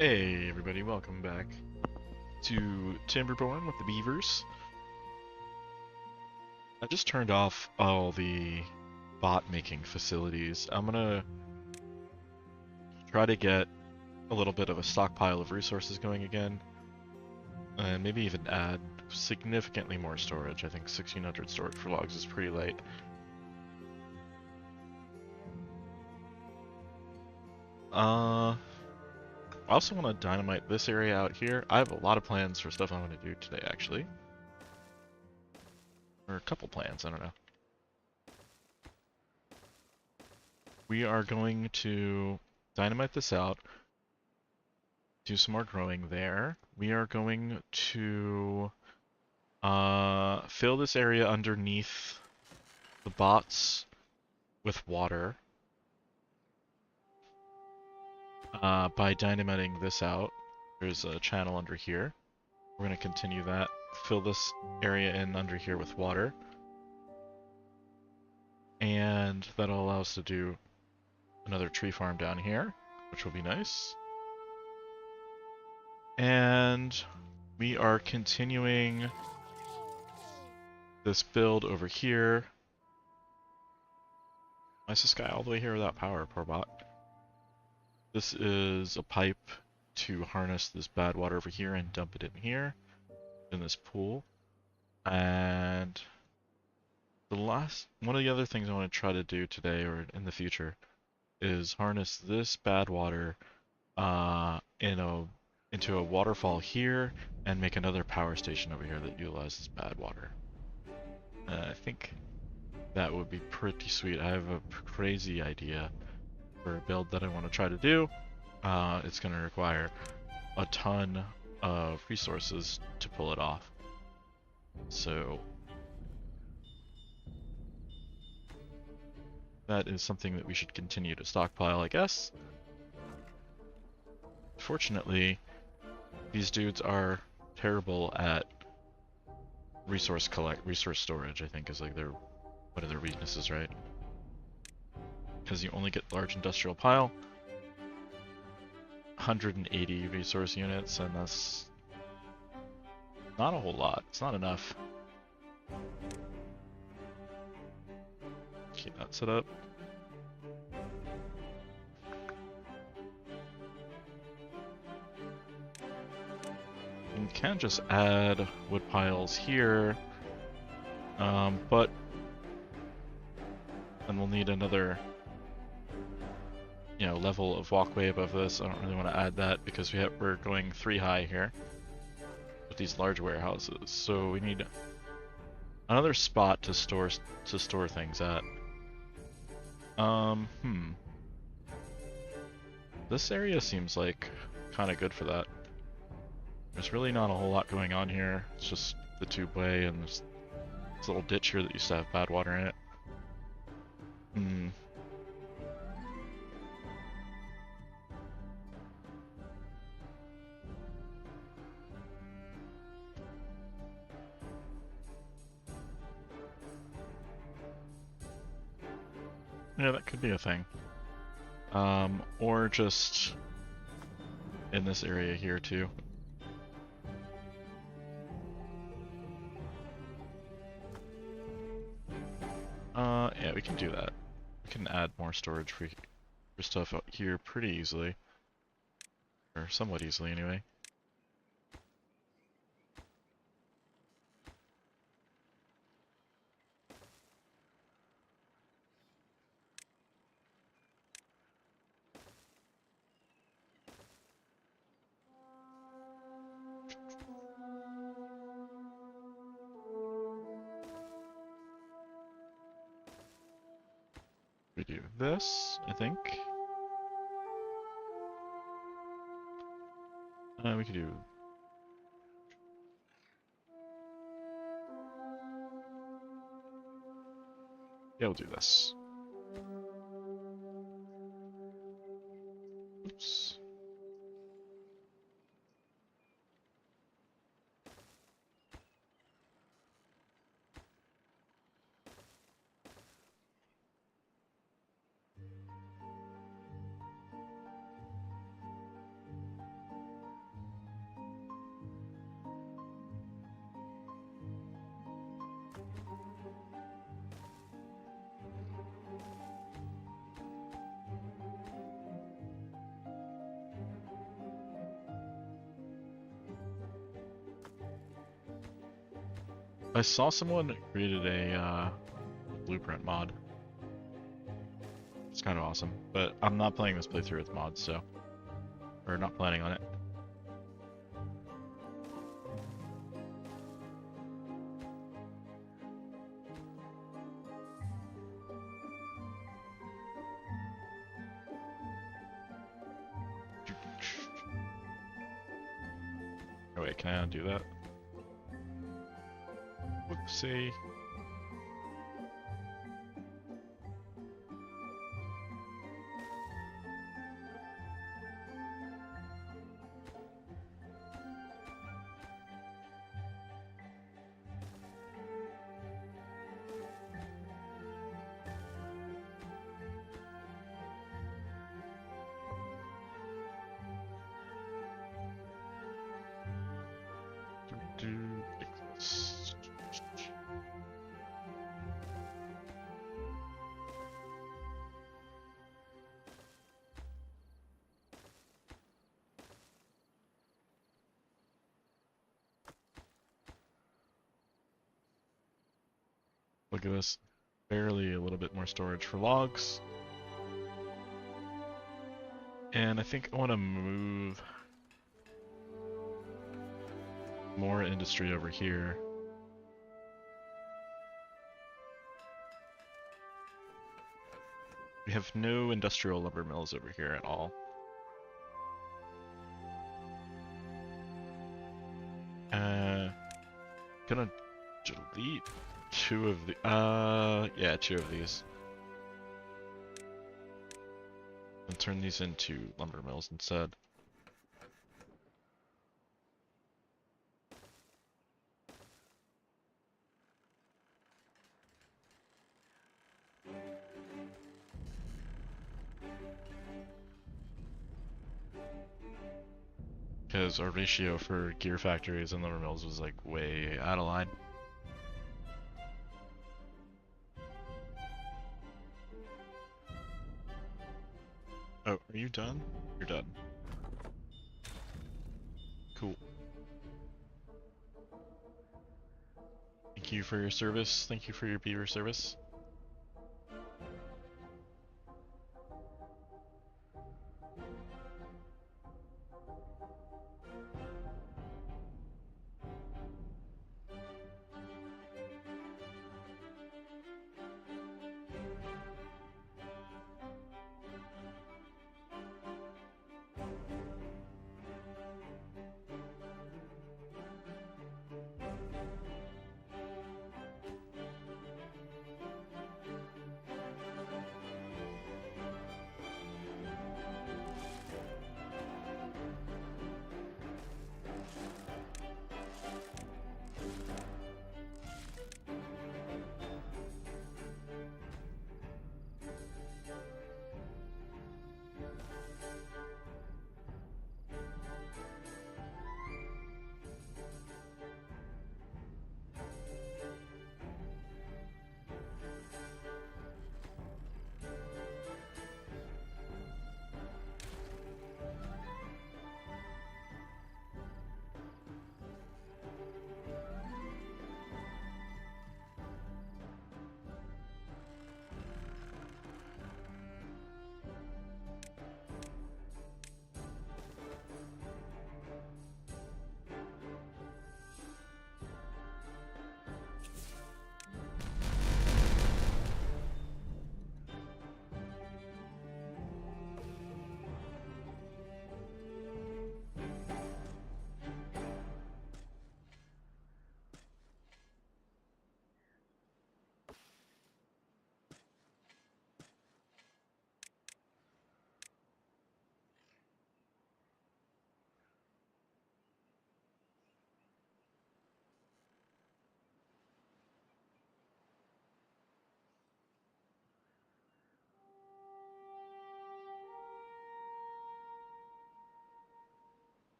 Hey everybody, welcome back to Timberborn with the Beavers. I just turned off all the bot making facilities. I'm gonna try to get a little bit of a stockpile of resources going again, and maybe even add significantly more storage. I think 1600 storage for logs is pretty light. I also want to dynamite this area out here. I have a lot of plans for stuff I'm going to do today, actually. Or a couple plans, I don't know. We are going to dynamite this out, do some more growing there. We are going to fill this area underneath the bots with water by dynamiting this out. There's a channel under here. We're going to continue that, fill this area in under here with water. And that'll allow us to do another tree farm down here, which will be nice. And we are continuing this build over here. Why is this guy all the way here without power, poor bot? This is a pipe to harness this bad water over here and dump it in here, in this pool. And one of the other things I want to try to do today or in the future is harness this bad water into a waterfall here and make another power station over here that utilizes bad water. I think that would be pretty sweet. I have a crazy idea for a build that I want to try to do. It's going to require a ton of resources to pull it off. So that is something that we should continue to stockpile, I guess. Fortunately, these dudes are terrible at resource storage, I think is like one of their weaknesses, right? Because you only get large industrial pile, 180 resource units, and that's not a whole lot. It's not enough. Keep that set up. You can just add wood piles here, but then we'll need another level of walkway above this. I don't really want to add that because we're going 3 high here with these large warehouses. So we need another spot to store things at. This area seems like kind of good for that. There's really not a whole lot going on here. It's just the tubeway and this little ditch here that used to have bad water in it. Yeah, that could be a thing. Or just in this area here too. Yeah, we can do that. We can add more storage for stuff out here pretty easily. Or somewhat easily anyway. We do this, I think. We could do... Yeah, we'll do this. Oops. I saw someone created a blueprint mod. It's kind of awesome, but I'm not playing this playthrough with mods, so... Or not planning on it. Oh wait, can I undo that? Whoopsie. Look at this. Barely a little bit more storage for logs. And I think I want to move more industry over here. We have no industrial lumber mills over here at all. Gonna delete two of the, yeah, two of these. And turn these into lumber mills instead. Because our ratio for gear factories and lumber mills was like way out of line. Oh, are you done? You're done. Cool. Thank you for your service. Thank you for your beaver service.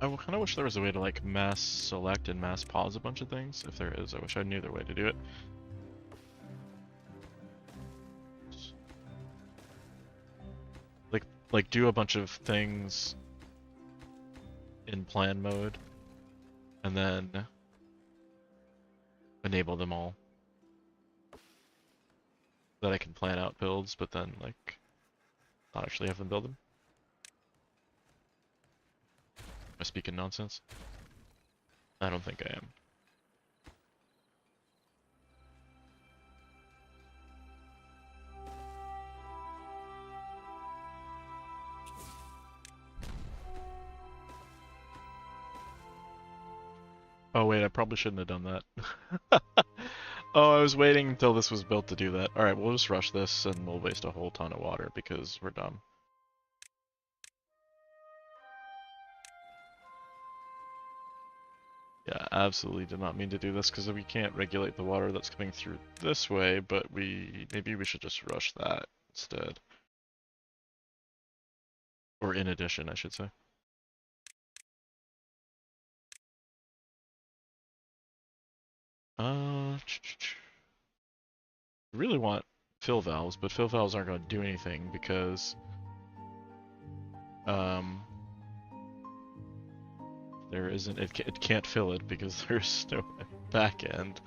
I kind of wish there was a way to like mass select and mass pause a bunch of things. If there is, I wish I knew the way to do it. Like do a bunch of things in plan mode, and then enable them all. That I can plan out builds, but then like not actually have them build them. Am I speaking nonsense? I don't think I am. Oh wait, I probably shouldn't have done that. Oh, I was waiting until this was built to do that. Alright, we'll just rush this and we'll waste a whole ton of water because we're dumb. Yeah, absolutely did not mean to do this because we can't regulate the water that's coming through this way, but maybe we should just rush that instead. Or in addition, I should say. I really want fill valves, but fill valves aren't going to do anything because there isn't, it can't fill it because there's no back end.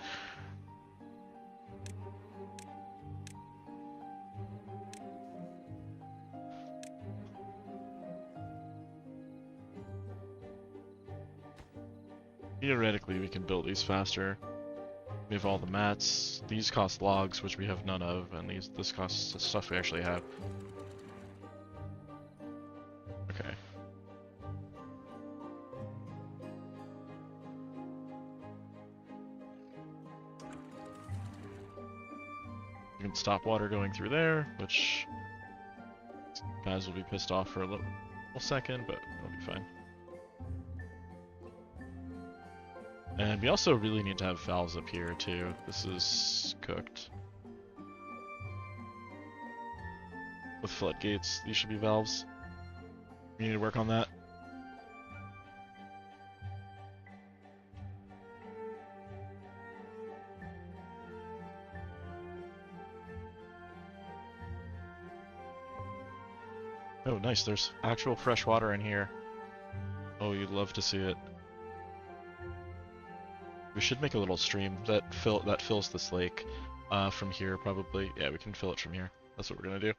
Theoretically, we can build these faster. We have all the mats. These cost logs, which we have none of, and this costs stuff we actually have. Okay. You can stop water going through there, which guys will be pissed off for a little second, but it'll be fine. And we also really need to have valves up here too. This is cooked. With floodgates, these should be valves. We need to work on that. Oh, nice. There's actual fresh water in here. Oh, you'd love to see it. We should make a little stream that fills this lake from here, probably. Yeah, we can fill it from here. That's what we're gonna do.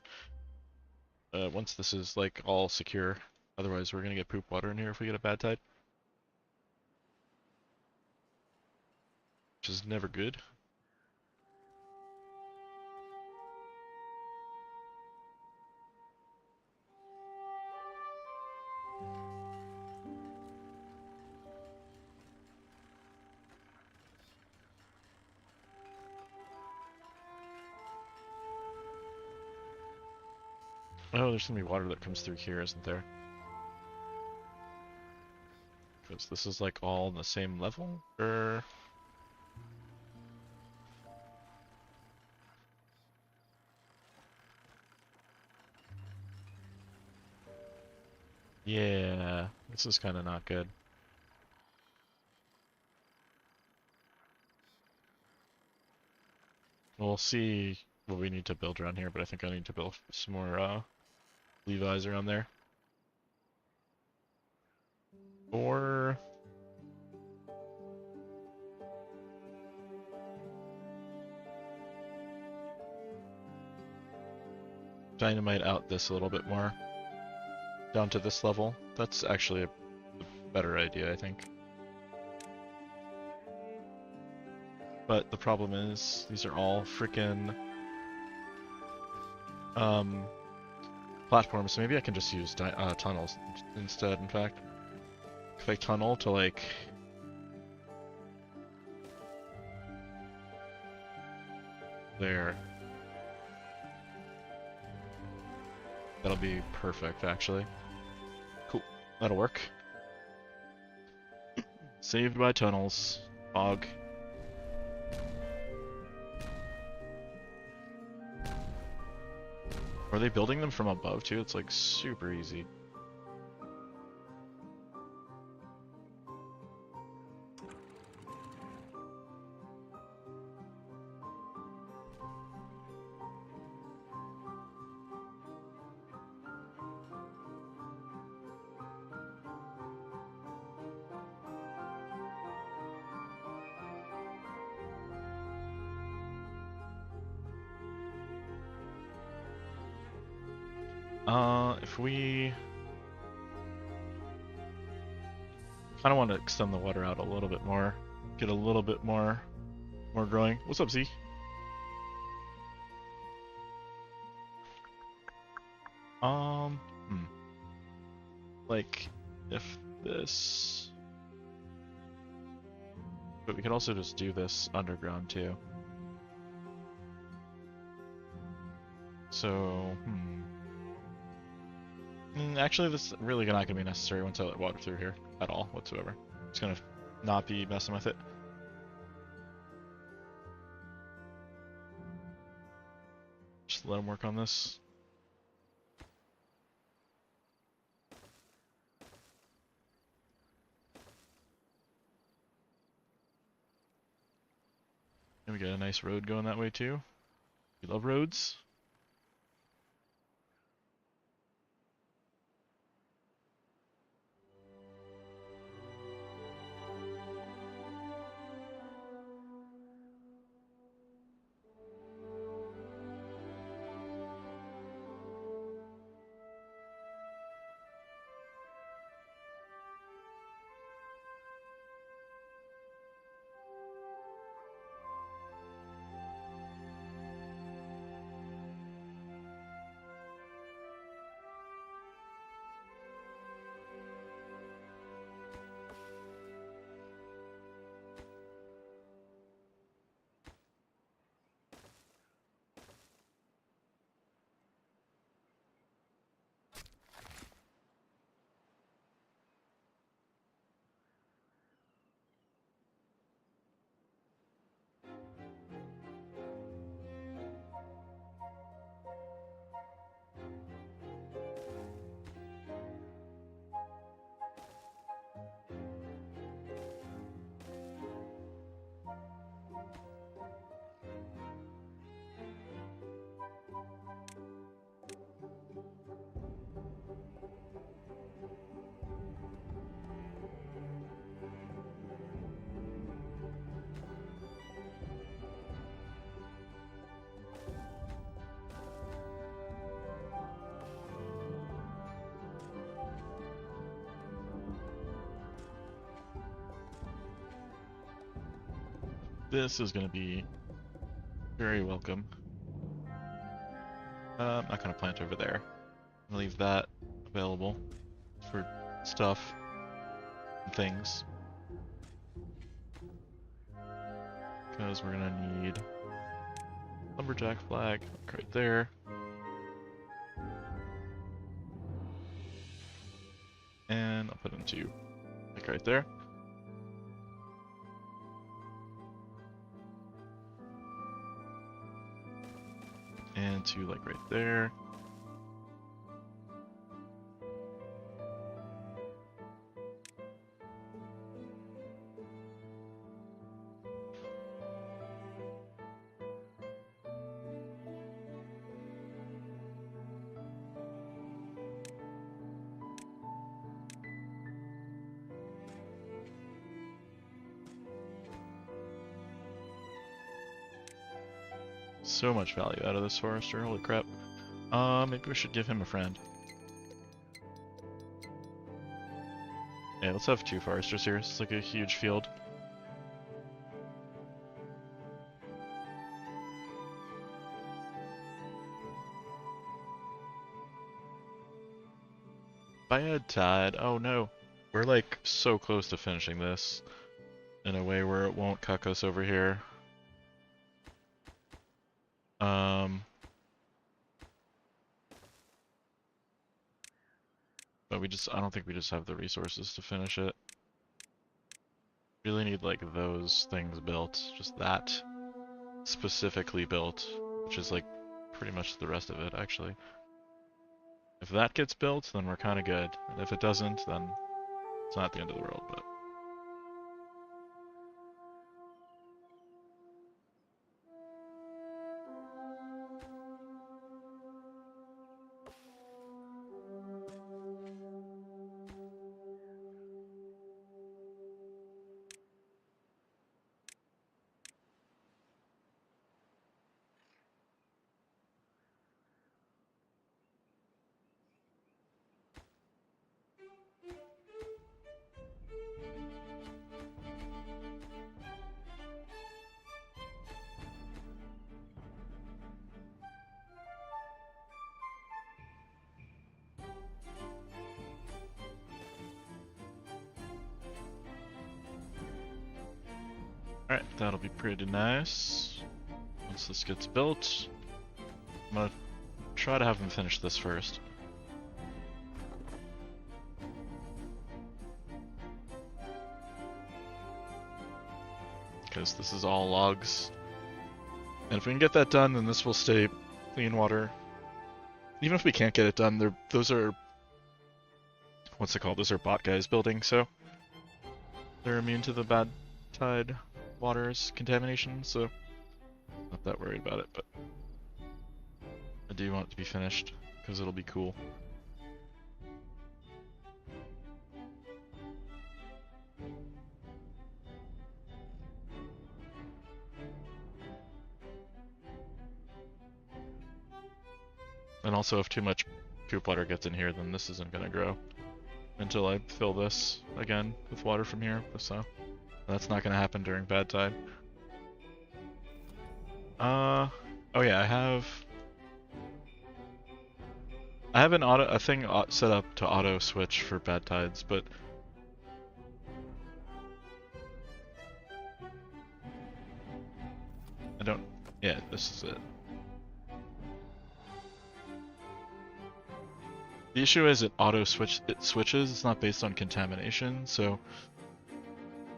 Once this is like all secure. Otherwise, we're gonna get poop water in here if we get a bad tide. Which is never good. Oh, there's gonna be water that comes through here, isn't there? Because this is like all on the same level? Or... Yeah, this is kind of not good. We'll see what we need to build around here, but I think I need to build some more Levi's around there. Or... dynamite out this a little bit more. Down to this level. That's actually a better idea, I think. But the problem is, these are all frickin' platforms, so maybe I can just use tunnels instead, in fact. If I tunnel to, like... there. That'll be perfect, actually. Cool. That'll work. Saved by tunnels. Fog. Are they building them from above too? It's like super easy. If we kind of want to extend the water out a little bit more, get a little bit more growing. What's up, Z? Um, hmm. Like, if this... But we could also just do this underground, too. So, actually, this is really not going to be necessary once I let water through here at all, whatsoever. It's going to not be messing with it. Just let him work on this. And we got a nice road going that way too. We love roads. This is going to be very welcome. I'm not going to plant over there. I'm going to leave that available for stuff and things. Because we're going to need lumberjack flag right there. And I'll put in two, like right there. And two, like right there. So much value out of this forester, holy crap. Maybe we should give him a friend. Yeah, let's have two foresters here. It's like a huge field. Bad tide, oh no. We're like so close to finishing this in a way where it won't cuck us over here. But I don't think we just have the resources to finish it. Really need like those things built, just that specifically built, which is like pretty much the rest of it actually. If that gets built, then we're kind of good, and if it doesn't, then it's not the end of the world, but... Alright, that'll be pretty nice. Once this gets built, I'm gonna try to have him finish this first. Because this is all logs. And if we can get that done, then this will stay clean water. Even if we can't get it done, those are... what's it called? Those are bot guys building, so... they're immune to the bad tide water's contamination, so... not that worried about it, but... I do want it to be finished, because it'll be cool. And also, if too much poop water gets in here, then this isn't going to grow until I fill this again with water from here, so that's not going to happen during bad tide. Oh yeah, I have a thing set up to auto switch for bad tides, but I don't. Yeah, this is it. The issue is it switches. It's not based on contamination, so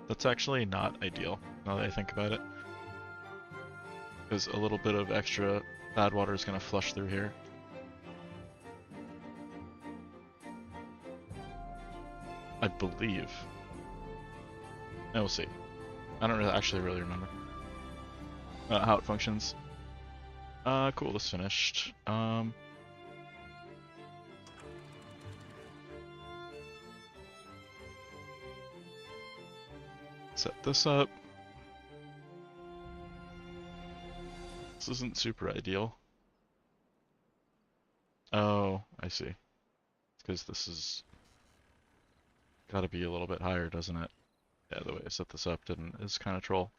that's actually not ideal now that I think about it. Because a little bit of extra bad water is going to flush through here. I believe. And we'll see. I don't actually really remember how it functions. Cool, this finished. Set this up. This isn't super ideal. Oh, I see. It's because this is gotta be a little bit higher, doesn't it? Yeah, the way I set this up is kind of troll.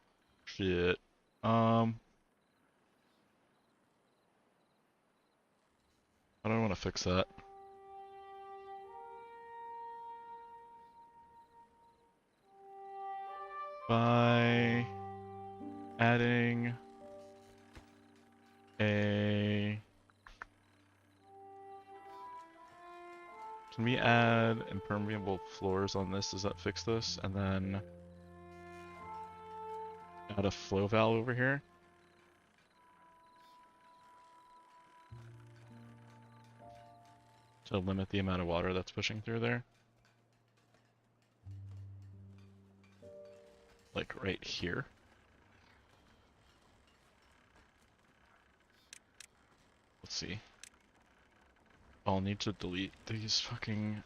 Shit. How do I want to fix that? By adding a... Can we add impermeable floors on this? Does that fix this? And then add a flow valve over here. To limit the amount of water that's pushing through there. Like right here. Let's see. I'll need to delete these fucking...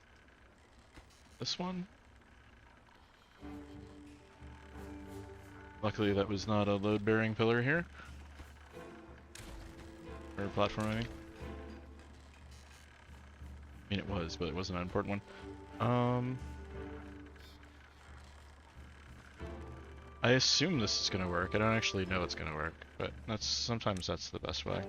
this one? Luckily that was not a load-bearing pillar here. Or platform, I mean. I mean it was, but it wasn't an important one. I assume this is gonna work. I don't actually know it's gonna work, but sometimes that's the best way.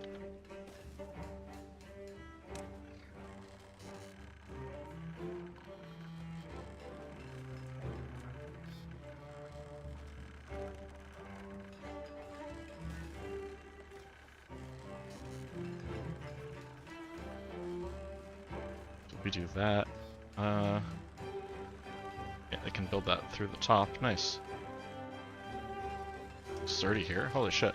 So we do that. Yeah, I can build that through the top. Nice. Sturdy here. Holy shit.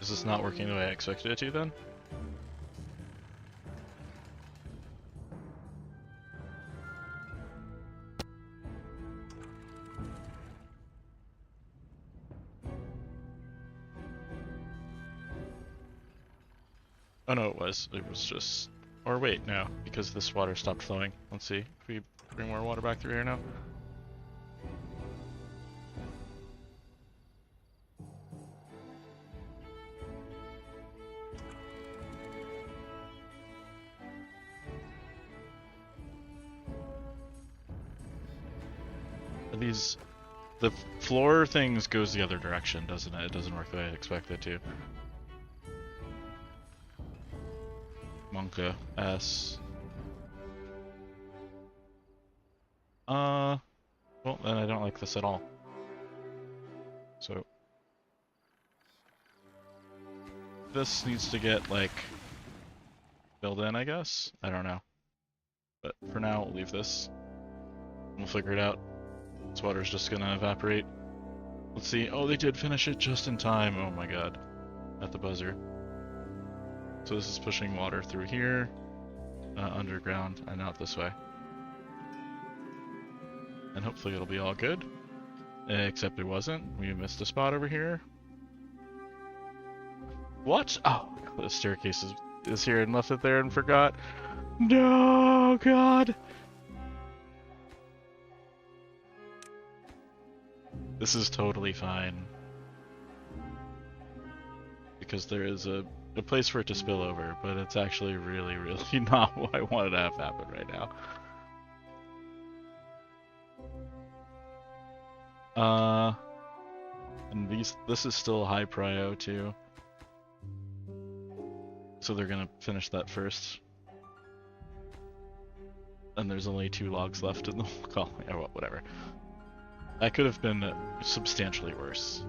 Is this not working the way I expected it to then? Oh no, it was. It was just... Or wait, no, because this water stopped flowing. Let's see if we bring more water back through here now. The floor things goes the other direction, doesn't it? It doesn't work the way I expect it to. Monka S. Well, then I don't like this at all. So this needs to get, like, filled in, I guess? I don't know. But for now, we'll leave this. We'll figure it out. This water's just gonna evaporate. Let's see. Oh, they did finish it just in time. Oh my god. At the buzzer. So this is pushing water through here, underground, and out this way. And hopefully it'll be all good. Except it wasn't. We missed a spot over here. What? Oh, the staircase is here and left it there and forgot. No, God. This is totally fine. Because there is a place for it to spill over, but it's actually really, really not what I wanted to have happen right now. And this is still high prio too. So they're gonna finish that first. And there's only 2 logs left in the colony, or whatever. That could have been substantially worse.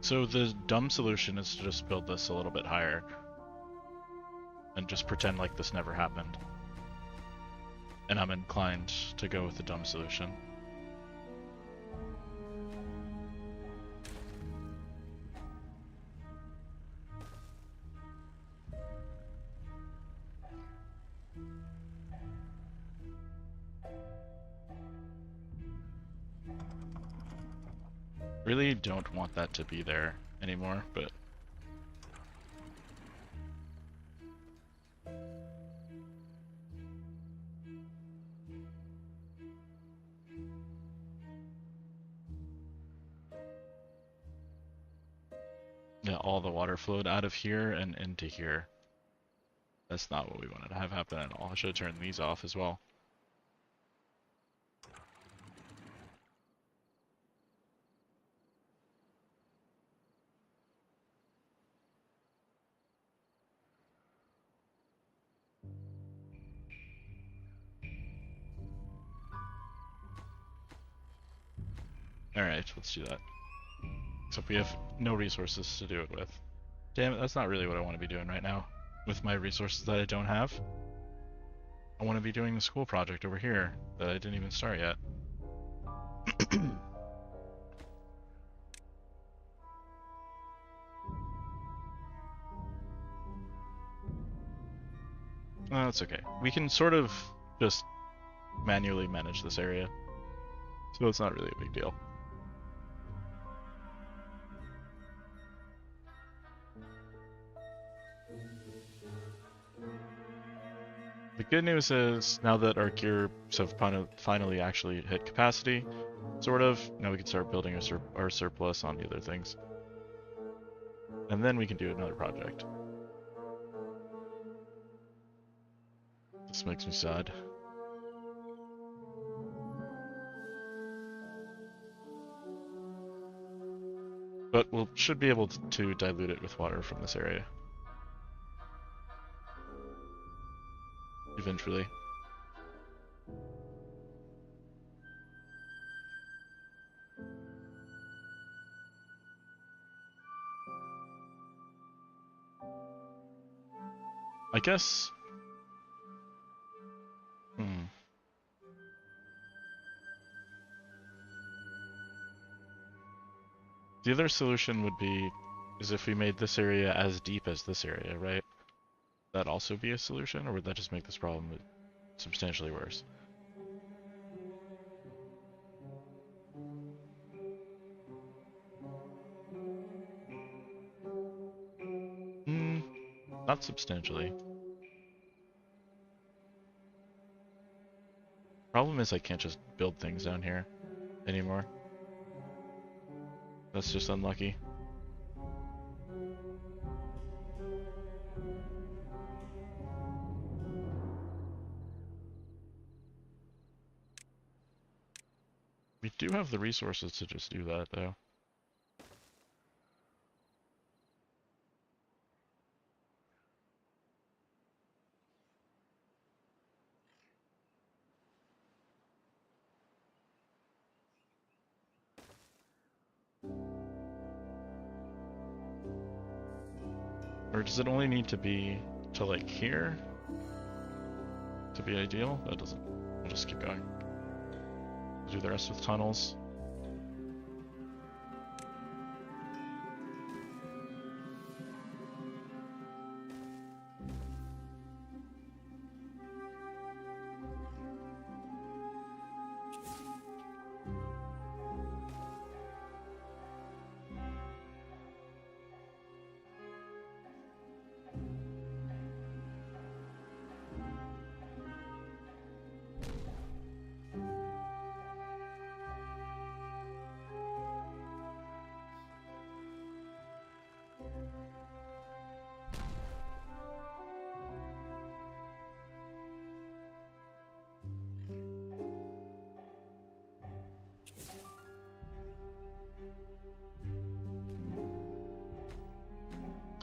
So the dumb solution is to just build this a little bit higher. And just pretend like this never happened. And I'm inclined to go with the dumb solution. Really don't want that to be there anymore, but yeah, all the water flowed out of here and into here. That's not what we wanted to have happen at all. I should have turned these off as well. Alright, let's do that. Except we have no resources to do it with. Damn it, that's not really what I want to be doing right now. With my resources that I don't have. I want to be doing the school project over here that I didn't even start yet. Oh, that's okay. We can sort of just manually manage this area. So it's not really a big deal. The good news is, now that our gears have finally actually hit capacity, sort of, now we can start building our surplus on the other things. And then we can do another project. This makes me sad. But we should be able to dilute it with water from this area. Eventually. I guess... The other solution would be, is if we made this area as deep as this area, right? Would that also be a solution, or would that just make this problem substantially worse? Not substantially. Problem is I can't just build things down here anymore. That's just unlucky. We do have the resources to just do that, though. Or does it only need to be to like here to be ideal? That doesn't. We'll just keep going. Do the rest with tunnels.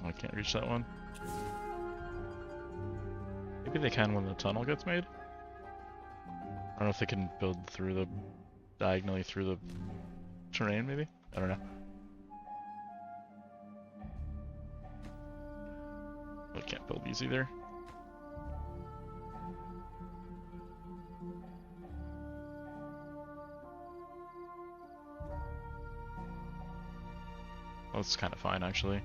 I can't reach that one. Maybe they can when the tunnel gets made? I don't know if they can build through the... diagonally through the terrain, maybe? I don't know. I can't build these either. Well, it's kind of fine, actually.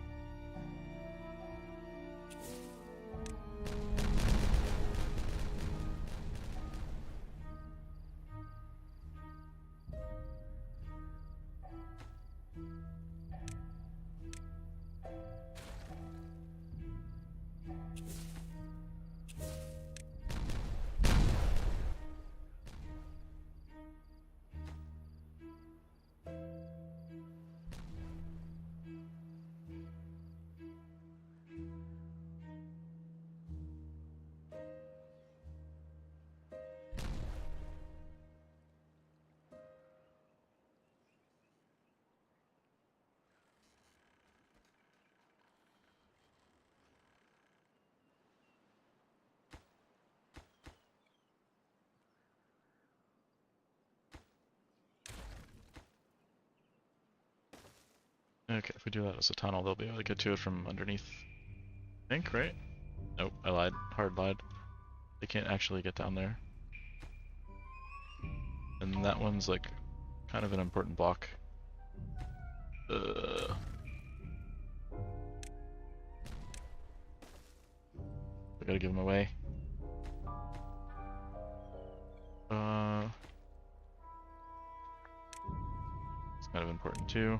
Okay, if we do that as a tunnel, they'll be able to get to it from underneath. I think, right? Nope, I lied. Hard lied. They can't actually get down there. And that one's like kind of an important block. I gotta give them away. It's kind of important too.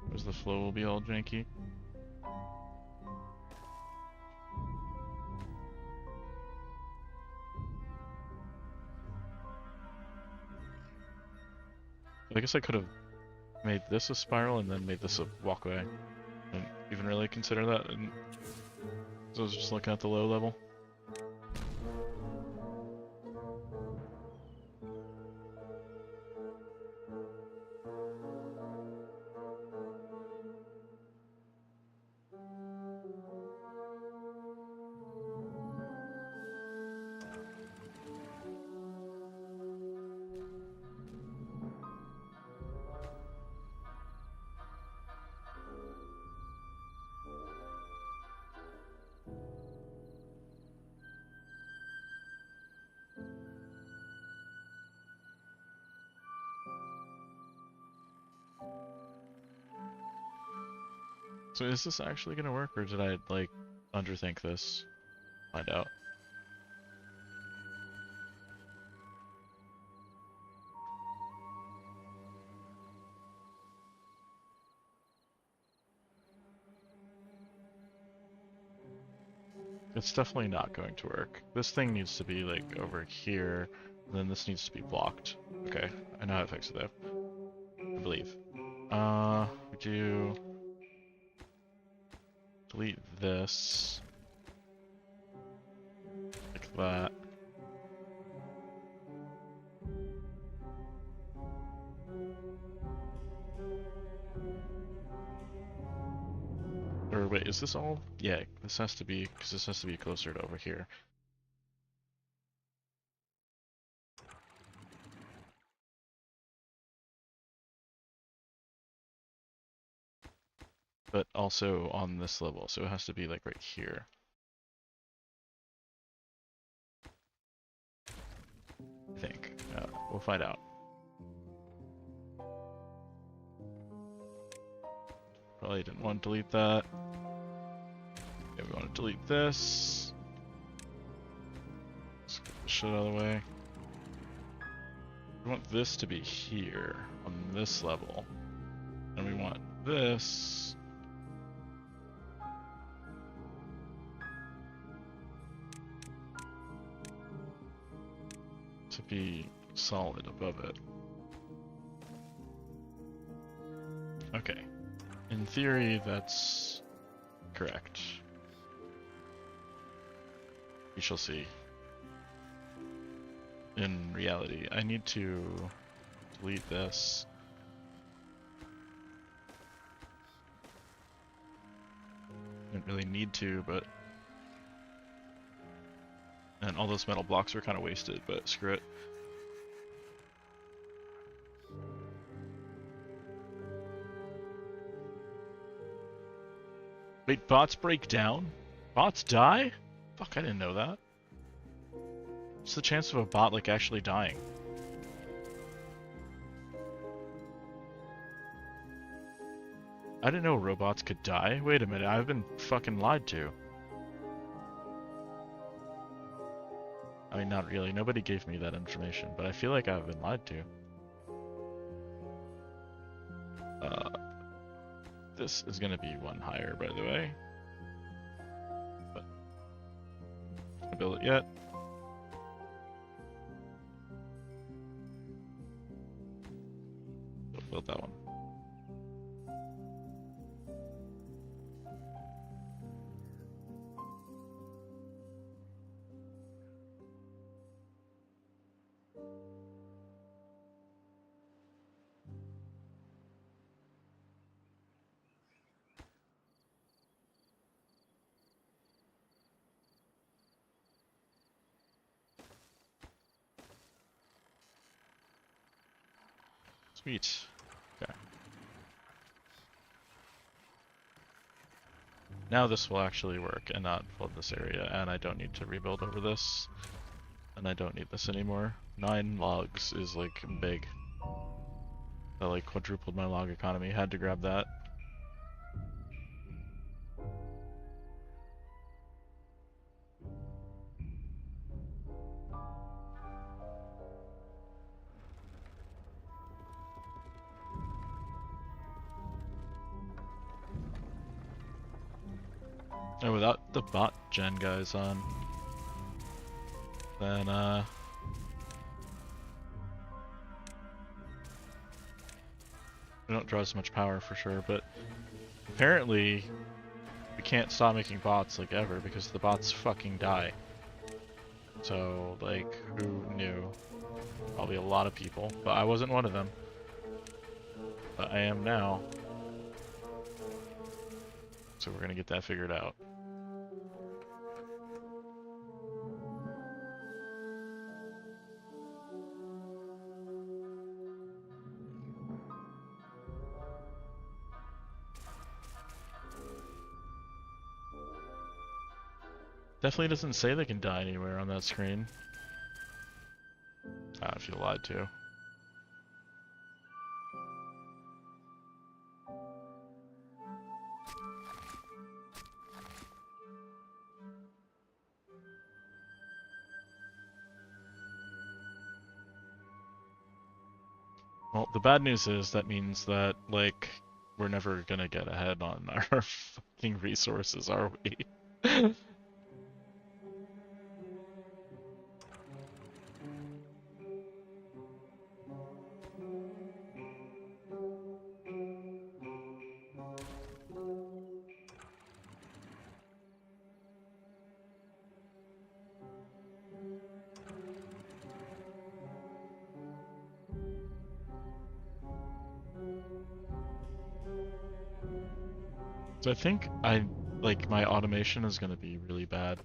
Because the flow will be all janky. I guess I could have made this a spiral and then made this a walkway. I didn't even really consider that, and so I was just looking at the low level. So is this actually gonna work, or did I, like, underthink this? Find out. It's definitely not going to work. This thing needs to be, like, over here, and then this needs to be blocked. Okay, I know how to fix it, though. I believe. We do... delete this. Like that. is this all? Yeah, this has to be, because this has to be closer to over here. But also on this level, so it has to be like right here. I think. We'll find out. Probably didn't want to delete that. Okay, we want to delete this. Let's get this shit out of the way. We want this to be here on this level. And we want this to be solid above it. Okay. In theory, that's correct. We shall see. In reality, I need to delete this. Didn't really need to, but... And all those metal blocks are kind of wasted, but screw it. Wait, bots break down? Bots die? Fuck, I didn't know that. What's the chance of a bot, like, actually dying? I didn't know robots could die. Wait a minute, I've been fucking lied to. I mean, not really. Nobody gave me that information, but I feel like I've been lied to. This is gonna be one higher, by the way. But not gonna build it yet. We'll build that one. Sweet. Okay. Now this will actually work and not flood this area, and I don't need to rebuild over this. And I don't need this anymore. 9 logs is like big. That like quadrupled my log economy. Had to grab that. And without the bot gen guys on, then we don't draw as much power for sure, but apparently we can't stop making bots like ever because the bots fucking die. So like, who knew? Probably a lot of people, but I wasn't one of them. But I am now. So we're gonna get that figured out. Definitely doesn't say they can die anywhere on that screen. I feel lied to. Well, the bad news is that means that, like, we're never gonna get ahead on our fucking resources, are we? So I think I like my automation is gonna be really bad.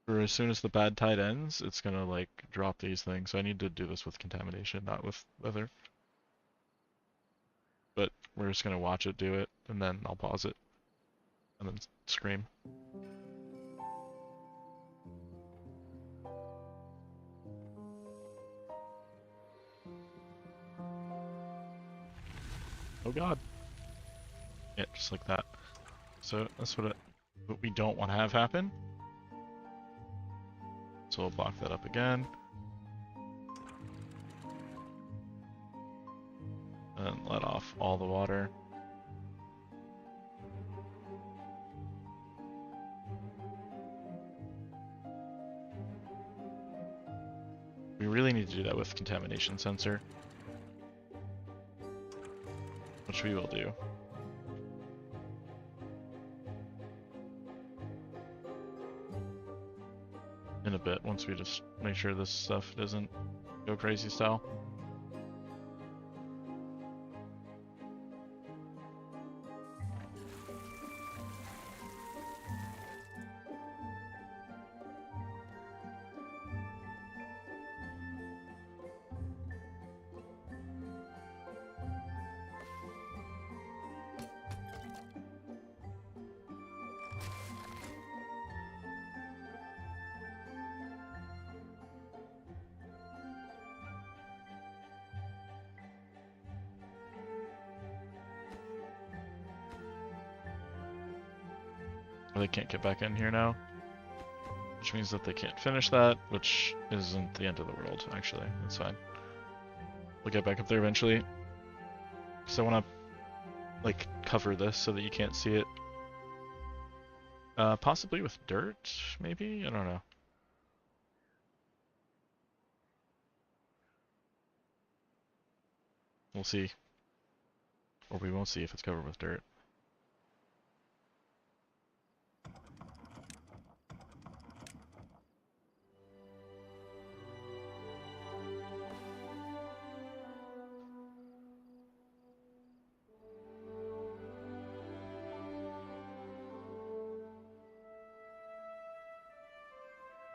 Or as soon as the bad tide ends, it's gonna like drop these things. So I need to do this with contamination, not with weather. But we're just gonna watch it do it, and then I'll pause it, and then scream. Oh god. Yeah, just like that. So that's what we don't want to have happen. So we'll block that up again. And let off all the water. We really need to do that with contamination sensor, which we will do. In a bit, once we just make sure this stuff doesn't go crazy style. They can't get back in here now, which means that they can't finish that, which isn't the end of the world, actually. That's fine. We'll get back up there eventually. So I want to, like, cover this so that you can't see it. Possibly with dirt, maybe? I don't know. We'll see. Or we won't see if it's covered with dirt.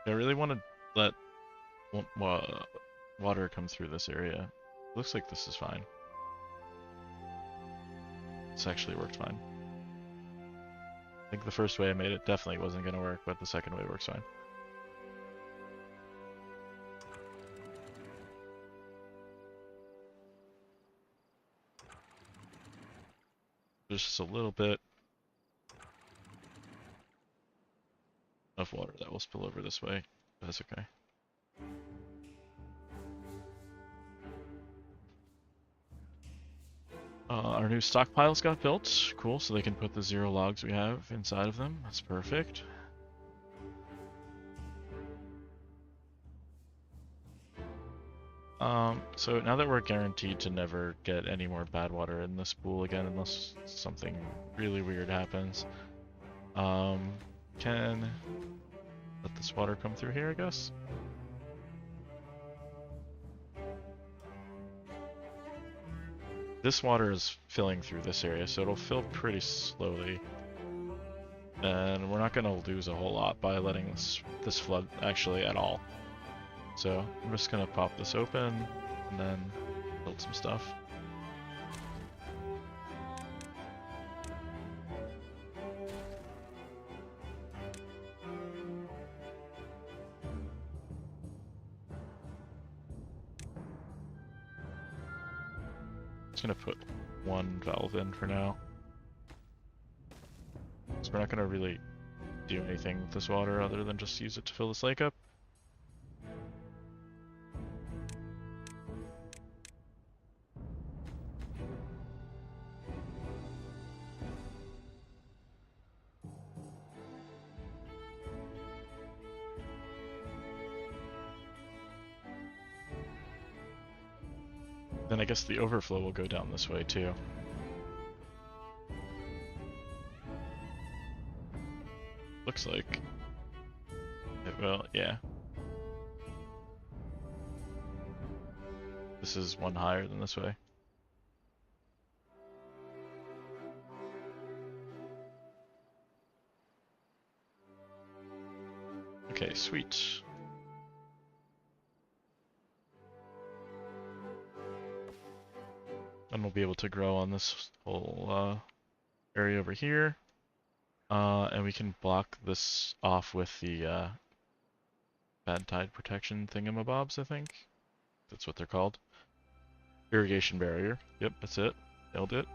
I really want to let water come through this area. Looks like this is fine. This actually worked fine. I think the first way I made it definitely wasn't going to work, but the second way works fine. There's just a little bit of water that will spill over this way, but that's okay. Our new stockpiles got built. Cool, so they can put the 0 logs we have inside of them. That's perfect. So now that we're guaranteed to never get any more bad water in this pool again unless something really weird happens, can let this water come through here, I guess? This water is filling through this area, so it'll fill pretty slowly. And we're not going to lose a whole lot by letting this flood actually at all. So I'm just going to pop this open and then build some stuff. Just going to put one valve in for now. So we're not going to really do anything with this water other than just use it to fill this lake up. Then I guess the overflow will go down this way too. Looks like it will, yeah. This is one higher than this way. Okay, sweet. And we'll be able to grow on this whole area over here. And we can block this off with the bad tide protection thingamabobs, I think. That's what they're called. Irrigation barrier. Yep, that's it. Nailed it.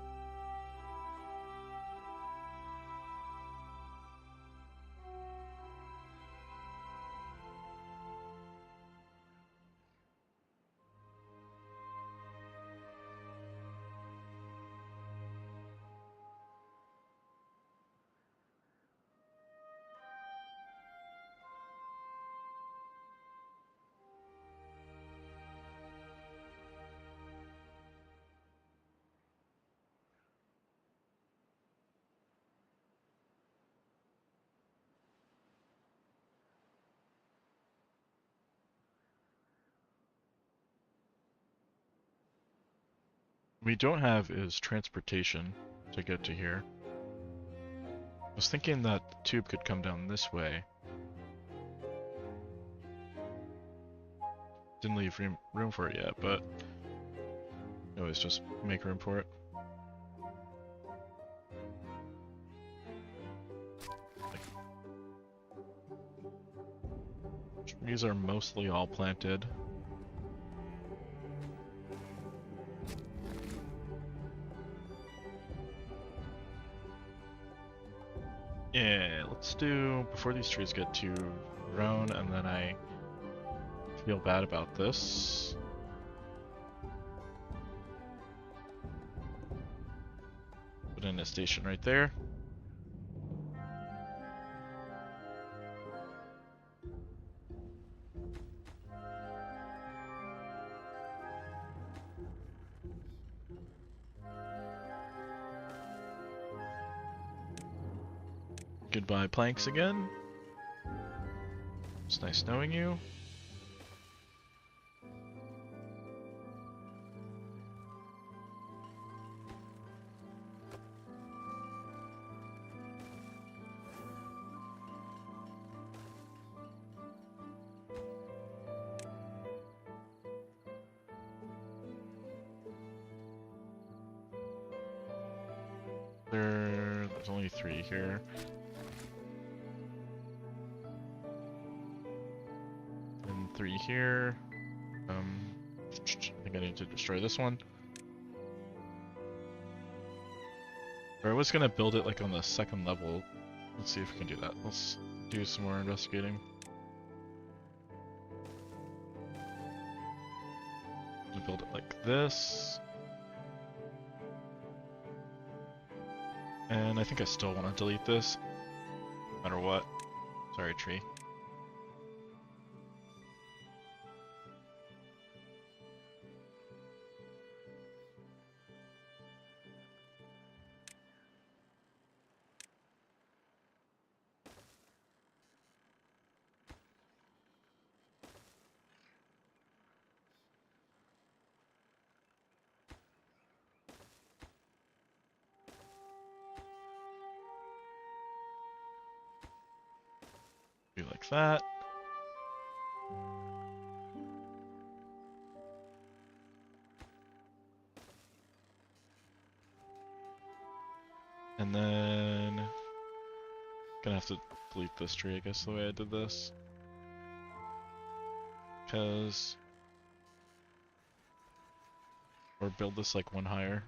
What we don't have is transportation to get to here. I was thinking that the tube could come down this way. Didn't leave room for it yet, but always just make room for it. Trees are mostly all planted. Yeah, let's do before these trees get too grown, and then I feel bad about this. Put in a station right there. Goodbye, planks again. It's nice knowing you. There's only 3 here. And 3 here. I think I need to destroy this one. Or I was gonna build it like on the 2nd level. Let's see if we can do that. Let's do some more investigating. I'm gonna build it like this. And I think I still want to delete this, no matter what. Sorry, tree. Do like that. And then gonna have to delete this tree, I guess, the way I did this. Because or build this like 1 higher.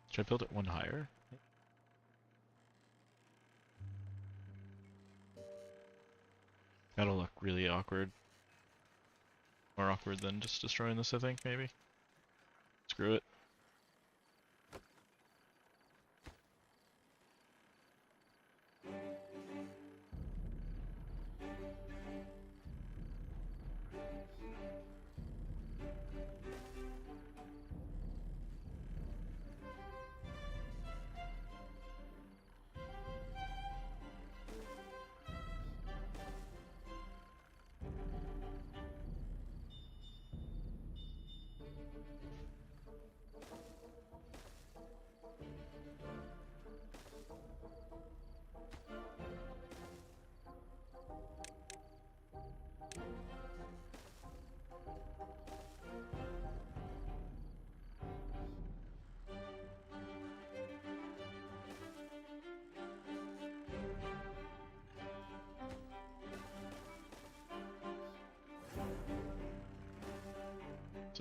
Should I build it 1 higher? That'll look really awkward. More awkward than just destroying this, I think, maybe. Screw it.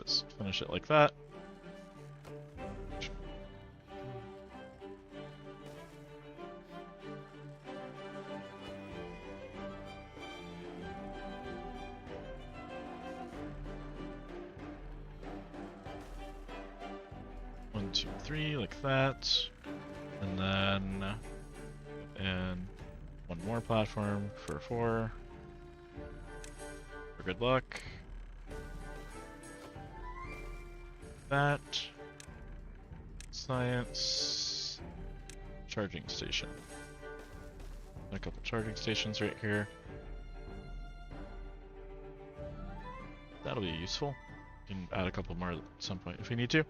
Just finish it like that. One, two, three, like that. And then and one more platform for 4. For good luck. That. Science. Charging station. A couple charging stations right here. That'll be useful. You can add a couple more at some point if we need to.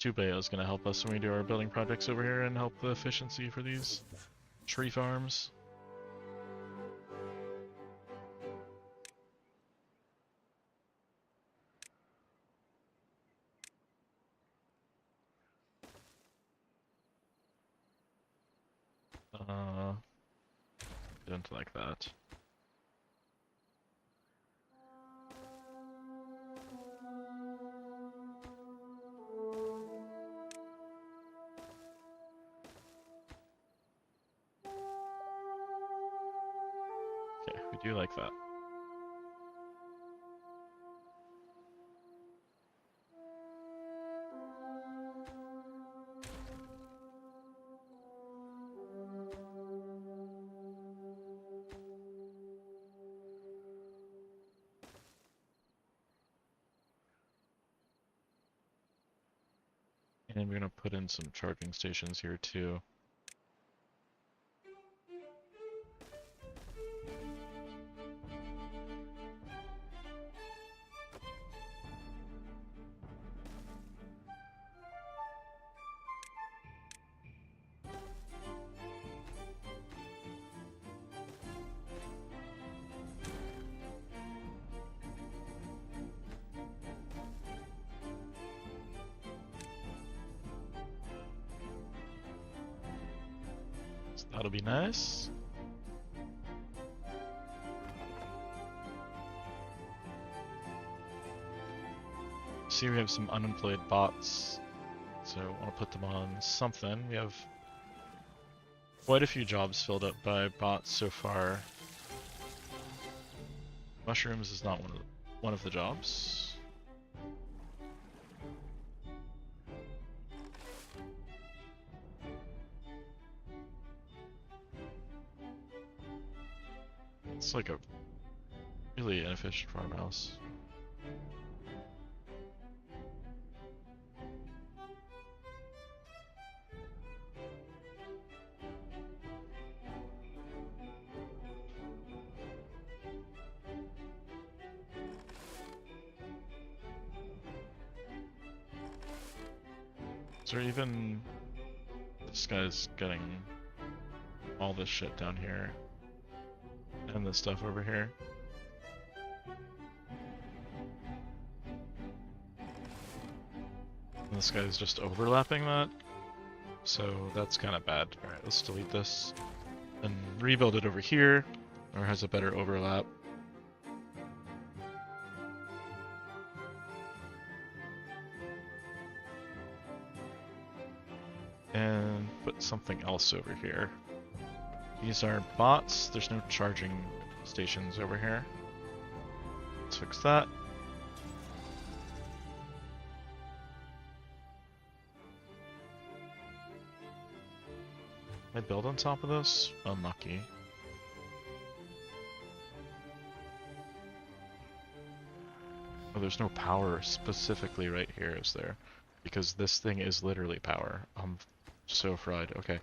2bay is going to help us when we do our building projects over here and help the efficiency for these tree farms. Don't like that. Okay, we do like that. And we're gonna put in some charging stations here too. So that'll be nice. See, we have some unemployed bots, so I want to put them on something. We have quite a few jobs filled up by bots so far. Mushrooms is not one of the jobs. It's like a really inefficient farmhouse. Is there even... This guy's getting all this shit down here. And this stuff over here. And this guy's just overlapping that. So that's kind of bad. Alright, let's delete this. And rebuild it over here. Or has a better overlap. And put something else over here. These are bots. There's no charging stations over here. Let's fix that. Can I build on top of this? Unlucky. Oh, there's no power specifically right here, is there? Because this thing is literally power. I'm so fried. Okay.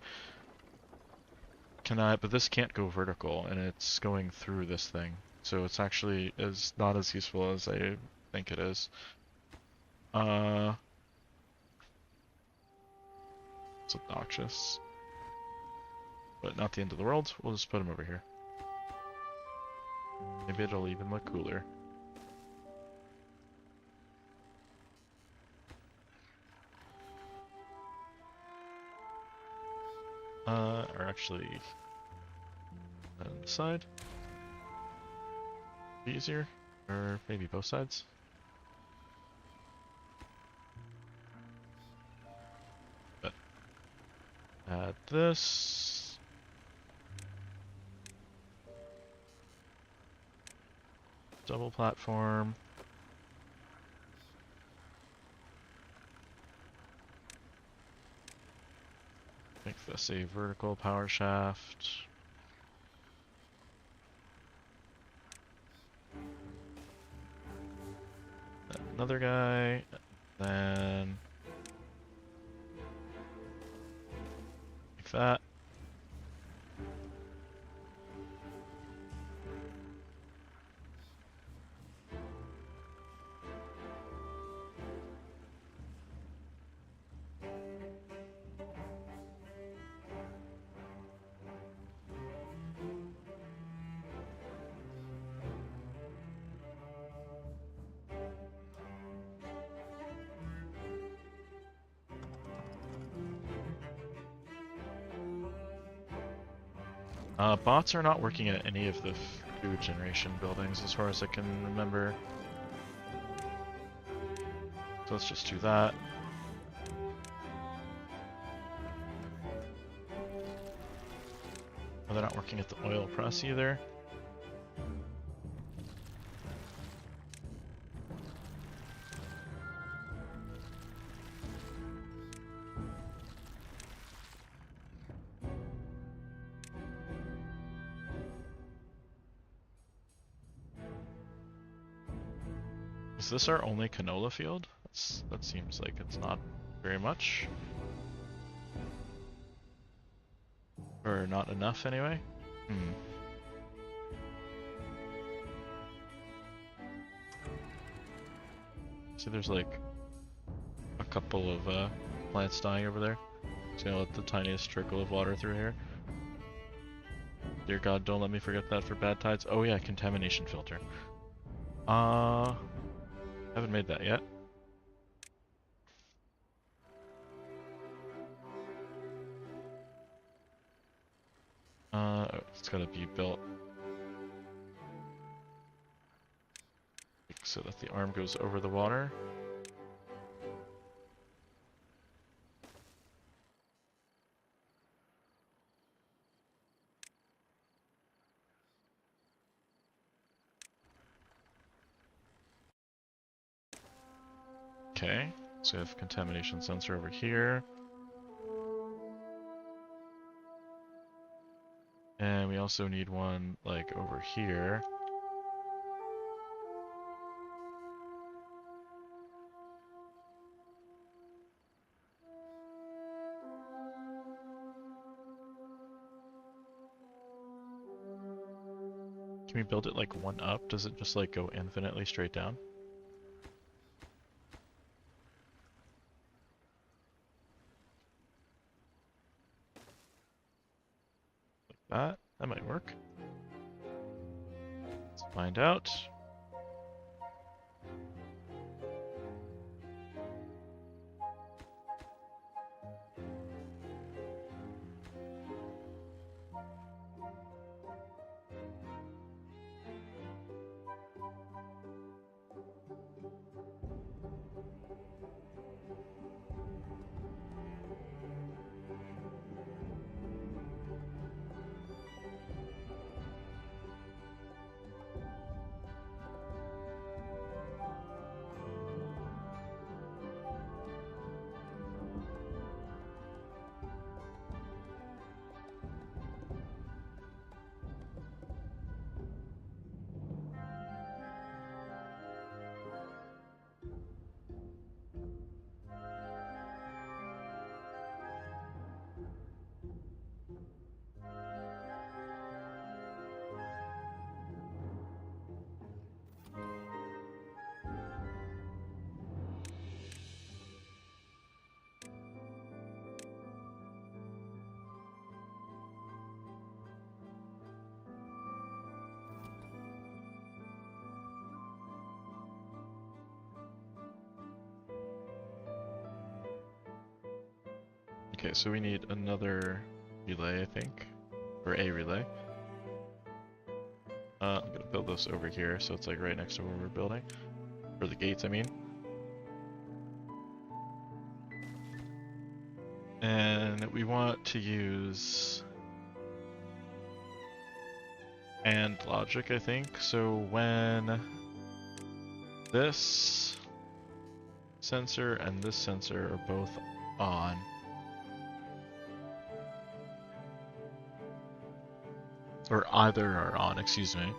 But this can't go vertical, and it's going through this thing. So it's actually not as useful as I think it is. It's obnoxious. But not the end of the world. We'll just put them over here. Maybe it'll even look cooler. Or actually, on the side. Be easier, or maybe both sides. But add this. Double platform. Make this a vertical power shaft. Then another guy. Then like that. Bots are not working at any of the food generation buildings as far as I can remember. So let's just do that. Oh, they're not working at the oil press either. Is this our only canola field? That seems like it's not very much. Or not enough anyway. See, there's like a couple of plants dying over there. Just gonna let the tiniest trickle of water through here. Dear God, don't let me forget that for bad tides. Oh yeah, contamination filter. Haven't made that yet. It's gotta be built so that the arm goes over the water. Okay, so we have contamination sensor over here. And we also need one, like, over here. Can we build it, like, one up? Does it just, like, go infinitely straight down? Like that? That might work. Let's find out. Okay, so we need another relay, I think. Or a relay. I'm gonna build this over here, so it's like right next to where we're building. For the gates, I mean. And we want to use AND logic, I think. So when this sensor and this sensor are both on, or either are on, excuse me.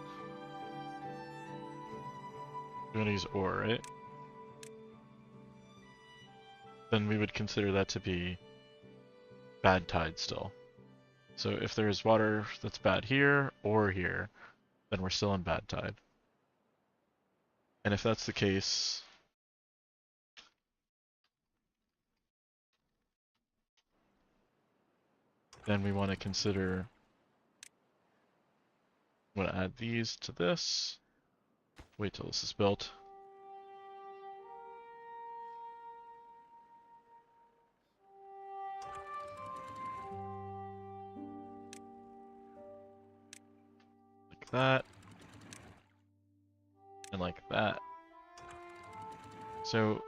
We're gonna use OR, right? Then we would consider that to be bad tide still. So if there's water that's bad here or here, then we're still in bad tide. And if that's the case, then we want to consider, I'm going to add these to this, wait till this is built. that, and like that. So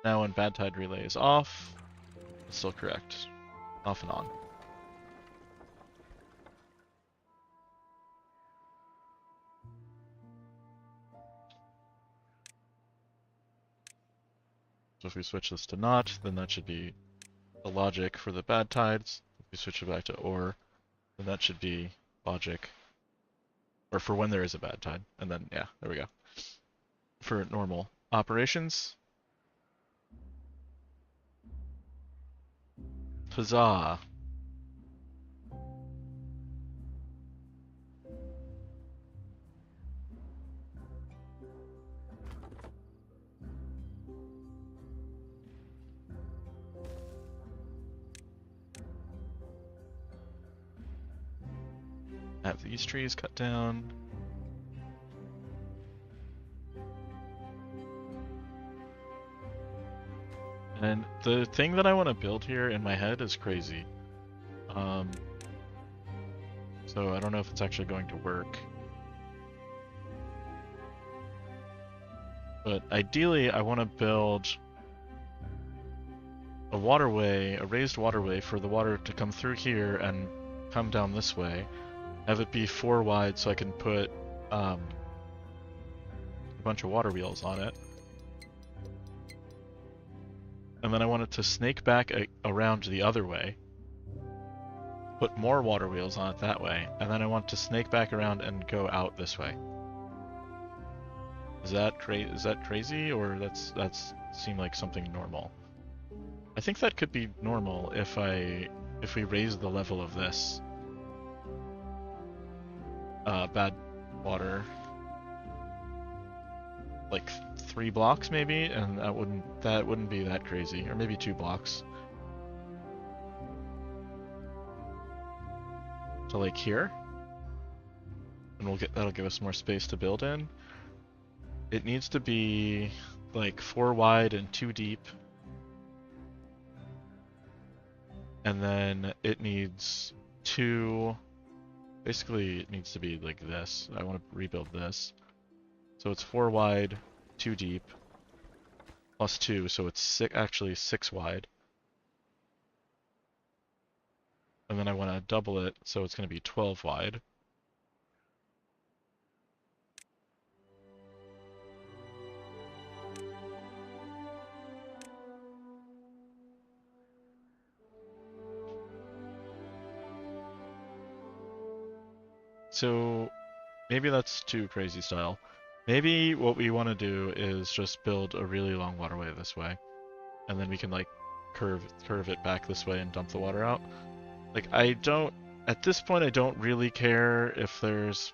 now when bad tide relay is off, it's still correct. Off and on. So if we switch this to not, then that should be the logic for the bad tides. If we switch it back to or, then that should be logic, or for when there is a bad tide. And then, yeah, there we go. For normal operations. Huzzah! Have these trees cut down. And the thing that I want to build here in my head is crazy. So I don't know if it's actually going to work. But ideally, I want to build a waterway, a raised waterway for the water to come through here and come down this way. Have it be 4 wide so I can put a bunch of water wheels on it. And then I want it to snake back around the other way. Put more water wheels on it that way. And then I want to snake back around and go out this way. Is that crazy, or that's seem like something normal? I think that could be normal if we raise the level of this bad water like 3 blocks maybe, and that wouldn't be that crazy, or maybe 2 blocks. So like here, and that'll give us more space to build in. It needs to be like 4 wide and 2 deep. And then it needs 2, basically it needs to be like this. I want to rebuild this. So it's 4 wide, 2 deep, plus 2, so it's actually 6 wide. And then I want to double it, so it's going to be 12 wide. So maybe that's too crazy style. Maybe what we want to do is just build a really long waterway this way, and then we can like curve it back this way and dump the water out. Like at this point I don't really care if there's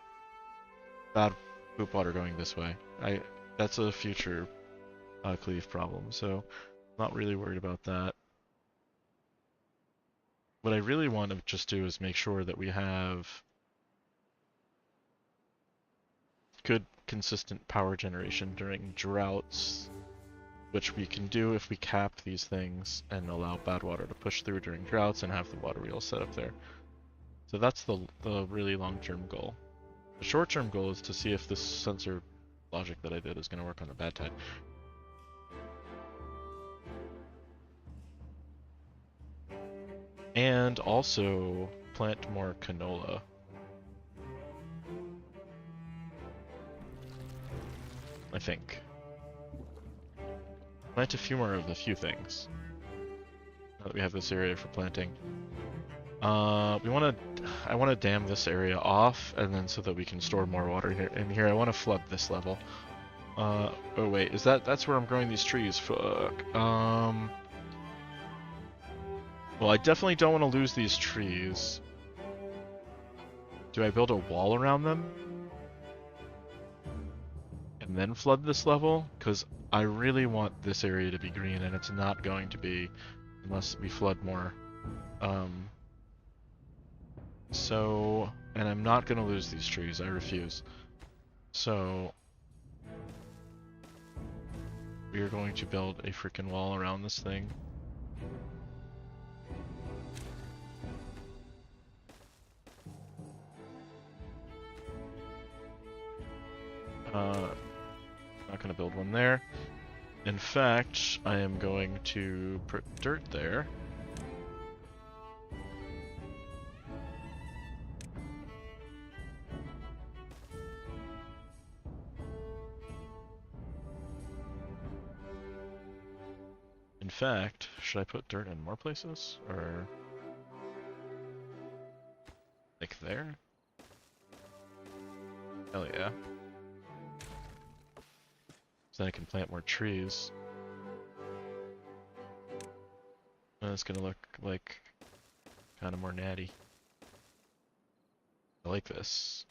bad poop water going this way. That's a future cleave problem, so I'm not really worried about that. What I really want to just do is make sure that we have good consistent power generation during droughts, which we can do if we cap these things and allow bad water to push through during droughts and have the water wheel set up there. So that's the really long-term goal. The short-term goal is to see if this sensor logic that I did is going to work on the bad tide. And also plant more canola. I think. Plant a few more of the few things. Now that we have this area for planting. I want to dam this area off, and then so that we can store more water here. In here, I want to flood this level. Oh wait, that's where I'm growing these trees? Fuck. Well, I definitely don't want to lose these trees. Do I build a wall around them? And then flood this level? Because I really want this area to be green, and it's not going to be unless we flood more. And I'm not going to lose these trees, I refuse. So, we are going to build a freaking wall around this thing. Not going to build one there. In fact, I am going to put dirt there. In fact, should I put dirt in more places? Or like there? Hell yeah. So then I can plant more trees. And it's gonna look like kind of more natty. I like this.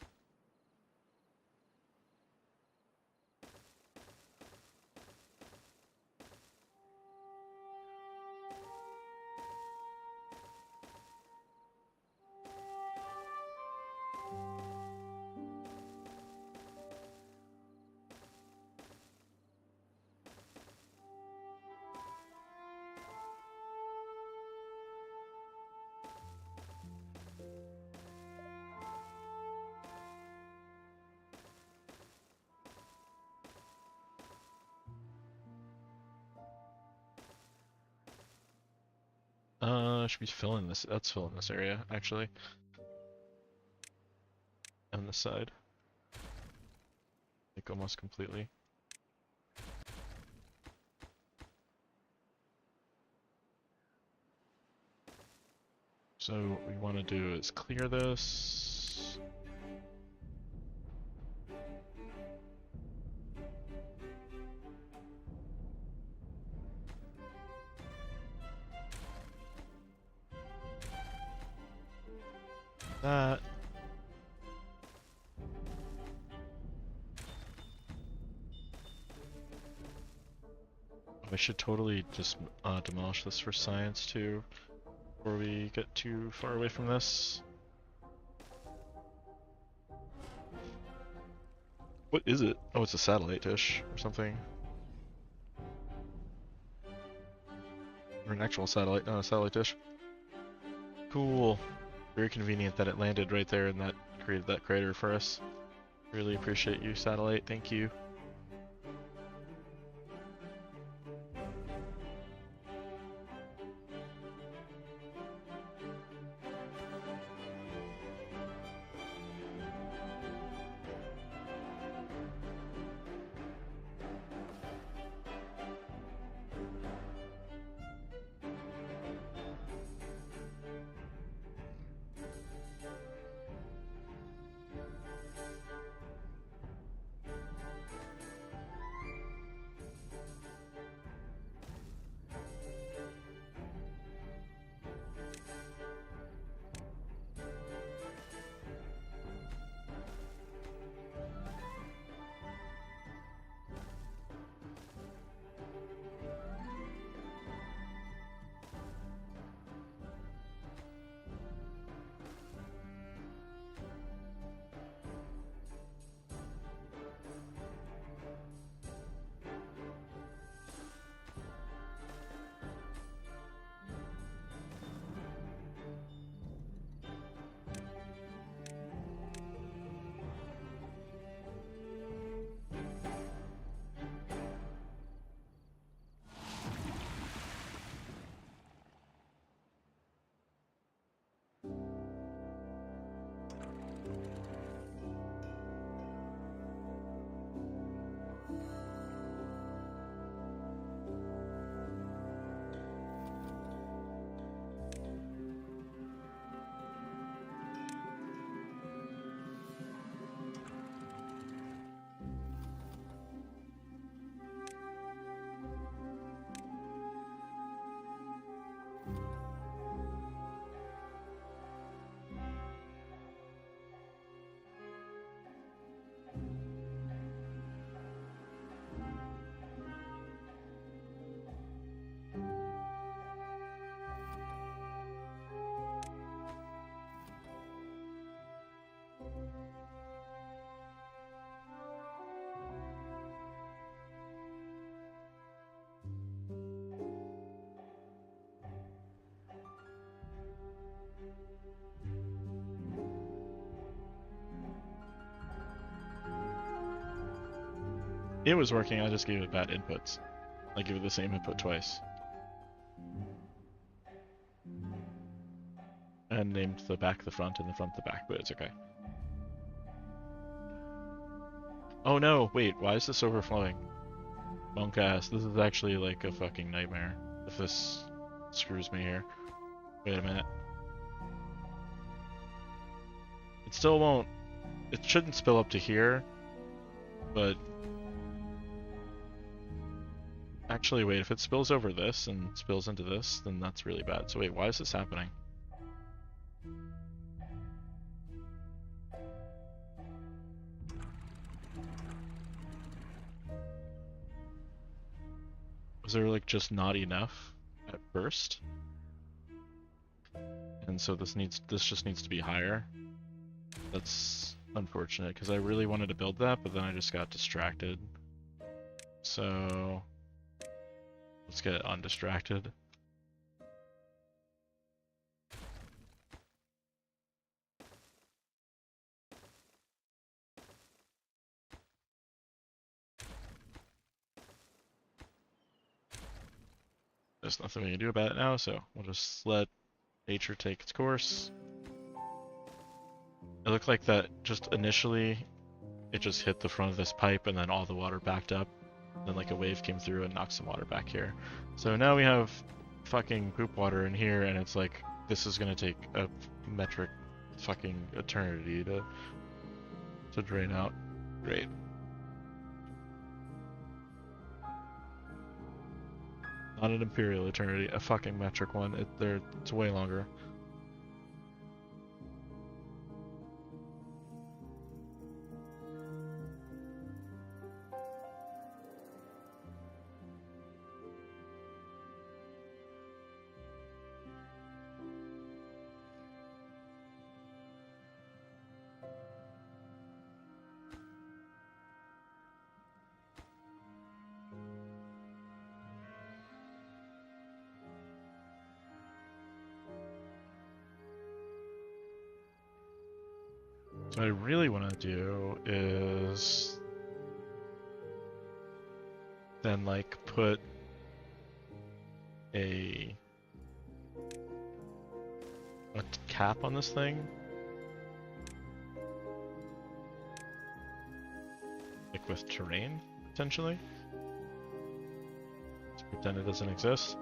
Should be filling this. That's filling this area, actually. On this side. Like almost completely. So what we want to do is clear this. That. I should totally just demolish this for science too, before we get too far away from this. What is it? Oh, it's a satellite dish or something. Or an actual satellite, not a satellite dish. Cool. Very convenient that it landed right there and that created that crater for us. Really appreciate you, satellite. Thank you. It was working, I just gave it bad inputs. I gave it the same input twice. And named the back the front and the front the back, but it's okay. Oh no, wait, why is this overflowing? Monk ass, this is actually like a fucking nightmare. If this screws me here. Wait a minute. It still won't... It shouldn't spill up to here, but... Actually, wait, if it spills over this and spills into this, then that's really bad. So wait, why is this happening? Was there like just not enough at first? And so this just needs to be higher. That's unfortunate because I really wanted to build that, but then I just got distracted. So let's get undistracted. There's nothing we can do about it now, so we'll just let nature take its course. It looked like that just initially, it just hit the front of this pipe and then all the water backed up. Then like a wave came through and knocked some water back here. So now we have fucking poop water in here and it's like, this is gonna take a metric fucking eternity to drain out. Great. Not an imperial eternity, a fucking metric one. It's way longer. What I really want to do is then like put a cap on this thing, like with terrain potentially, to pretend it doesn't exist.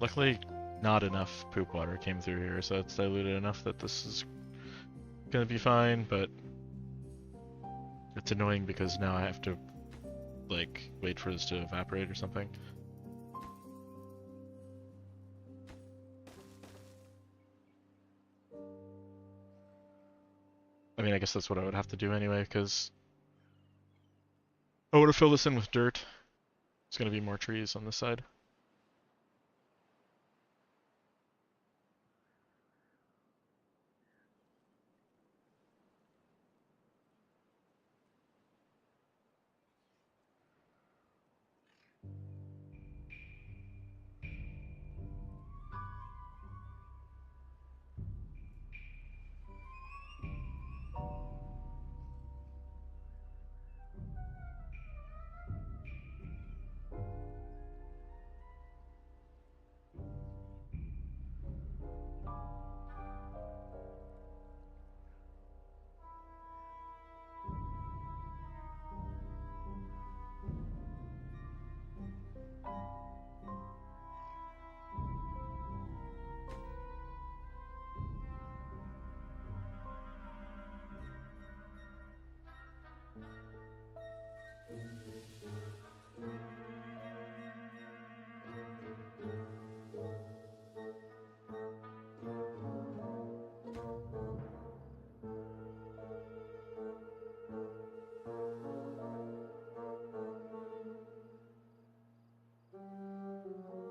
Luckily, not enough poop water came through here, so it's diluted enough that this is gonna be fine, but it's annoying because now I have to, like, wait for this to evaporate or something. I mean, I guess that's what I would have to do anyway, because I want to fill this in with dirt. There's gonna be more trees on this side.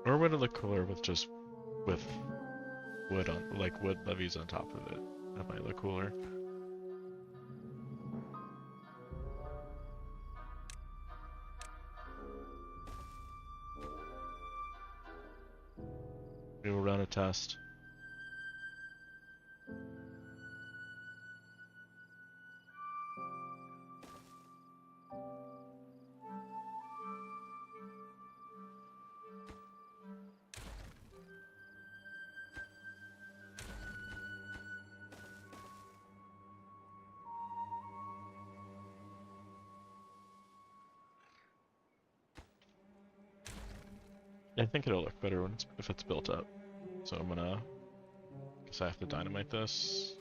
Or would it look cooler with just with wood on, like wood leaves on top of it? That might look cooler. test. I think it'll look better when if it's built up. So I'm gonna, guess I have to dynamite this.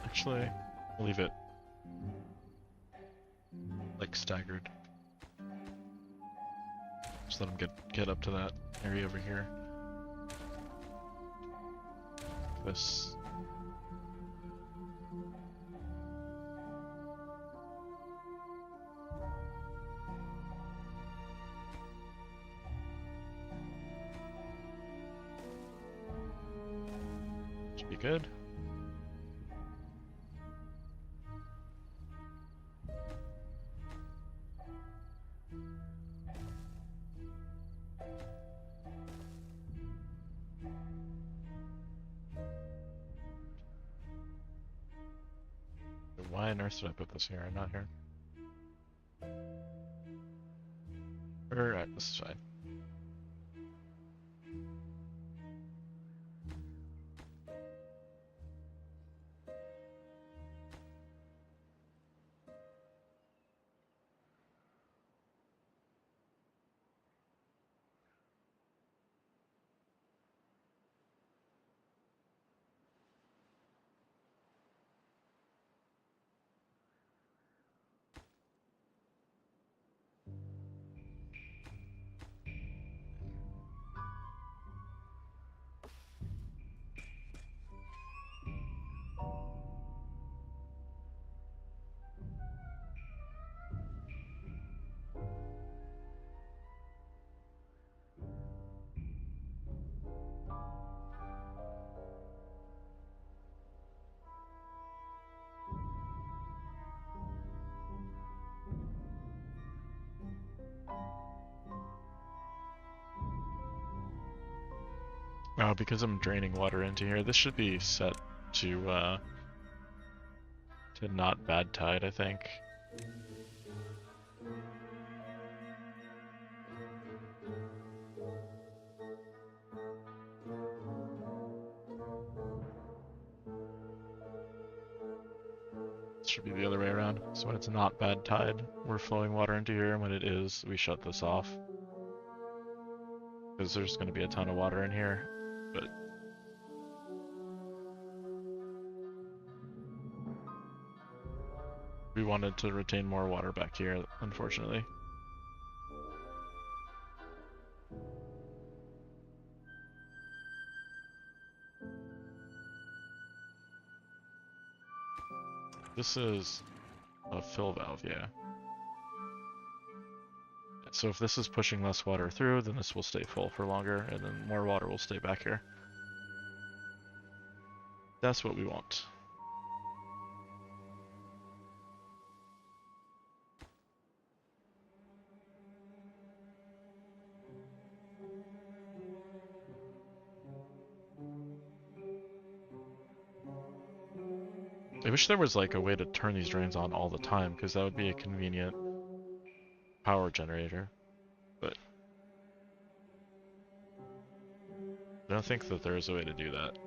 Actually, I'll leave it like staggered. Just let them get up to that area over here. This. Should be good. Why on earth did I put this here and not here? Alright, this is fine. Oh, because I'm draining water into here, this should be set to not bad tide, I think. It should be the other way around. So when it's not bad tide, we're flowing water into here, and when it is, we shut this off. Because there's going to be a ton of water in here, but We wanted to retain more water back here, unfortunately. This is a fill valve, yeah. So if this is pushing less water through, then this will stay full for longer, and then more water will stay back here. That's what we want. I wish there was like a way to turn these drains on all the time, because that would be a convenient power generator. But I don't think that there is a way to do that.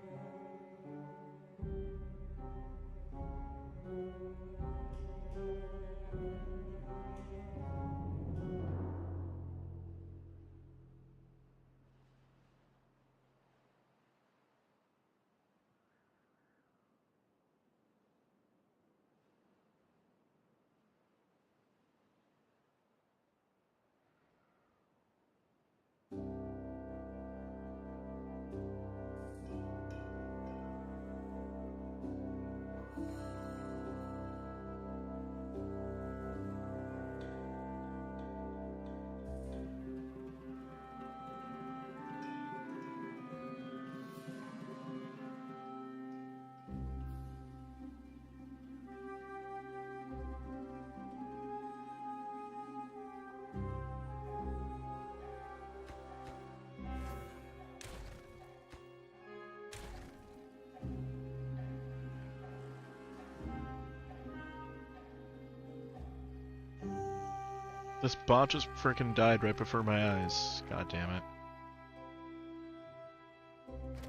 This bot just freaking died right before my eyes. God damn it.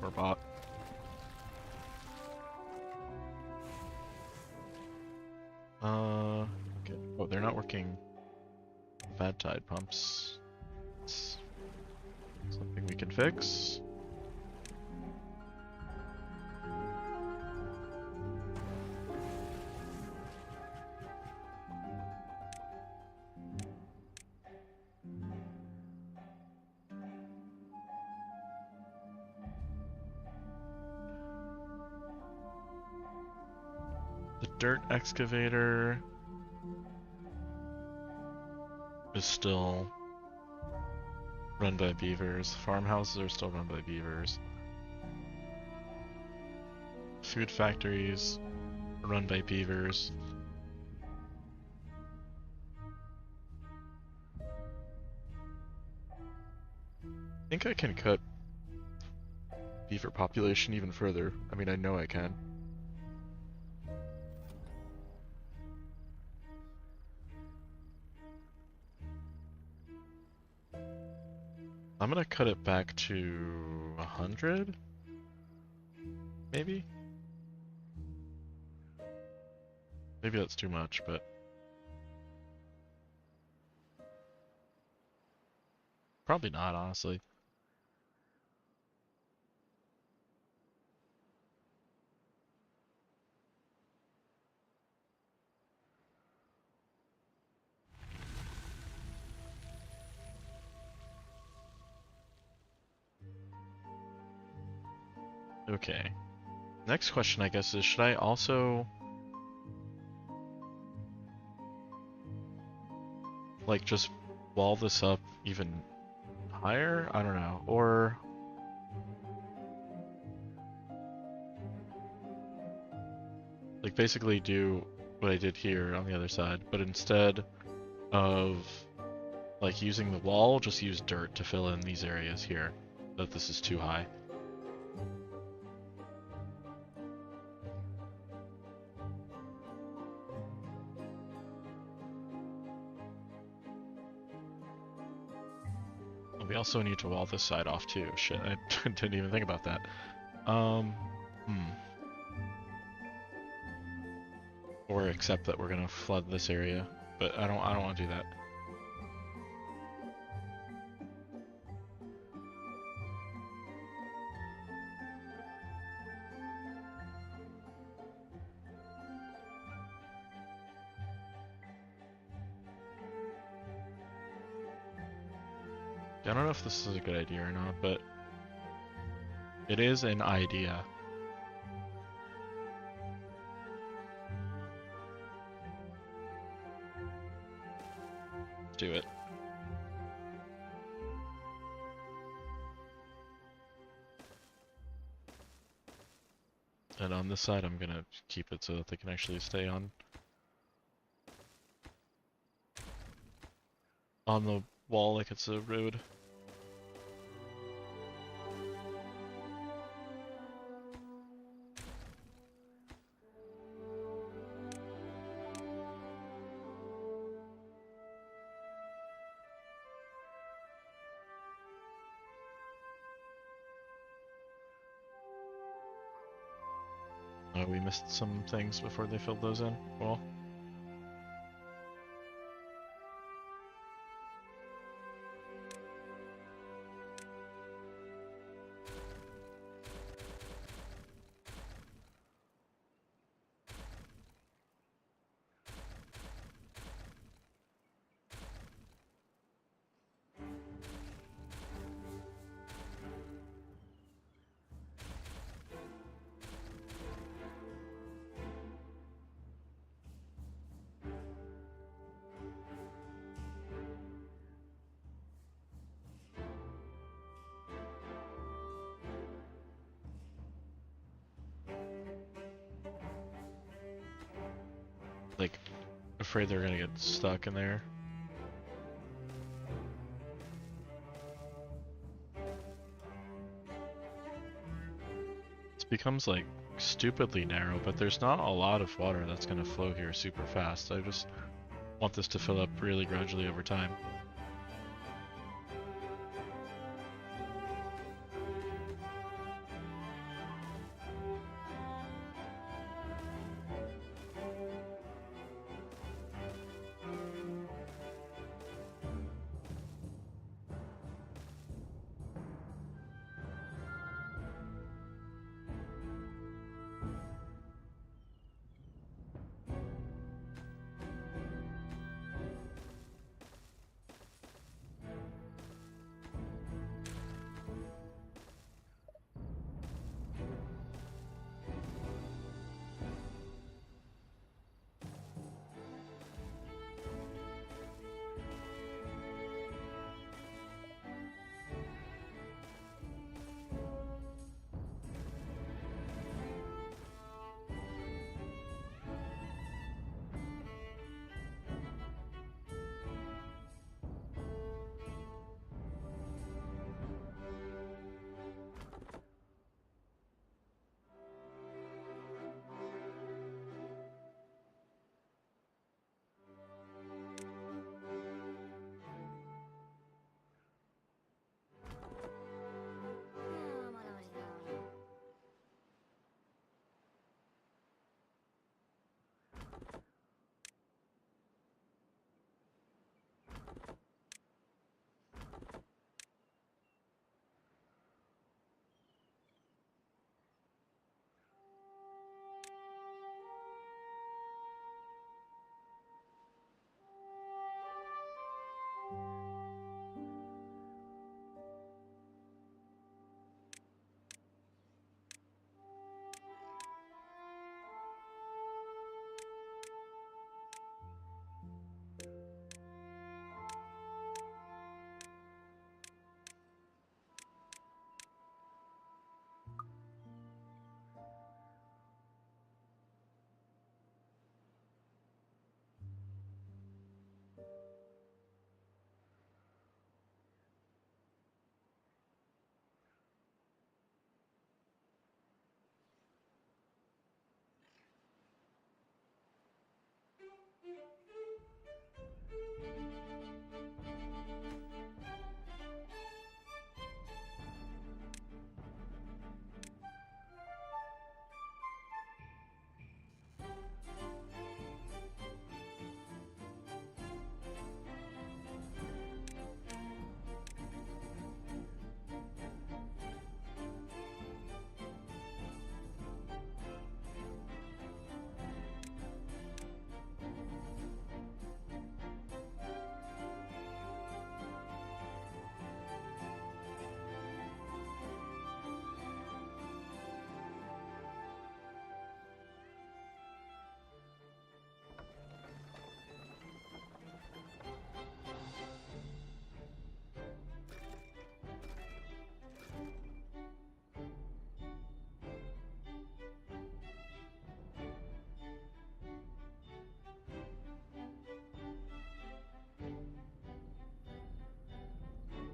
Poor bot. Okay. Oh, they're not working bad tide pumps. It's something we can fix. The dirt excavator is still run by beavers. Farmhouses are still run by beavers. Food factories are run by beavers. I think I can cut beaver population even further. I mean, I know I can. I'm gonna cut it back to 100? Maybe? Maybe that's too much, but... probably not, honestly. Okay. Next question, I guess, is should I also... like, just wall this up even higher? I don't know. Or... like, basically do what I did here on the other side, but instead of, like, using the wall, just use dirt to fill in these areas here, that this is too high. We also need to wall this side off too. Shit, I didn't even think about that. Or accept that we're gonna flood this area, but I don't want to do that. I don't know if this is a good idea or not, but it is an idea. Do it. And on this side, I'm gonna keep it so that they can actually stay on the wall like it's a road. We missed some things before they filled those in. Well, like, afraid they're gonna get stuck in there. This becomes like stupidly narrow, but there's not a lot of water that's gonna flow here super fast. I just want this to fill up really gradually over time.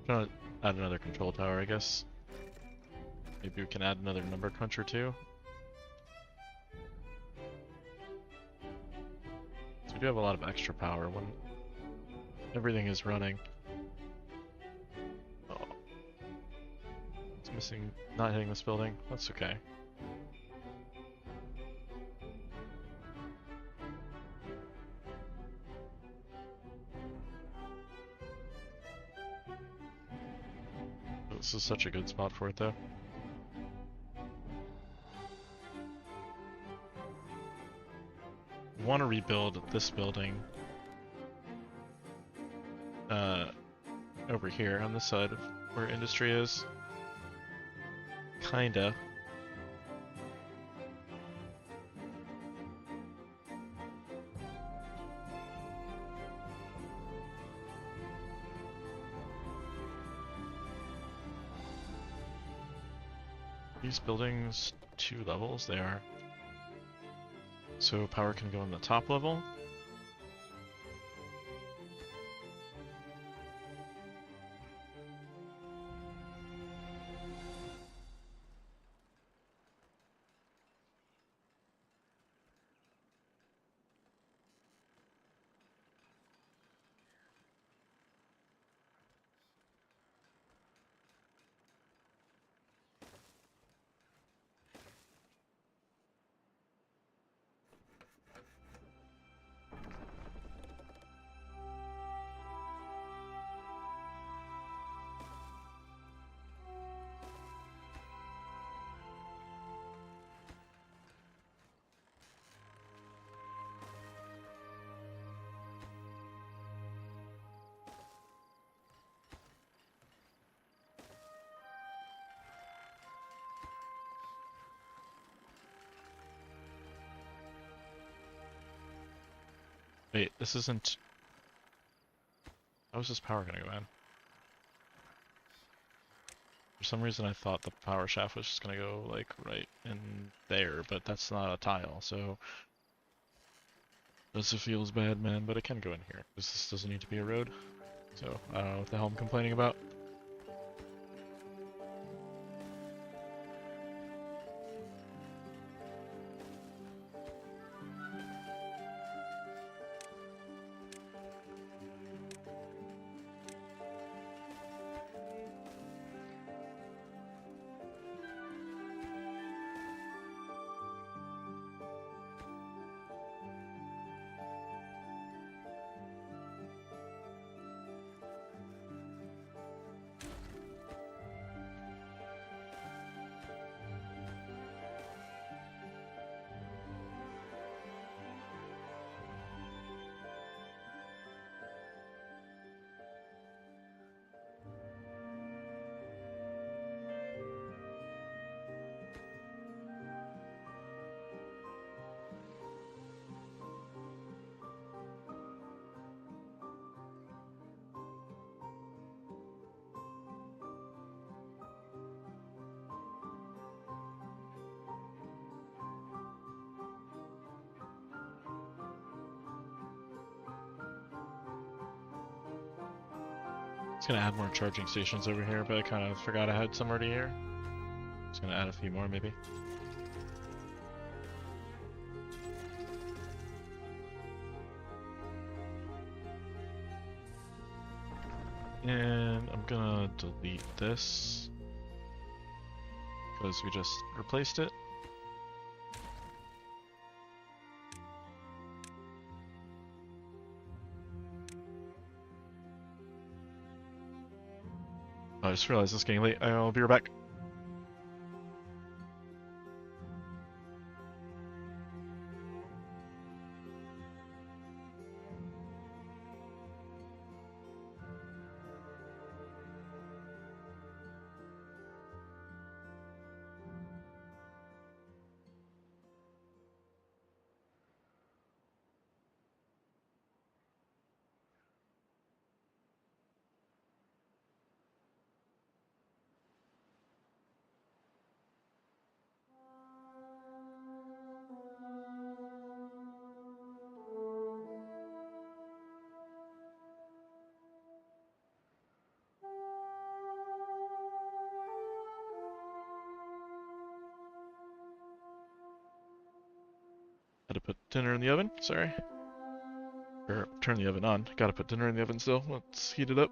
Gonna add another control tower, I guess. Maybe we can add another number cruncher too. So we do have a lot of extra power when everything is running. Oh. It's missing, not hitting this building. That's okay. This is such a good spot for it though. Want to rebuild this building over here on this side of where industry is. Kinda. These buildings 2 levels, they are. So power can go in the top level. Wait, this isn't... How is this power gonna go in? For some reason I thought the power shaft was just gonna go, like, right in there, but that's not a tile, so... This feels bad, man, but it can go in here, because this doesn't need to be a road. So, I don't know what the hell I'm complaining about. It's gonna add more charging stations over here, but I kind of forgot I had some already here. Just gonna add a few more, maybe. And I'm gonna delete this because we just replaced it. I just realized it's getting late. I'll be right back. Put dinner in the oven, sorry. Or turn the oven on. Gotta put dinner in the oven still. Let's heat it up.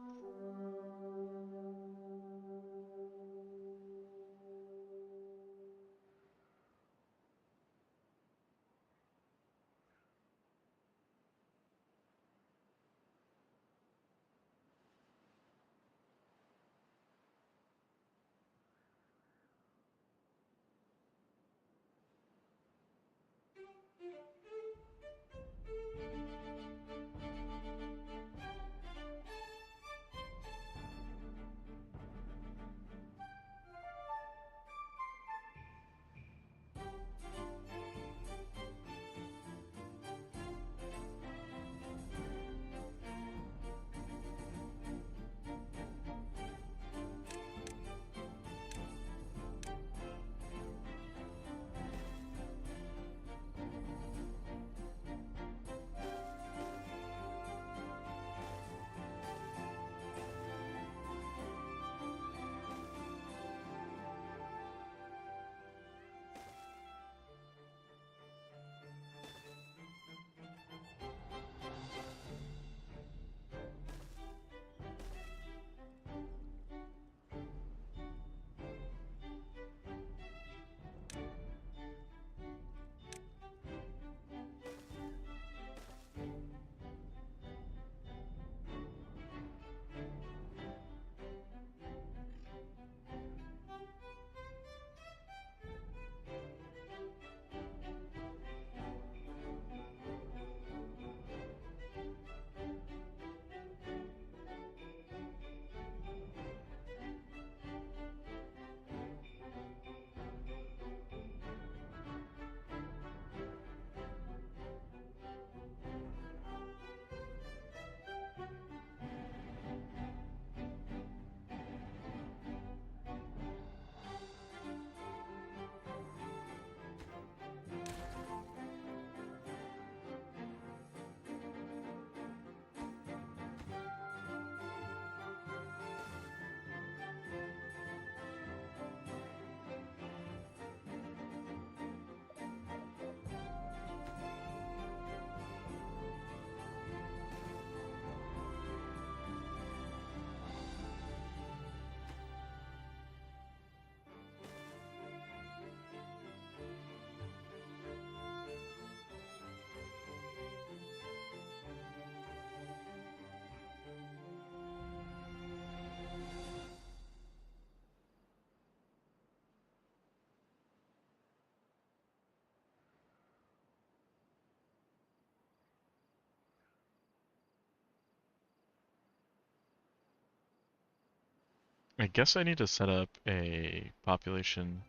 I guess I need to set up a population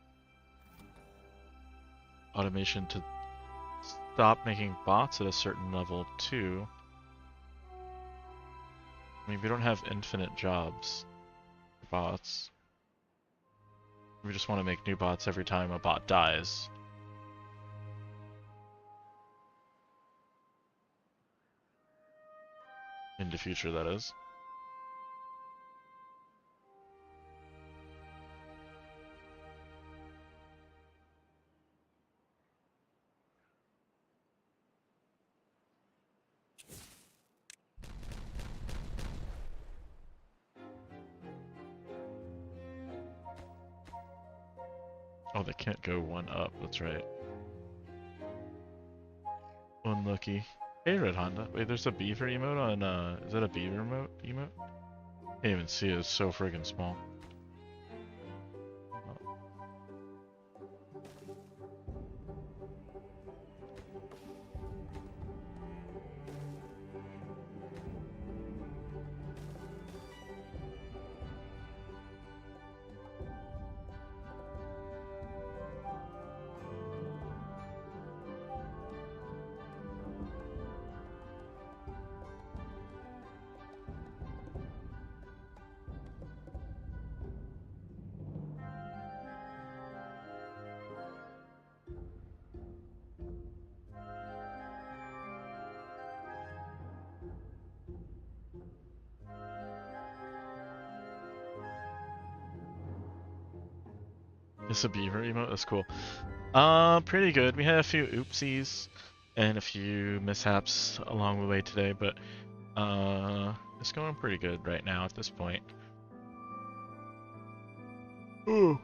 automation to stop making bots at a certain level too. I mean, we don't have infinite jobs for bots. We just want to make new bots every time a bot dies. In the future, that is. Oh, they can't go one up, that's right. Unlucky. Hey, Red Honda. Wait, there's a beaver emote on, is that a beaver emote? Can't even see it, it's so friggin' small. It's a beaver emote, that's cool. Pretty good. We had a few oopsies. and a few mishaps along the way today, but it's going pretty good right now at this point. Ooh.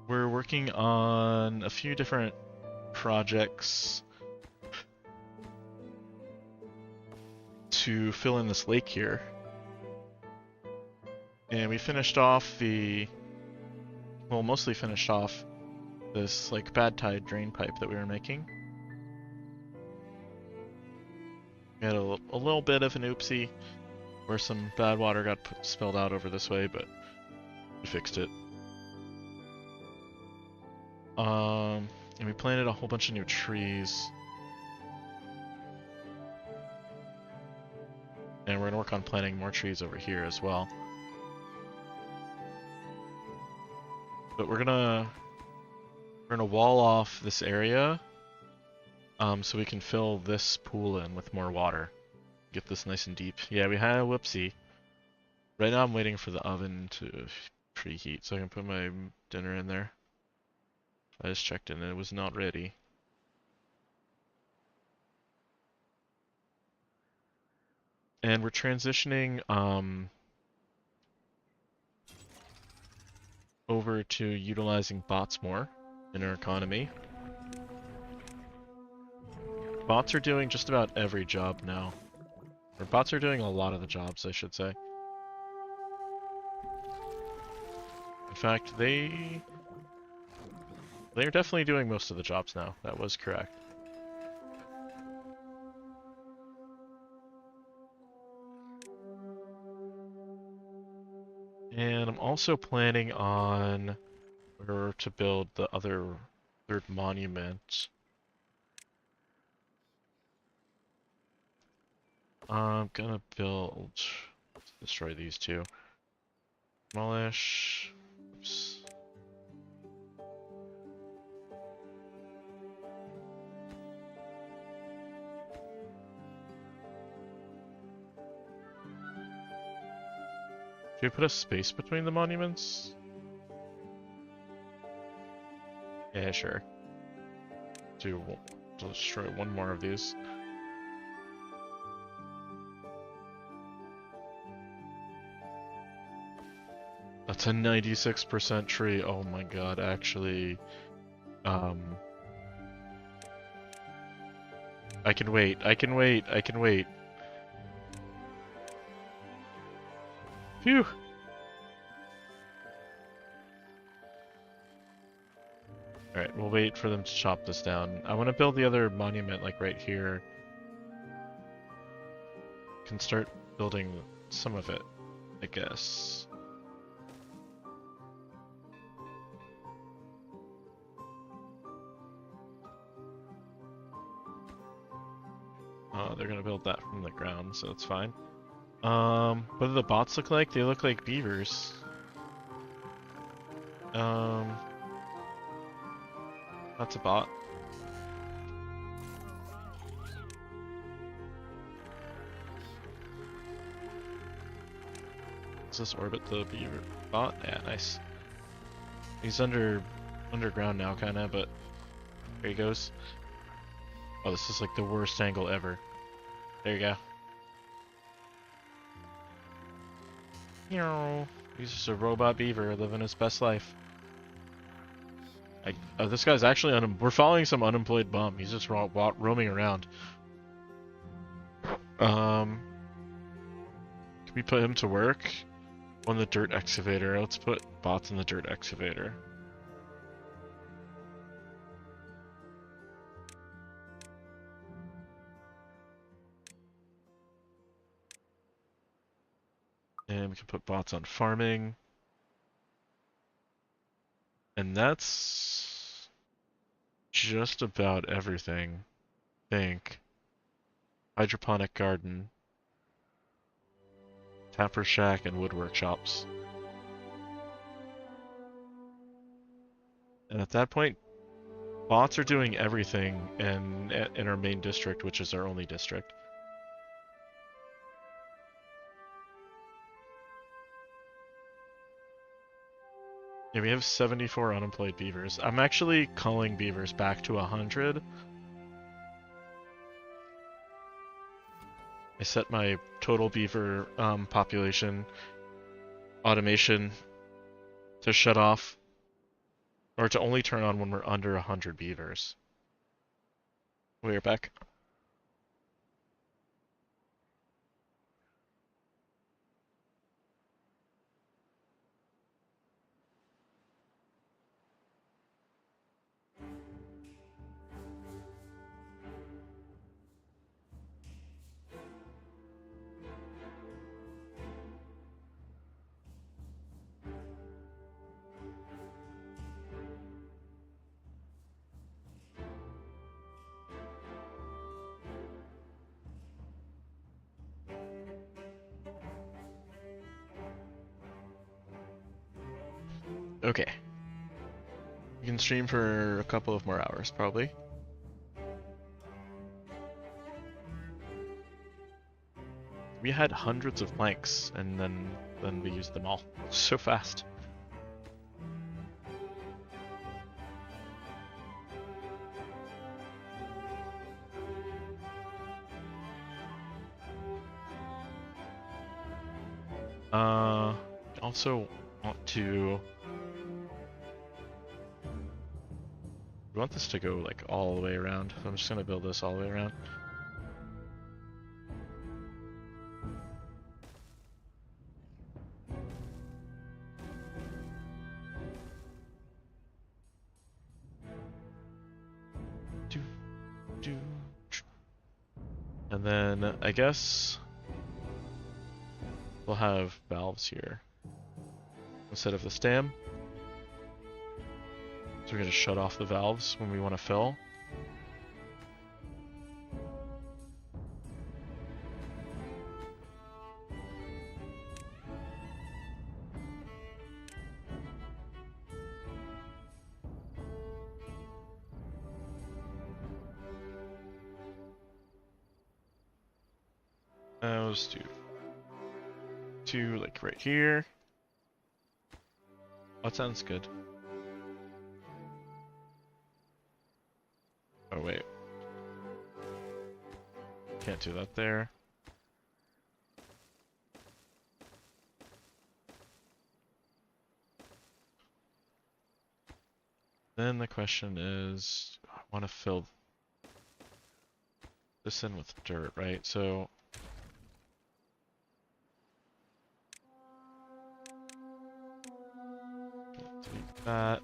We're working on a few different projects to fill in this lake here. And we finished off mostly finished off this like bad tide drain pipe that we were making. We had a little bit of an oopsie where some bad water got spilled out over this way, but we fixed it. And we planted a whole bunch of new trees. And we're gonna work on planting more trees over here as well. But we're gonna wall off this area so we can fill this pool in with more water. Get this nice and deep. Yeah, we had a whoopsie. Right now I'm waiting for the oven to preheat so I can put my dinner in there. I just checked in and it was not ready. And we're transitioning over to utilizing bots more in our economy. Bots are doing just about every job now. Or bots are doing a lot of the jobs, I should say. In fact, they're definitely doing most of the jobs now. That was correct. And I'm also planning on where to build the other third monument. I'm gonna build... Let's destroy these two. Demolish... Oops. Should we put a space between the monuments? Yeah, sure. Destroy one more of these. That's a 96% tree. Oh my god, actually. I can wait. I can wait. I can wait. Phew! Alright, we'll wait for them to chop this down. I want to build the other monument, like, right here. Can start building some of it, I guess. They're gonna build that from the ground, so it's fine. What do the bots look like? They look like beavers. That's a bot. Does this orbit the beaver bot? Yeah, nice. He's underground now, kinda, but there he goes. Oh, this is like the worst angle ever. There you go. He's just a robot beaver living his best life. This guy's actually we're following some unemployed bum. He's just roaming around. Can we put him to work on the dirt excavator? Let's put bots in the dirt excavator. And we can put bots on farming. And that's just about everything, I think. Hydroponic garden, tapper shack, and wood workshops. And at that point, bots are doing everything in our main district, which is our only district. Yeah, we have 74 unemployed beavers. I'm actually culling beavers back to 100. I set my total beaver population automation to shut off, or to only turn on when we're under 100 beavers. We're back. Okay. We can stream for a couple of more hours, probably. We had hundreds of planks, and then we used them all so fast. Also want to. We want this to go like all the way around. So I'm just gonna build this all the way around. And then I guess we'll have valves here instead of the stem. So we're gonna shut off the valves when we want to fill. Let's do two like right here. That sounds good. Oh wait. Can't do that there. Then the question is, I want to fill this in with dirt, right? So take that.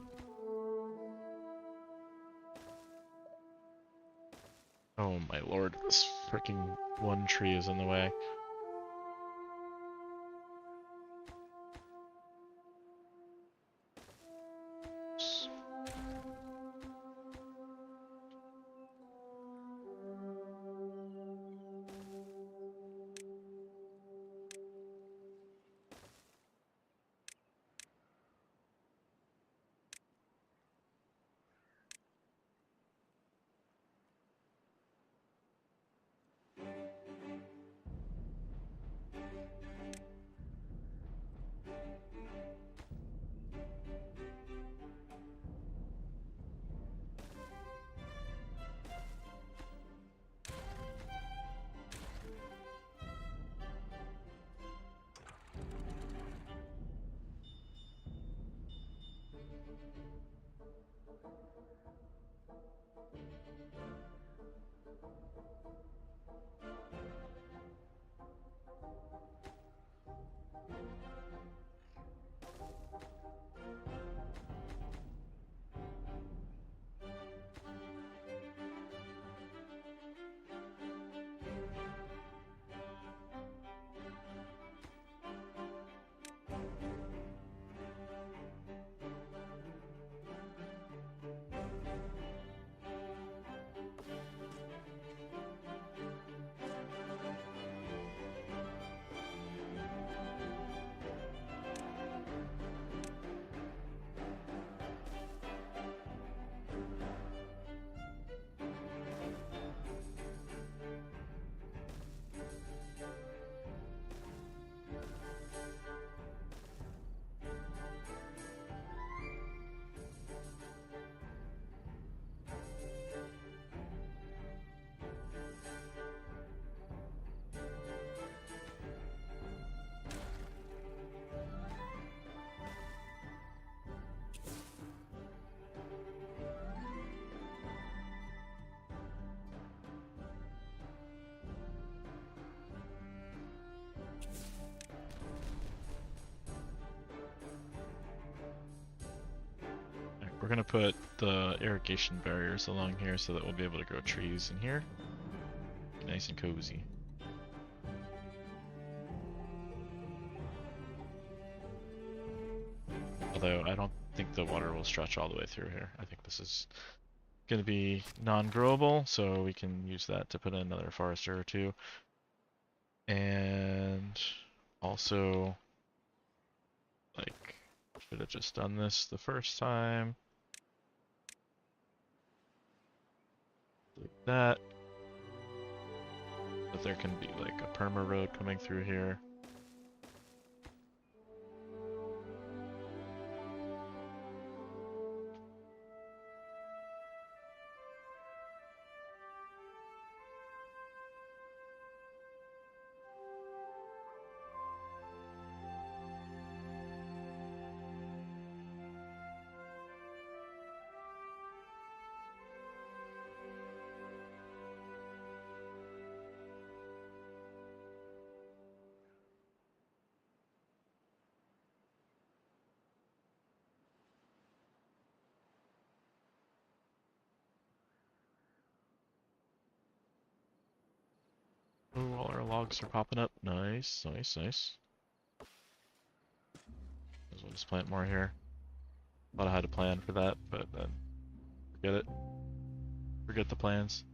Oh my lord, this freaking one tree is in the way. we're gonna put the irrigation barriers along here so that we'll be able to grow trees in here. Nice and cozy. Although I don't think the water will stretch all the way through here. I think this is going to be non-growable, so we can use that to put in another forester or two. And also, like, should have just done this the first time. Like that. But there can be like a perma road coming through here. Oh, all our logs are popping up. Nice, nice, nice. As well just plant more here. Thought I had a plan for that, but then forget it. Forget the plans.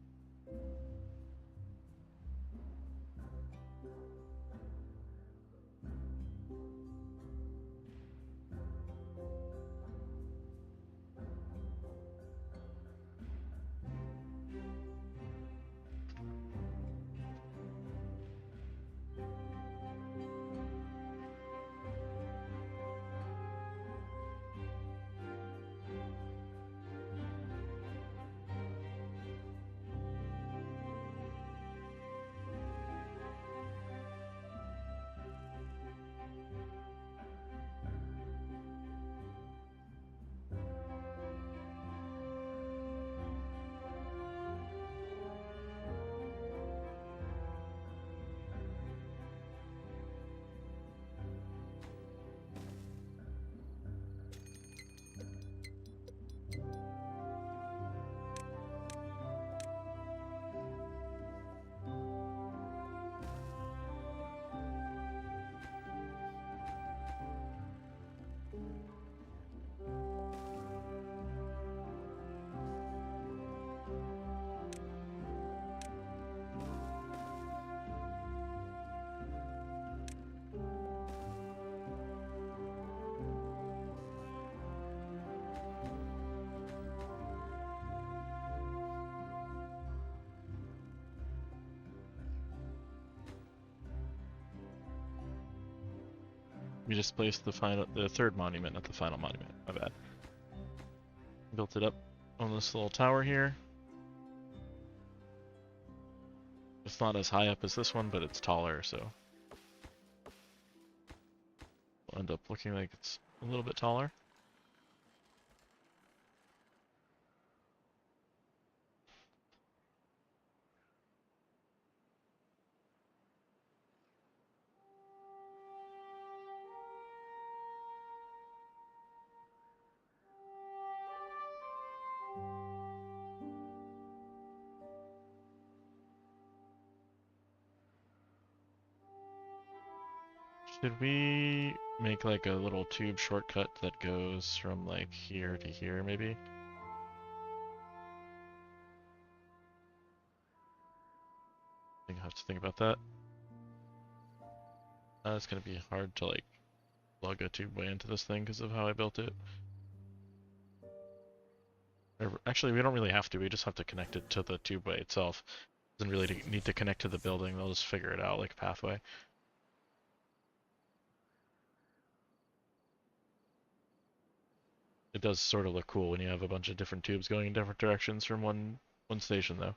We just placed the third monument, not the final monument. My bad. Built it up on this little tower here. It's not as high up as this one, but it's taller, so it'll end up looking like it's a little bit taller. Should we make like a little tube shortcut that goes from like here to here, maybe? I think I have to think about that. It's gonna be hard to like plug a tubeway into this thing because of how I built it. Actually, we don't really have to. We just have to connect it to the tubeway itself. Doesn't really need to connect to the building. They'll just figure it out like a pathway. It does sort of look cool when you have a bunch of different tubes going in different directions from one station, though.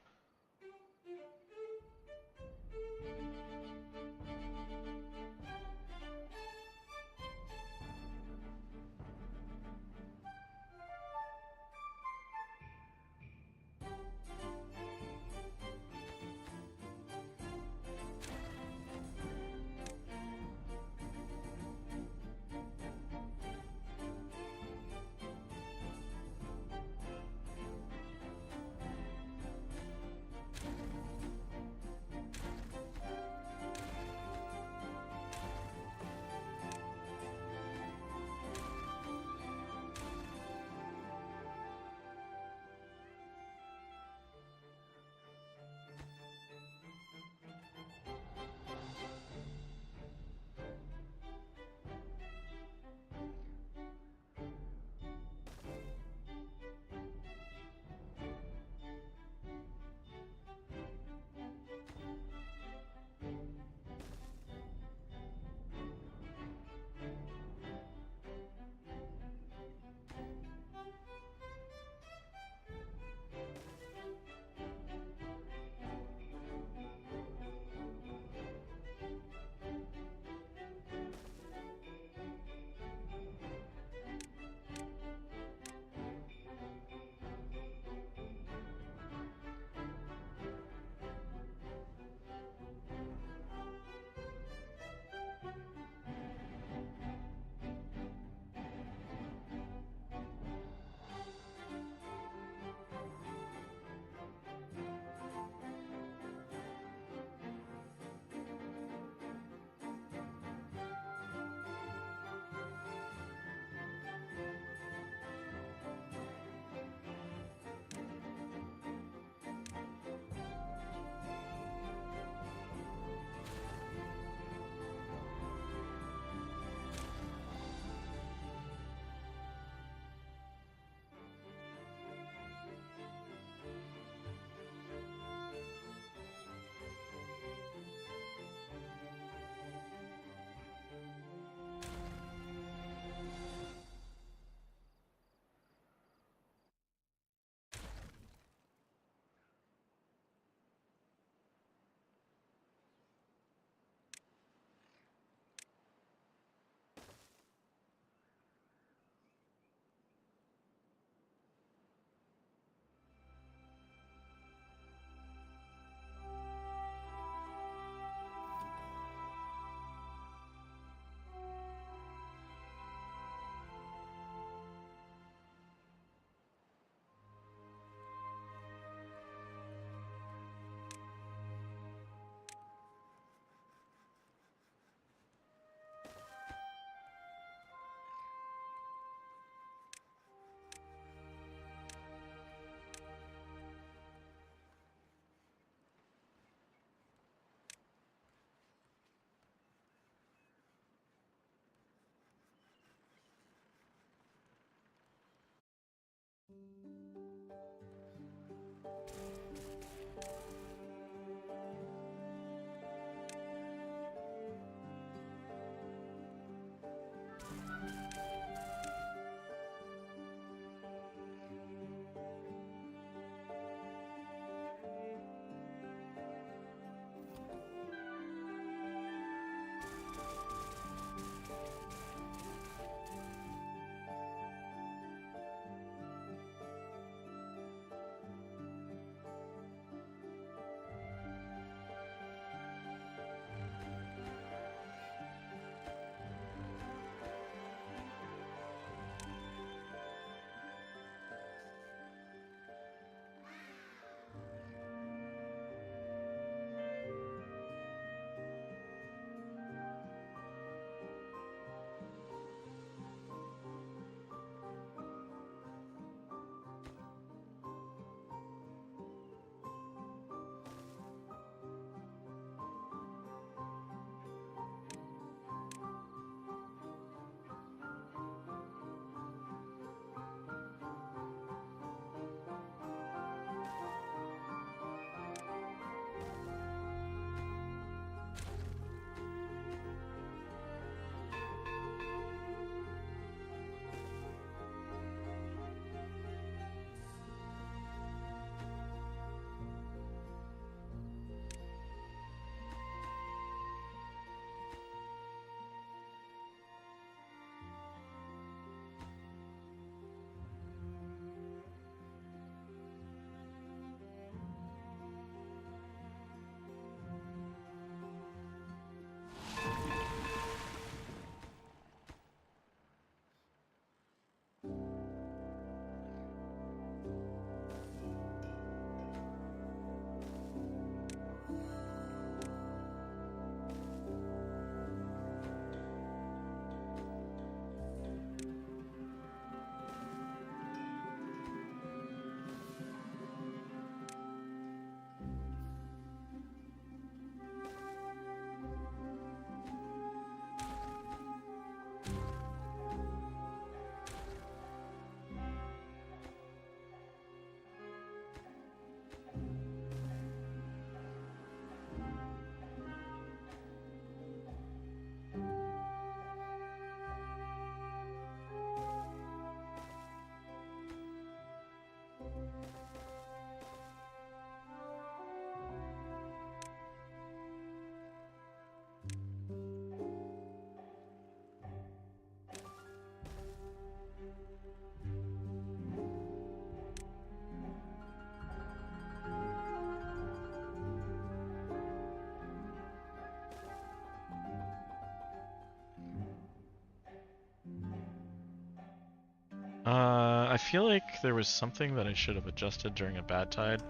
I feel like there was something that I should have adjusted during a bad tide.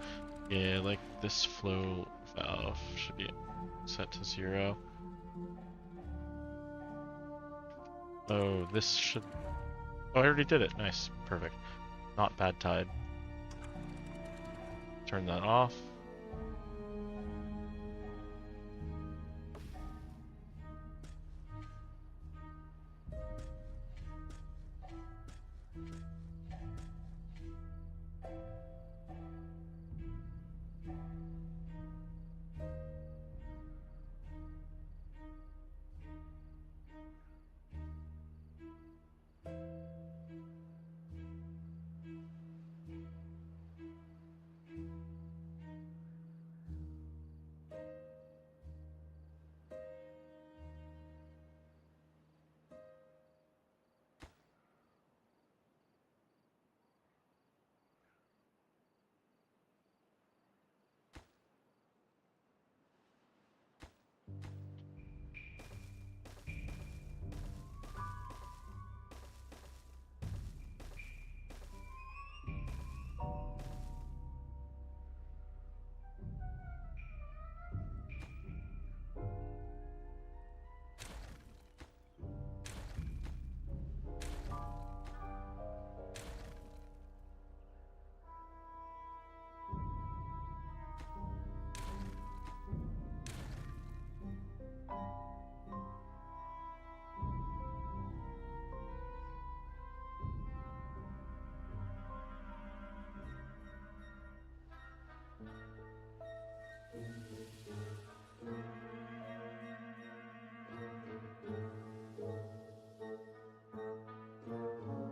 Yeah, like this flow valve should be set to 0. Oh, this should... Oh, I already did it. Nice. Perfect. Not bad tide. Turn that off.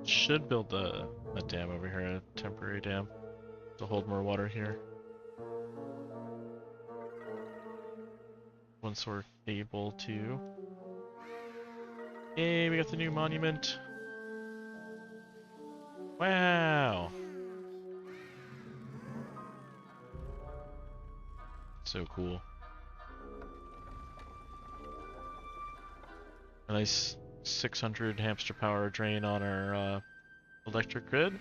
Should build a dam over here, a temporary dam, to hold more water here. Once we're able to. Yay, we got the new monument. Wow. So cool. A nice 600 hamster power drain on our electric grid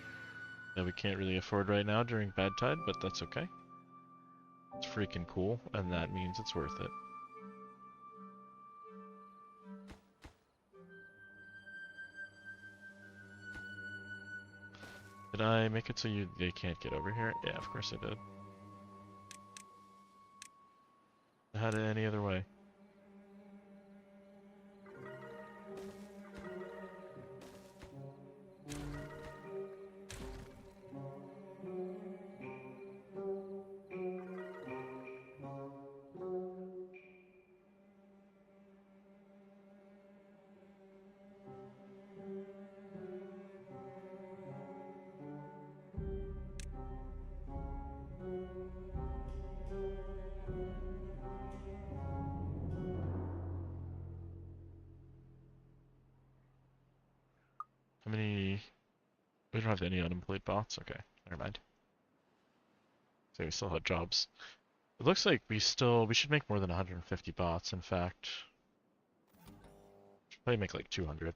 that we can't really afford right now during bad tide, but that's okay. It's freaking cool, and that means it's worth it. Did I make it so they can't get over here? Yeah, of course I did. I had it any other way. How many... We don't have any unemployed bots? Okay, never mind. So we still have jobs. It looks like we should make more than 150 bots, in fact. Should probably make like 200.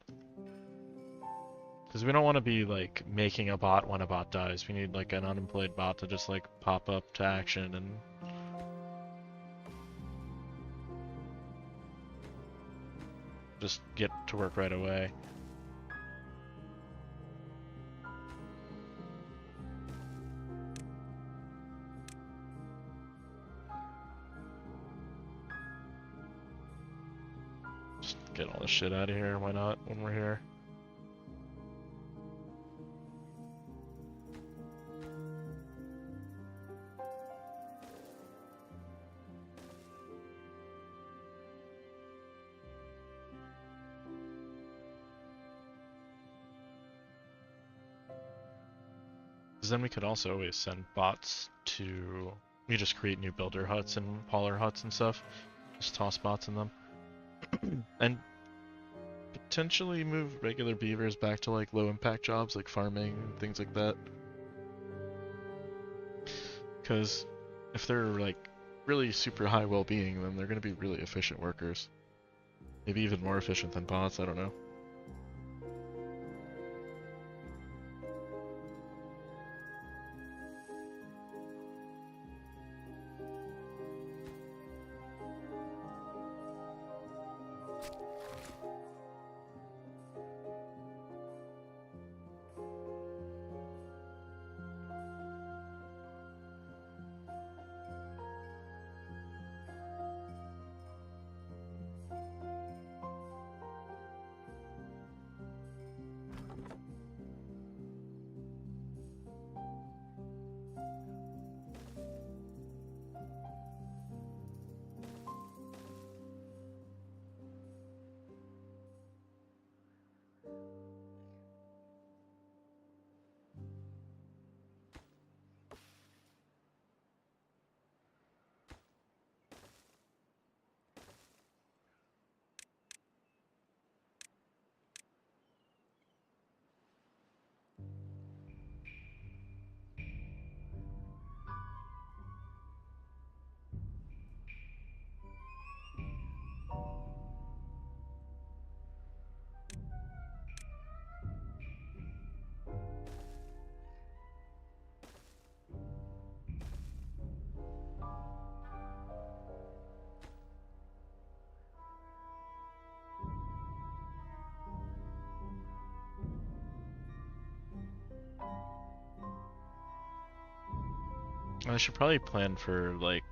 Because we don't want to be like making a bot when a bot dies. We need like an unemployed bot to just like pop up to action and just get to work right away. Just get all this shit out of here, why not, when we're here? Because then we could also always send bots to... You just create new builder huts and hauler huts and stuff. Just toss bots in them. And potentially move regular beavers back to like low impact jobs like farming and things like that. Because if they're like really super high well-being, then they're going to be really efficient workers. Maybe even more efficient than bots, I don't know. I should probably plan for like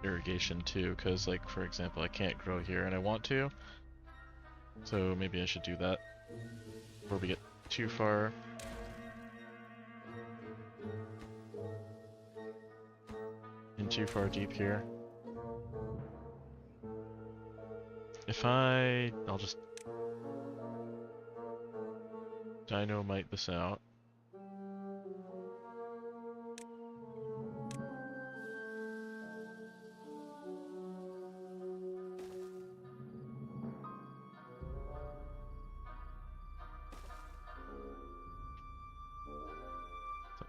irrigation too, because like for example I can't grow here and I want to, so maybe I should do that before we get too far. In too far deep here. If I'll just dynamite this out.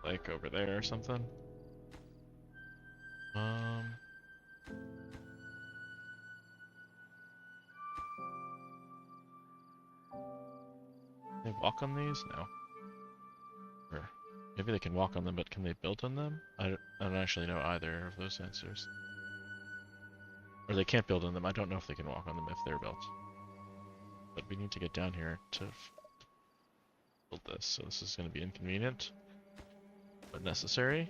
Like over there or something. They walk on these? No. Or maybe they can walk on them, but can they build on them? I don't actually know either of those answers. Or they can't build on them. I don't know if they can walk on them if they're built. But we need to get down here to build this, so this is going to be inconvenient, but necessary.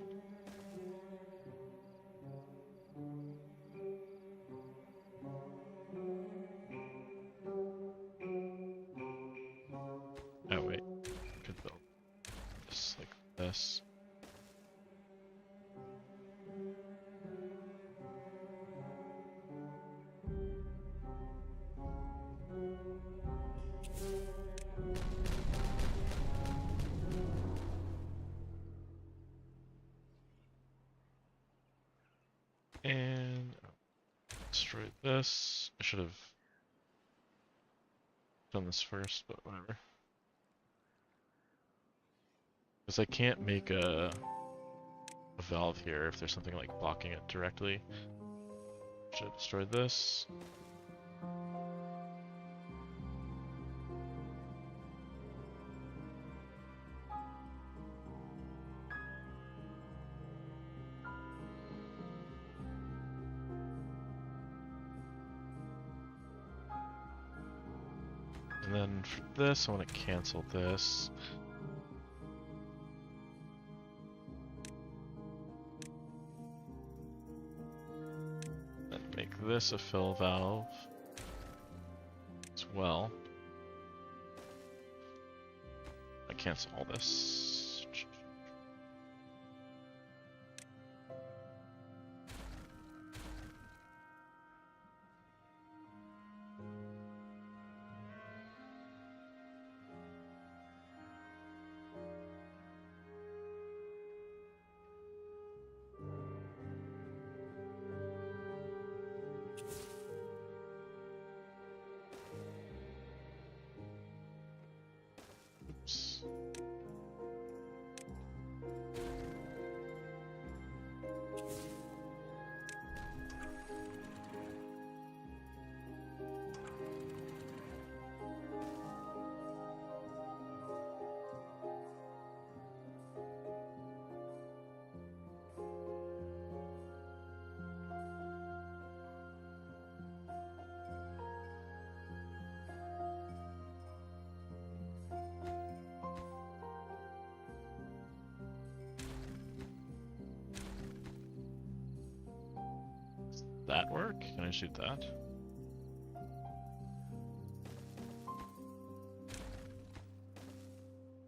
Oh wait, could build this like this. And destroy this. I should have done this first, but whatever. Because I can't make a valve here if there's something like blocking it directly. Should have destroyed this. And then for this, I want to cancel this. And make this a fill valve as well. I cancel all this. Oops. That work? Can I shoot that?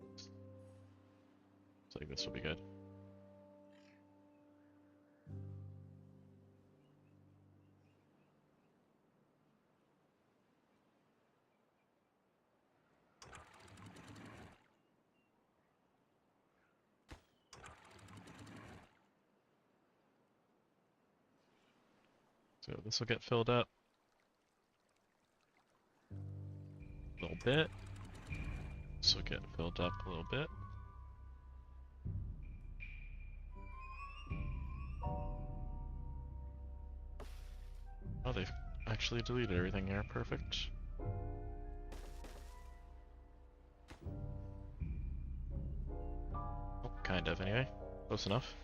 Looks like this will be good. So this will get filled up a little bit. This will get filled up a little bit. Oh, they've actually deleted everything here. Perfect. Oh, kind of, anyway. Close enough.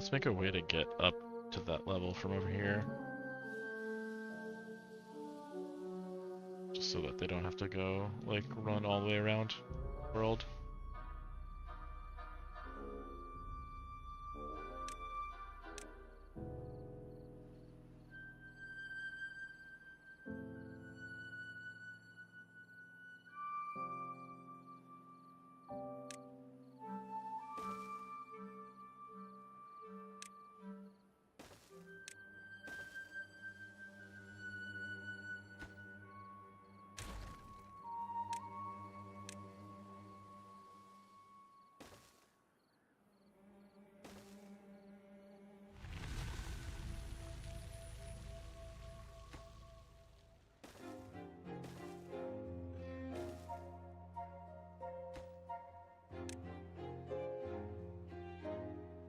Let's make a way to get up to that level from over here. Just so that they don't have to go, like, run all the way around the world.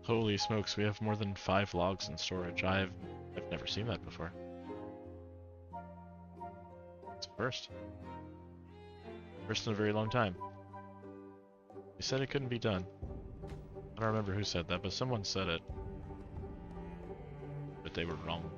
Holy smokes, we have more than 5 logs in storage. I've never seen that before. It's a first. First in a very long time. They said it couldn't be done. I don't remember who said that, but someone said it. But they were wrong.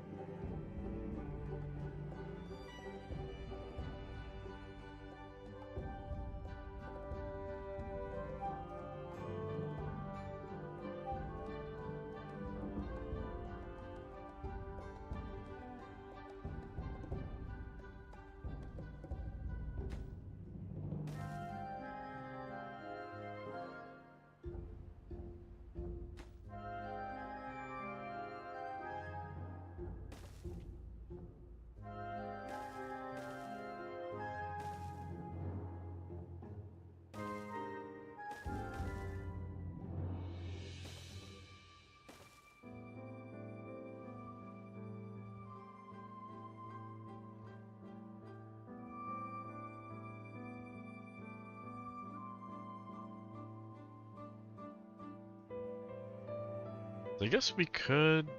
I guess we could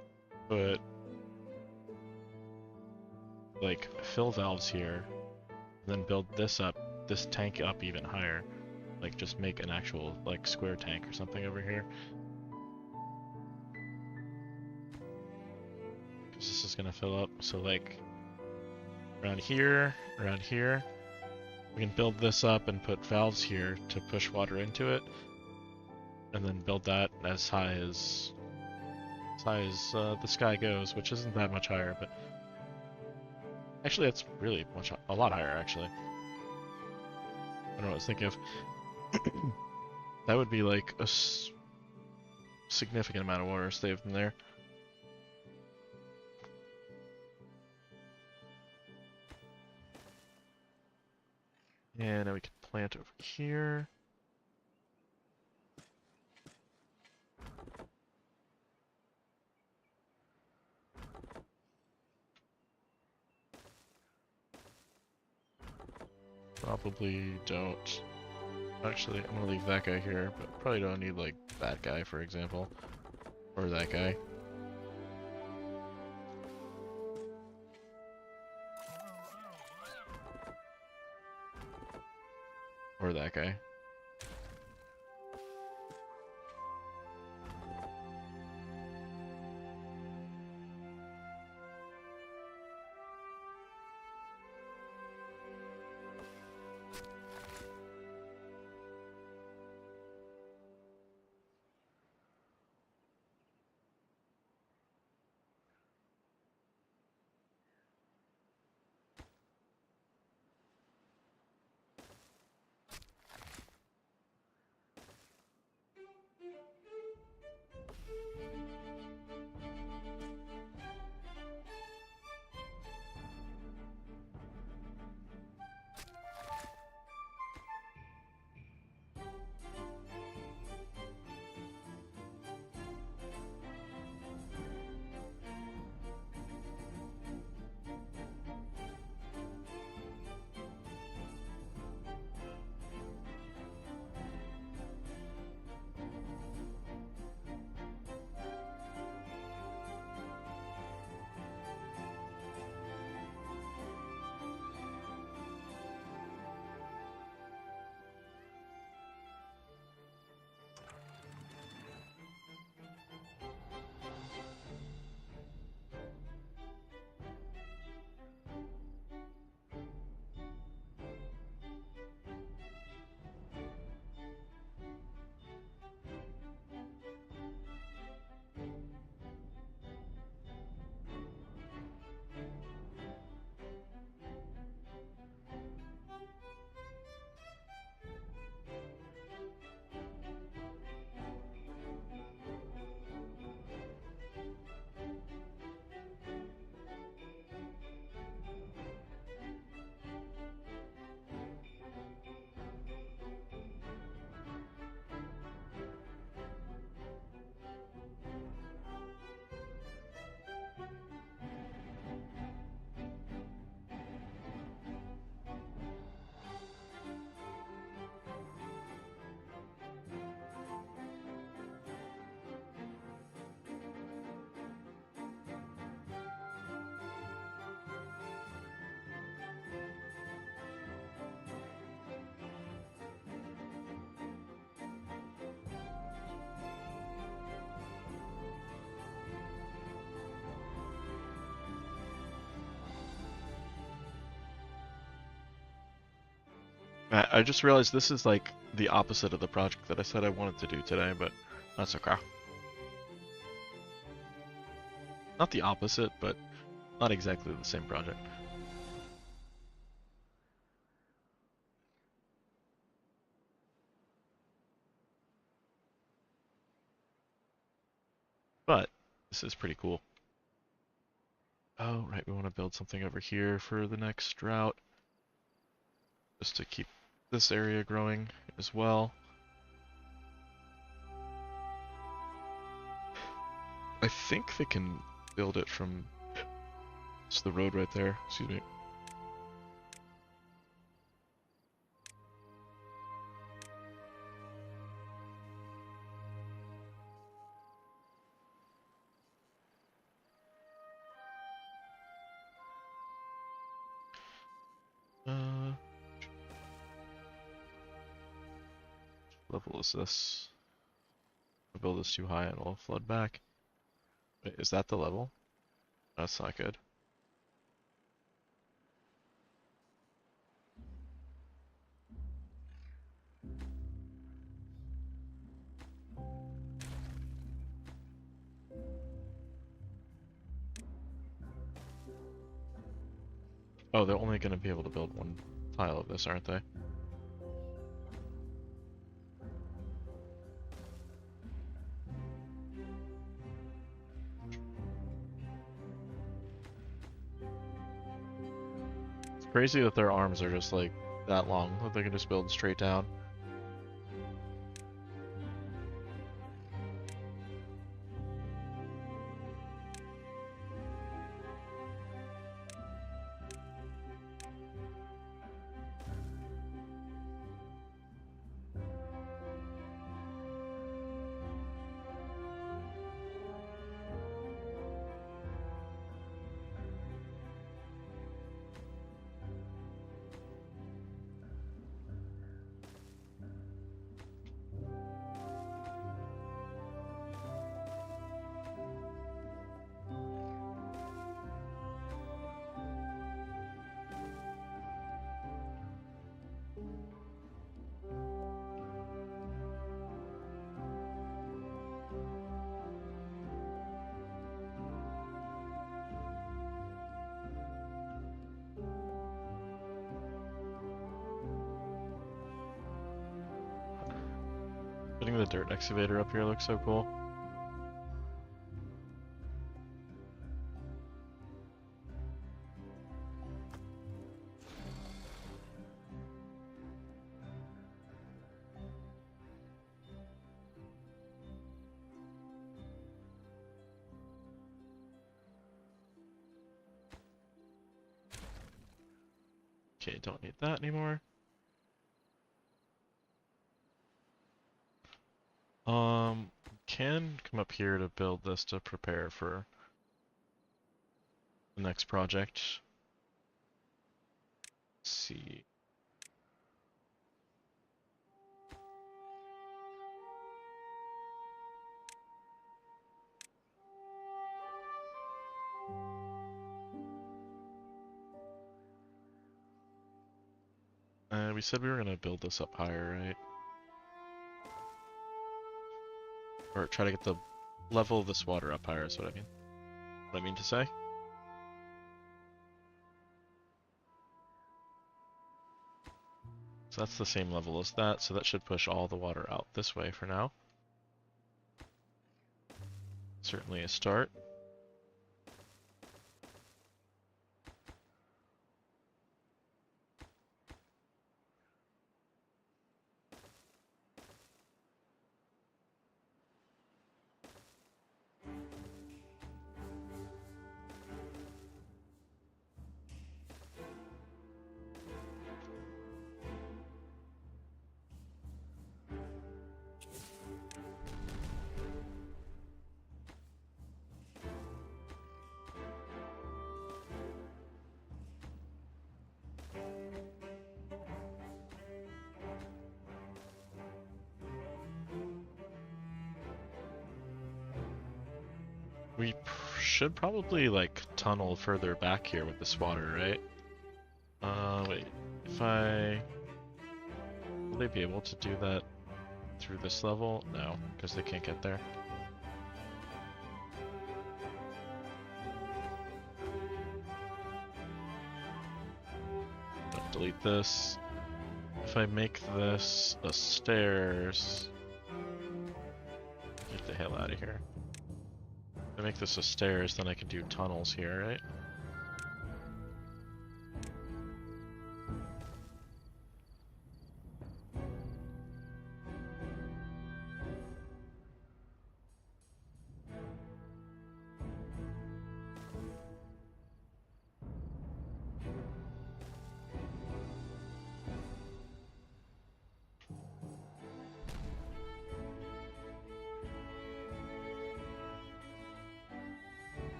put like fill valves here, then build this tank up even higher. Like just make an actual like square tank or something over here. Cause this is gonna fill up, so like around here, we can build this up and put valves here to push water into it. And then build that as high as the sky goes, which isn't that much higher, but actually that's really a lot higher actually. I don't know what I was thinking of. That would be like a significant amount of water saved in there. And now we can plant over here. Probably don't. Actually, I'm gonna leave that guy here, but probably don't need like that guy, for example. Or that guy. Or that guy. I just realized this is like the opposite of the project that I said I wanted to do today, but that's okay. Not the opposite, but not exactly the same project. But this is pretty cool. Oh, right, we want to build something over here for the next route. Just to keep this area growing as well. I think they can build it from... It's the road right there, excuse me. Level is this? If I build this too high, it'll flood back. Wait, is that the level? That's not good. Oh, they're only going to be able to build one tile of this, aren't they? It's crazy that their arms are just like that long, that they can just build straight down. Putting the dirt excavator up here looks so cool. Okay, don't need that anymore. Can come up here to build this to prepare for the next project. Let's see. We said we were gonna build this up higher, right? Or try to get the level of this water up higher is what I mean. What I mean to say. So that's the same level as that, so that should push all the water out this way for now. Certainly a start. We should probably like tunnel further back here with this water, right? Wait, if I Will they be able to do that through this level? No, because they can't get there. Delete this. If I make this a stairs, get the hell out of here. If I make this a stairs, then I can do tunnels here, right?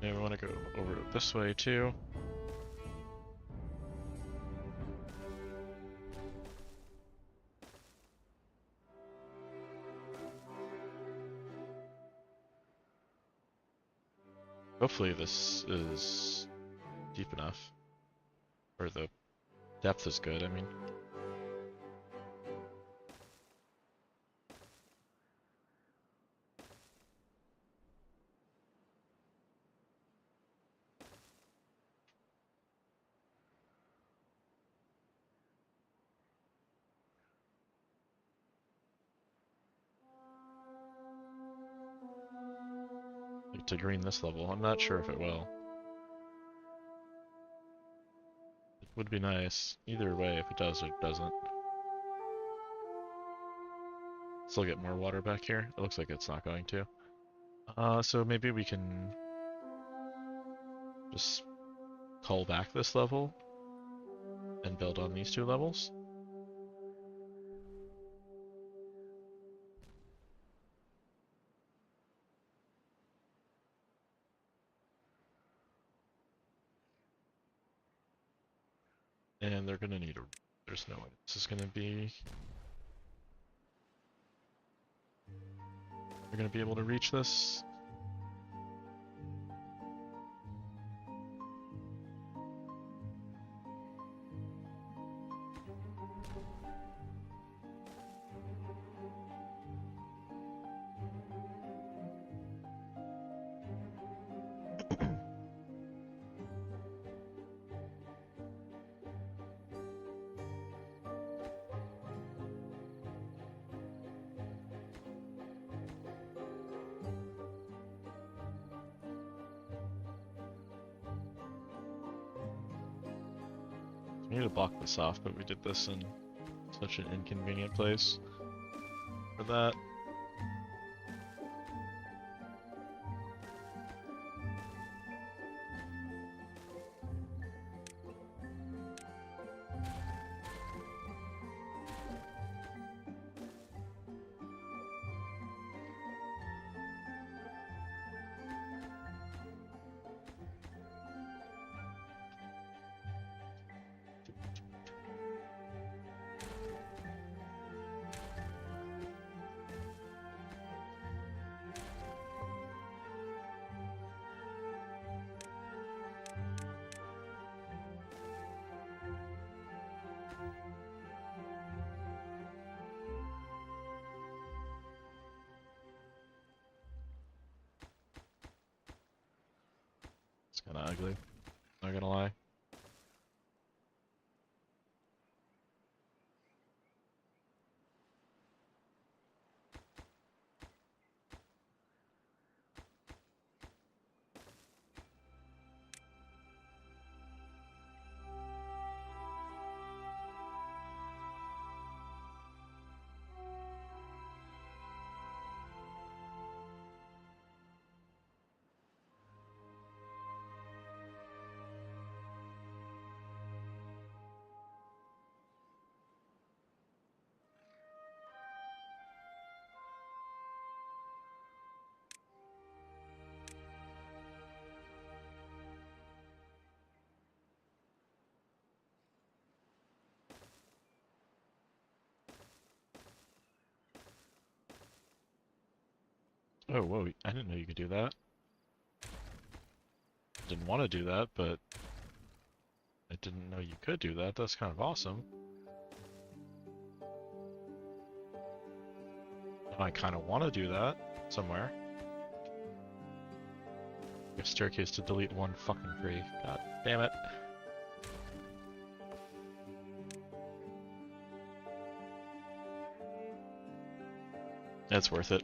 And we want to go over this way too. Hopefully this is deep enough. Or the depth is good, I mean. To green this level. I'm not sure if it will. It would be nice. Either way, if it does or it doesn't. Still get more water back here. It looks like it's not going to. So maybe we can just cull back this level and build on these two levels. And they're gonna need a... There's no way this is gonna be... They're gonna be able to reach this. We need to block this off, but we did this in such an inconvenient place for that. It's kind of ugly, not gonna lie. Oh, whoa, I didn't know you could do that. Didn't want to do that, but I didn't know you could do that. That's kind of awesome. I kind of want to do that somewhere. A staircase to delete one fucking tree. God damn it. It's worth it.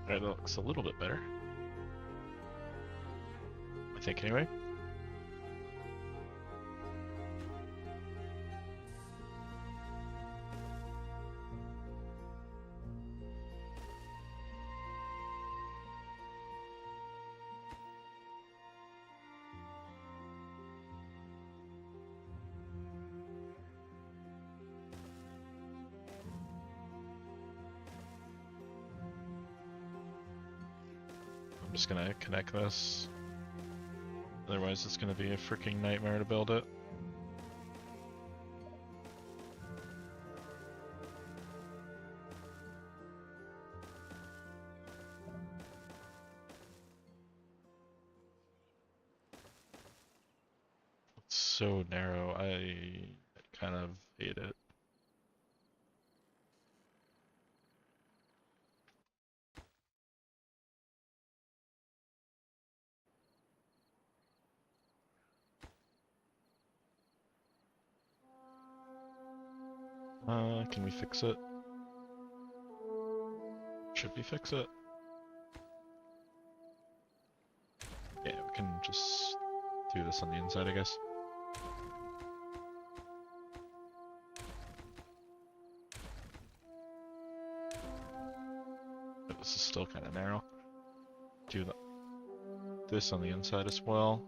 Alright, that looks a little bit better. I think, anyway. I'm just gonna connect this. Otherwise it's gonna be a freaking nightmare to build it. It's so narrow, I kind of hate it. Can we fix it? Should we fix it? Yeah, we can just do this on the inside, I guess. But this is still kind of narrow. Do this on the inside as well.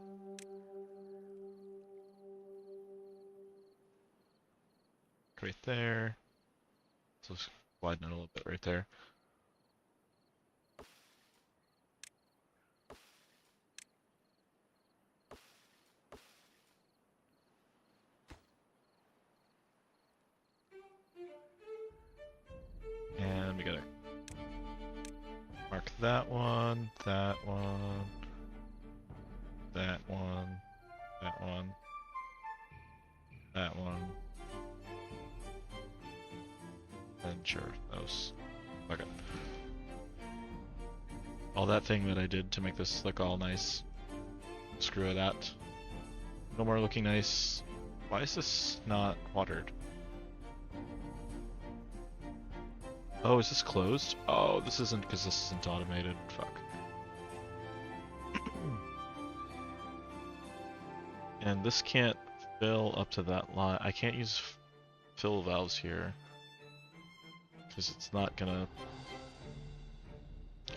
Right there. So let's widen it a little bit right there. And we gotta mark that one, that one, that one, that one, that one. And sure, those. Okay. All that thing that I did to make this look all nice. Screw that. No more looking nice. Why is this not watered? Oh, is this closed? Oh, this isn't because this isn't automated. Fuck. And this can't fill up to that line. I can't use fill valves here. Because it's not gonna...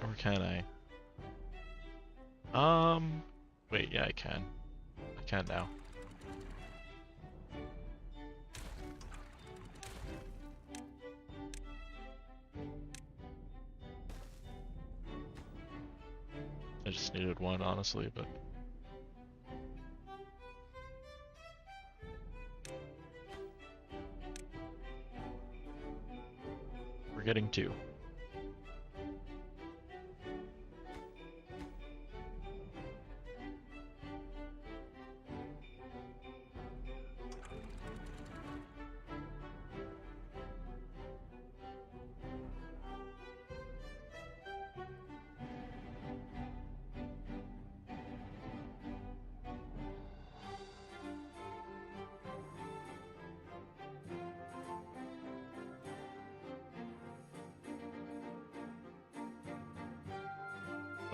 Or can I? Wait, yeah, I can. I can now. I just needed one, honestly, but... We're getting two.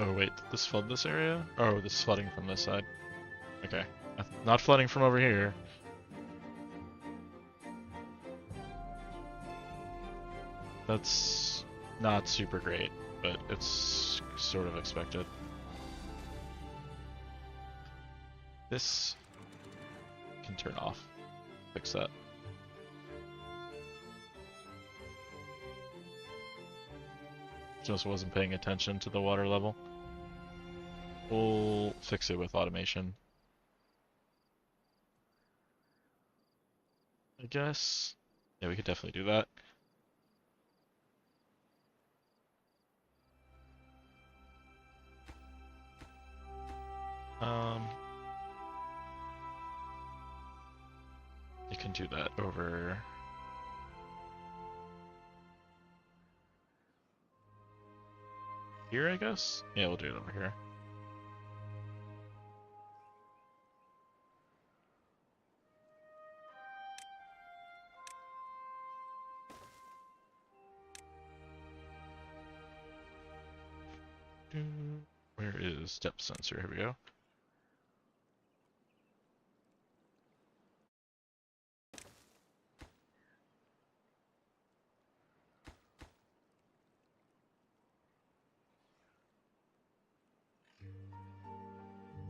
Oh wait, did this flood this area? Oh, this is flooding from this side. Okay. Not flooding from over here. That's not super great, but it's sort of expected. This can turn off. Fix that. Just wasn't paying attention to the water level. We'll fix it with automation, I guess. Yeah, we could definitely do that. You can do that over here, I guess? Yeah, we'll do it over here. Where is depth sensor? Here we go.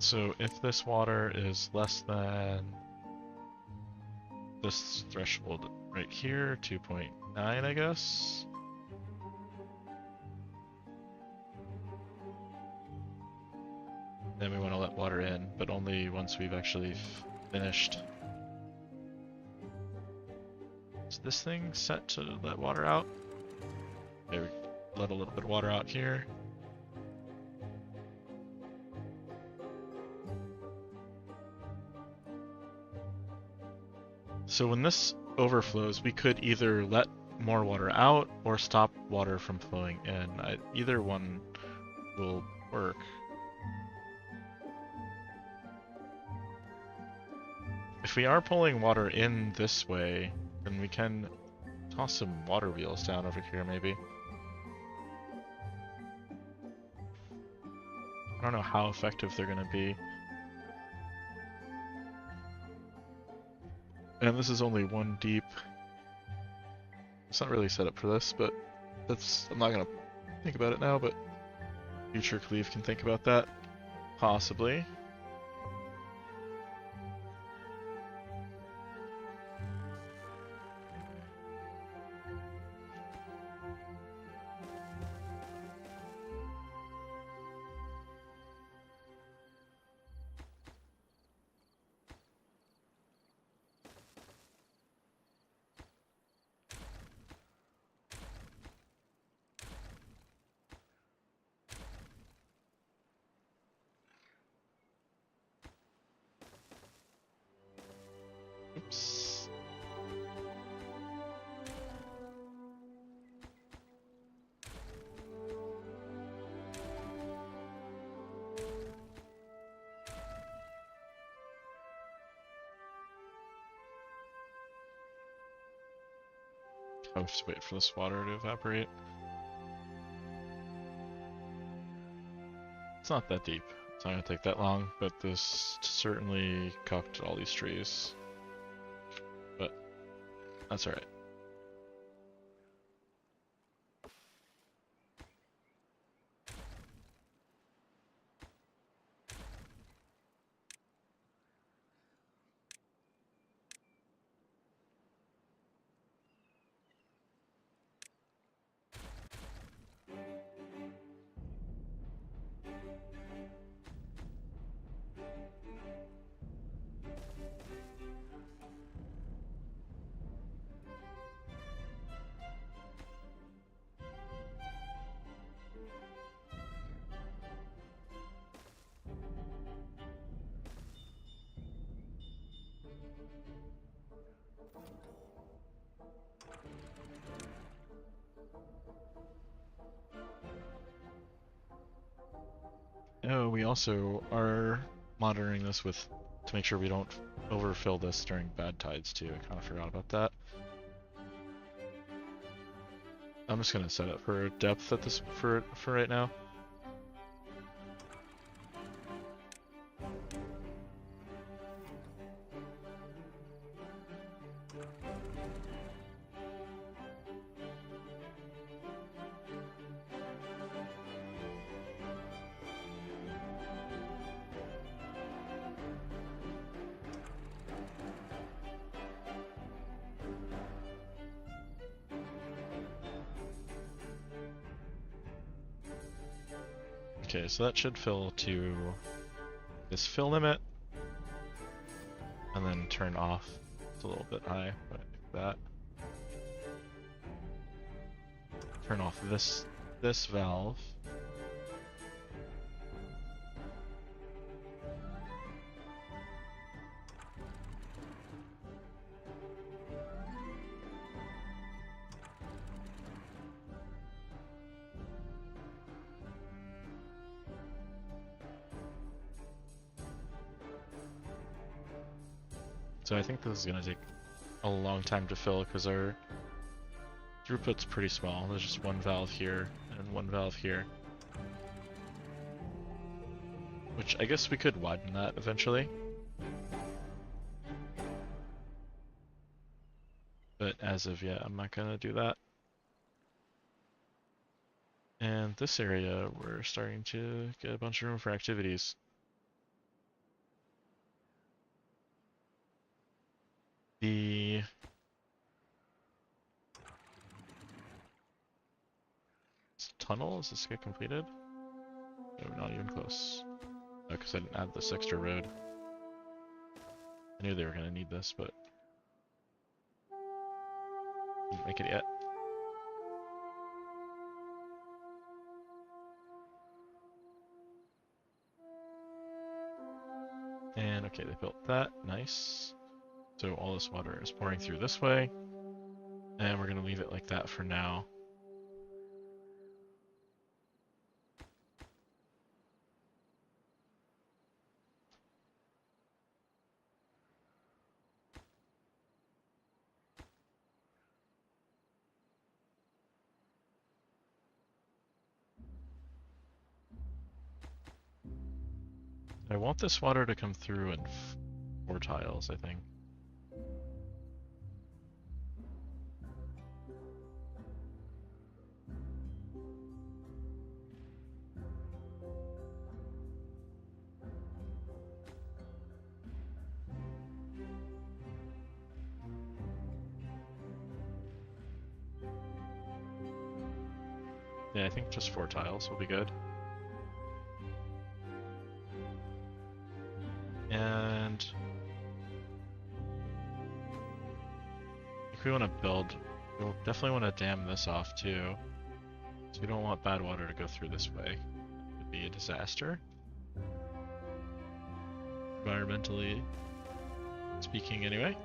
So if this water is less than this threshold right here, 2.9, I guess. Then we want to let water in, but only once we've actually finished. Is this thing set to let water out? There, we let a little bit of water out here. So when this overflows, we could either let more water out or stop water from flowing in. Either one will work. If we are pulling water in this way, then we can toss some water wheels down over here, maybe. I don't know how effective they're going to be. And this is only one deep. It's not really set up for this, but I'm not going to think about it now, but future Cleave can think about that. Possibly. Oops. I'll just wait for this water to evaporate. It's not that deep. It's not gonna take that long, but this certainly cocked all these trees. But that's alright. Oh, we also are monitoring this to make sure we don't overfill this during bad tides too. I kind of forgot about that. I'm just gonna set it for depth at this for right now. Okay, so that should fill to this fill limit, and then turn off. It's a little bit high, but like that. Turn off this valve. So I think this is gonna take a long time to fill because our throughput's pretty small. There's just one valve here and one valve here. Which I guess we could widen that eventually. But as of yet, I'm not gonna do that. And this area, we're starting to get a bunch of room for activities. The tunnel, does this get completed? No, not even close. Because I didn't add this extra road. I knew they were gonna need this, but didn't make it yet. And okay, they built that, nice. So all this water is pouring through this way, and we're gonna leave it like that for now. I want this water to come through in 4 tiles, I think. Yeah, I think just 4 tiles will be good. And if we want to build, we'll definitely want to dam this off too. So we don't want bad water to go through this way. It would be a disaster. Environmentally speaking anyway.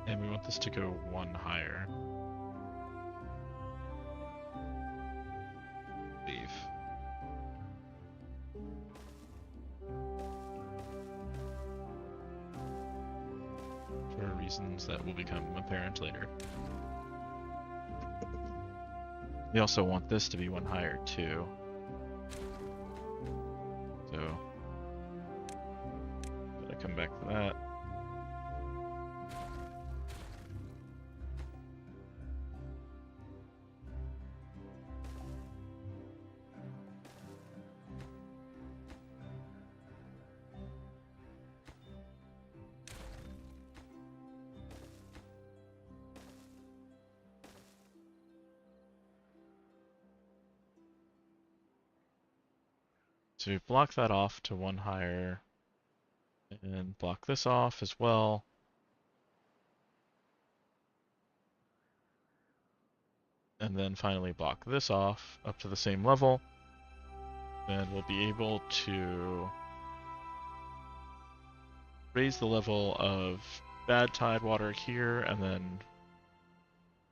And we want this to go 1 higher. Leave. For reasons that will become apparent later. We also want this to be 1 higher too. So, gotta come back to that. So we block that off to 1 higher, and block this off as well. And then finally block this off up to the same level. Then we'll be able to raise the level of bad tide water here, and then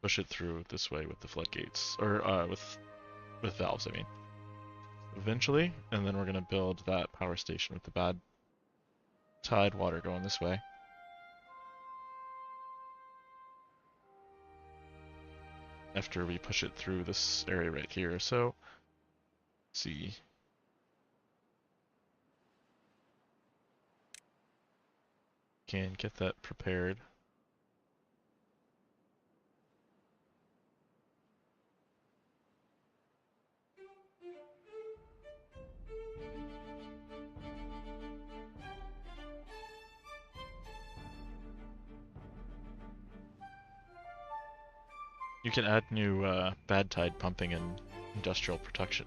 push it through this way with the floodgates, or with valves, I mean. Eventually, and then we're going to build that power station with the bad tide water going this way. After we push it through this area right here, so let's see. Can get that prepared. You can add new bad tide pumping and industrial production,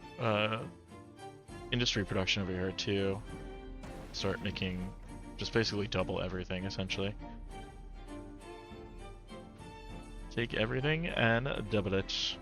industry production over here too. Start making, just basically double everything essentially. Take everything and double it.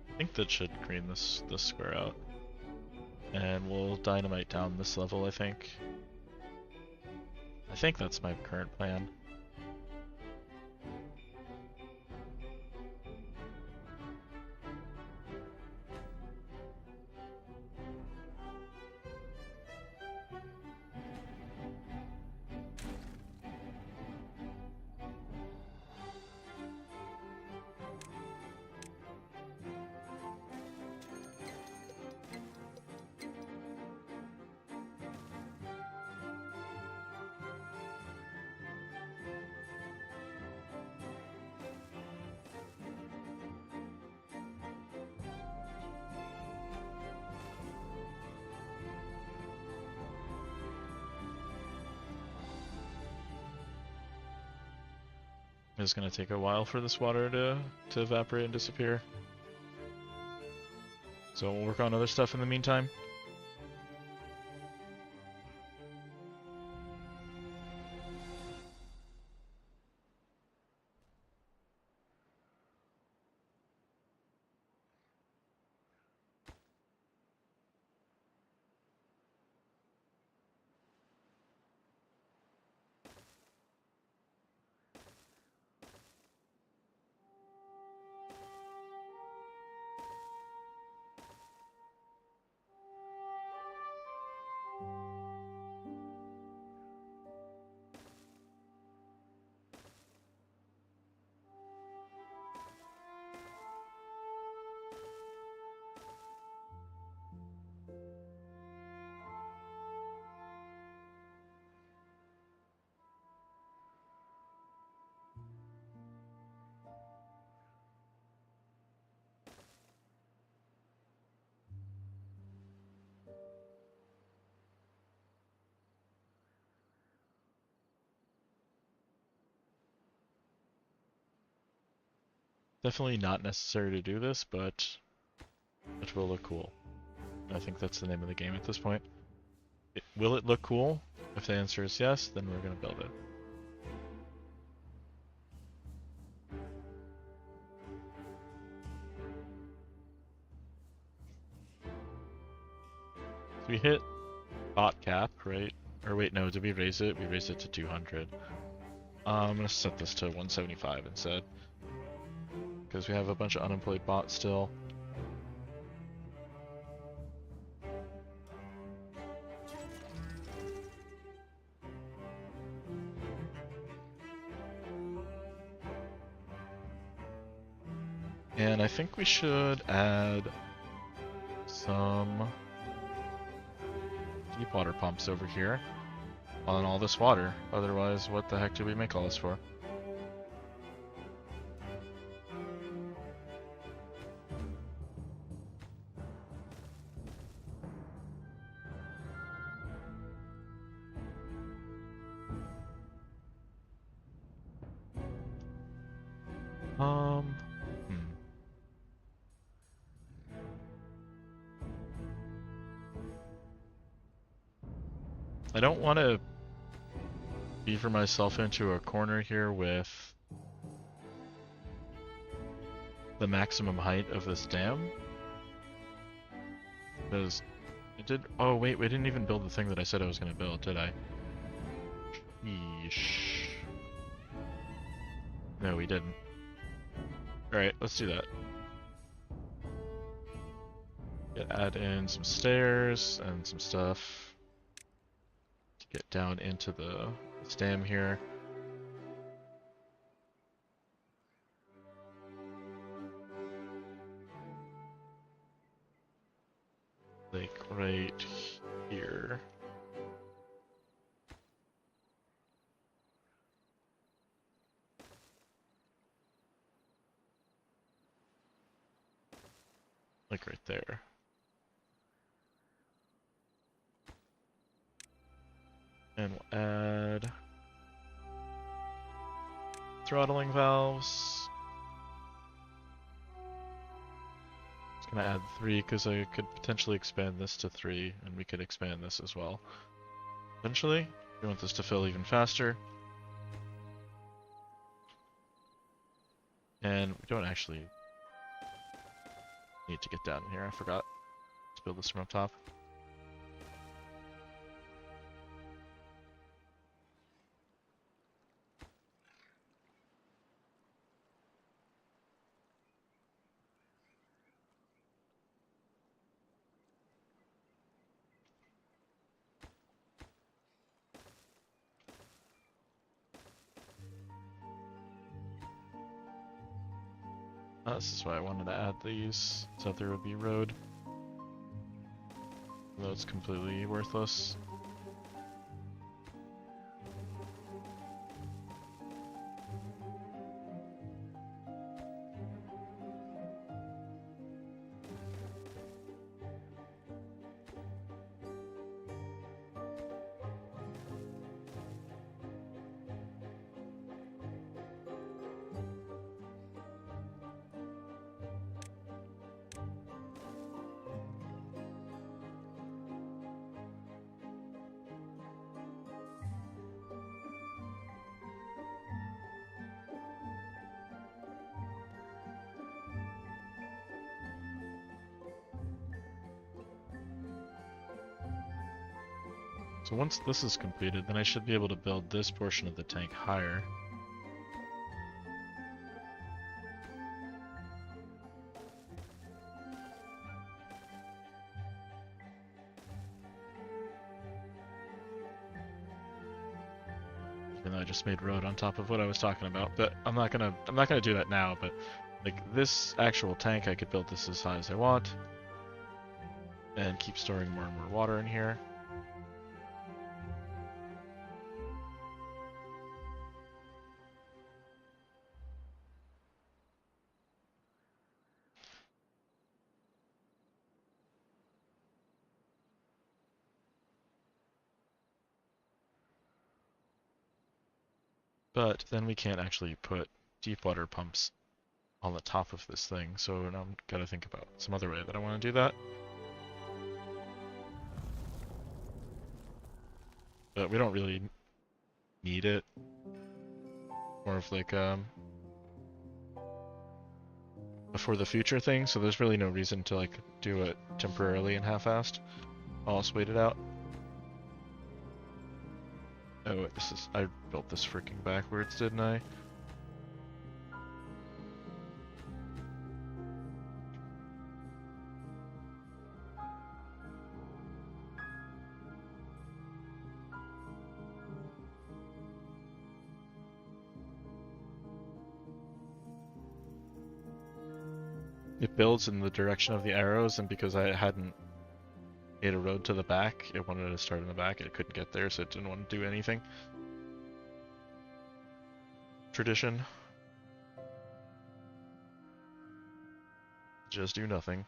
I think that should green this square out. And we'll dynamite down this level, I think. I think that's my current plan. It's gonna take a while for this water to evaporate and disappear. So we'll work on other stuff in the meantime. Definitely not necessary to do this, but it will look cool. I think that's the name of the game at this point. Will it look cool? If the answer is yes, then we're gonna build it. So we hit bot cap, right? Or wait, no, did we raise it? We raised it to 200. I'm gonna set this to 175 instead. Because we have a bunch of unemployed bots still. And I think we should add some deep water pumps over here on all this water. Otherwise, what the heck do we make all this for? I don't want to beaver myself into a corner here with the maximum height of this dam. Because it did. Oh, wait, we didn't even build the thing that I said I was going to build, did I? Yeesh. No, we didn't. Alright, let's do that. Add in some stairs and some stuff to get down into the dam here. Like right here. Like right there. And we'll add throttling valves. It's gonna add 3 because I could potentially expand this to 3, and we could expand this as well. Eventually, we want this to fill even faster. And we don't actually need to get down here, I forgot. Let's build this from up top. This is why I wanted to add these, so there would be road. Although it's completely worthless. So once this is completed, then I should be able to build this portion of the tank higher. Even though I just made road on top of what I was talking about, but I'm not gonna do that now, but like this actual tank, I could build this as high as I want and keep storing more and more water in here. But then we can't actually put deep water pumps on the top of this thing, so now I'm gotta think about some other way that I want to do that. But we don't really need it. More of like for the future thing, so there's really no reason to like do it temporarily and half-assed. I'll just wait it out. Oh, I built this freaking backwards, didn't I? It builds in the direction of the arrows, and because I hadn't made a road to the back, it wanted to start in the back, and it couldn't get there, so it didn't want to do anything. Tradition. Just do nothing.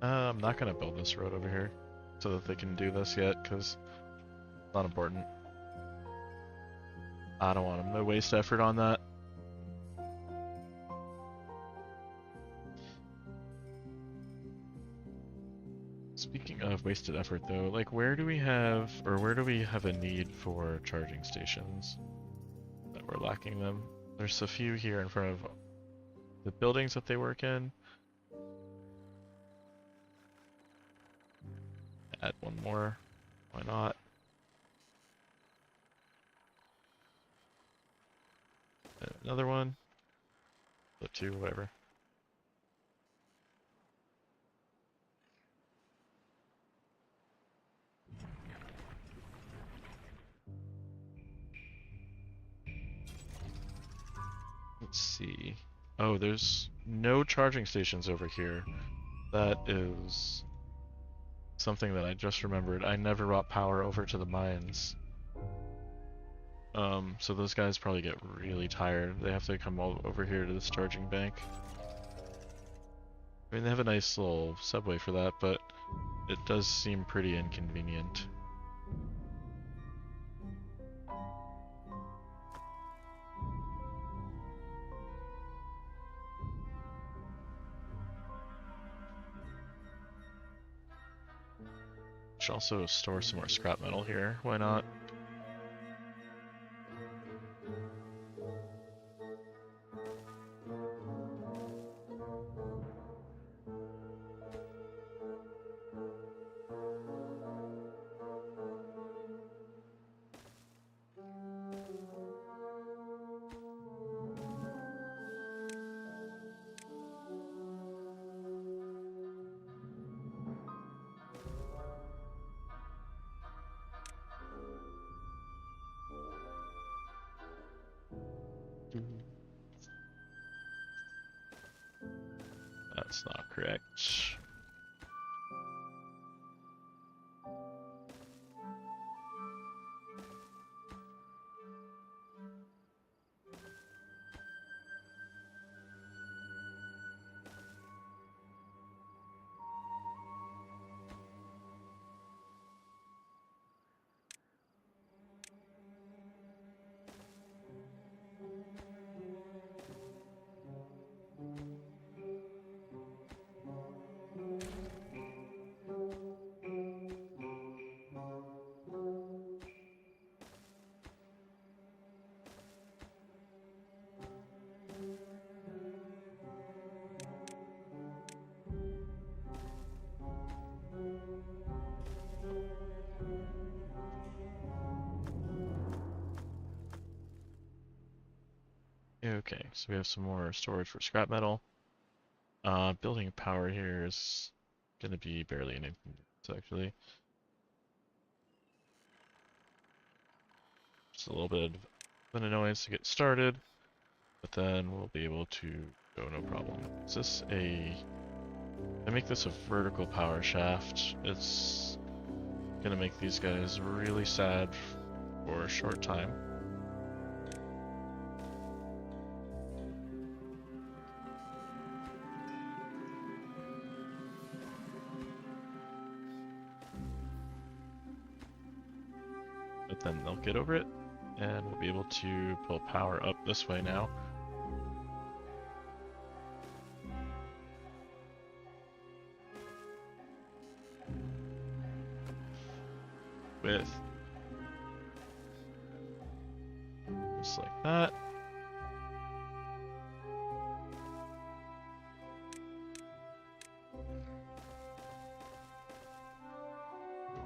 I'm not gonna build this road over here. so that they can do this yet, because it's not important. I don't want them to waste effort on that. Speaking of wasted effort though, like where do we have a need for charging stations that we're lacking them? There's a few here in front of the buildings that they work in. Add one more, why not? Another one, the two, whatever. Let's see. Oh, there's no charging stations over here. That is something that I just remembered. I never brought power over to the mines. So those guys probably get really tired. They have to come all over here to this charging bank. I mean, they have a nice little subway for that, but it does seem pretty inconvenient. Should also store some more scrap metal here. Why not? That's not correct. Okay, so we have some more storage for scrap metal. Building power here is gonna be barely an inconvenience, actually. Just a little bit of an annoyance to get started, but then we'll be able to go no problem. Is this I make this a vertical power shaft. It's gonna make these guys really sad for a short time. But then they'll get over it, and we'll be able to pull power up this way now. With just like that.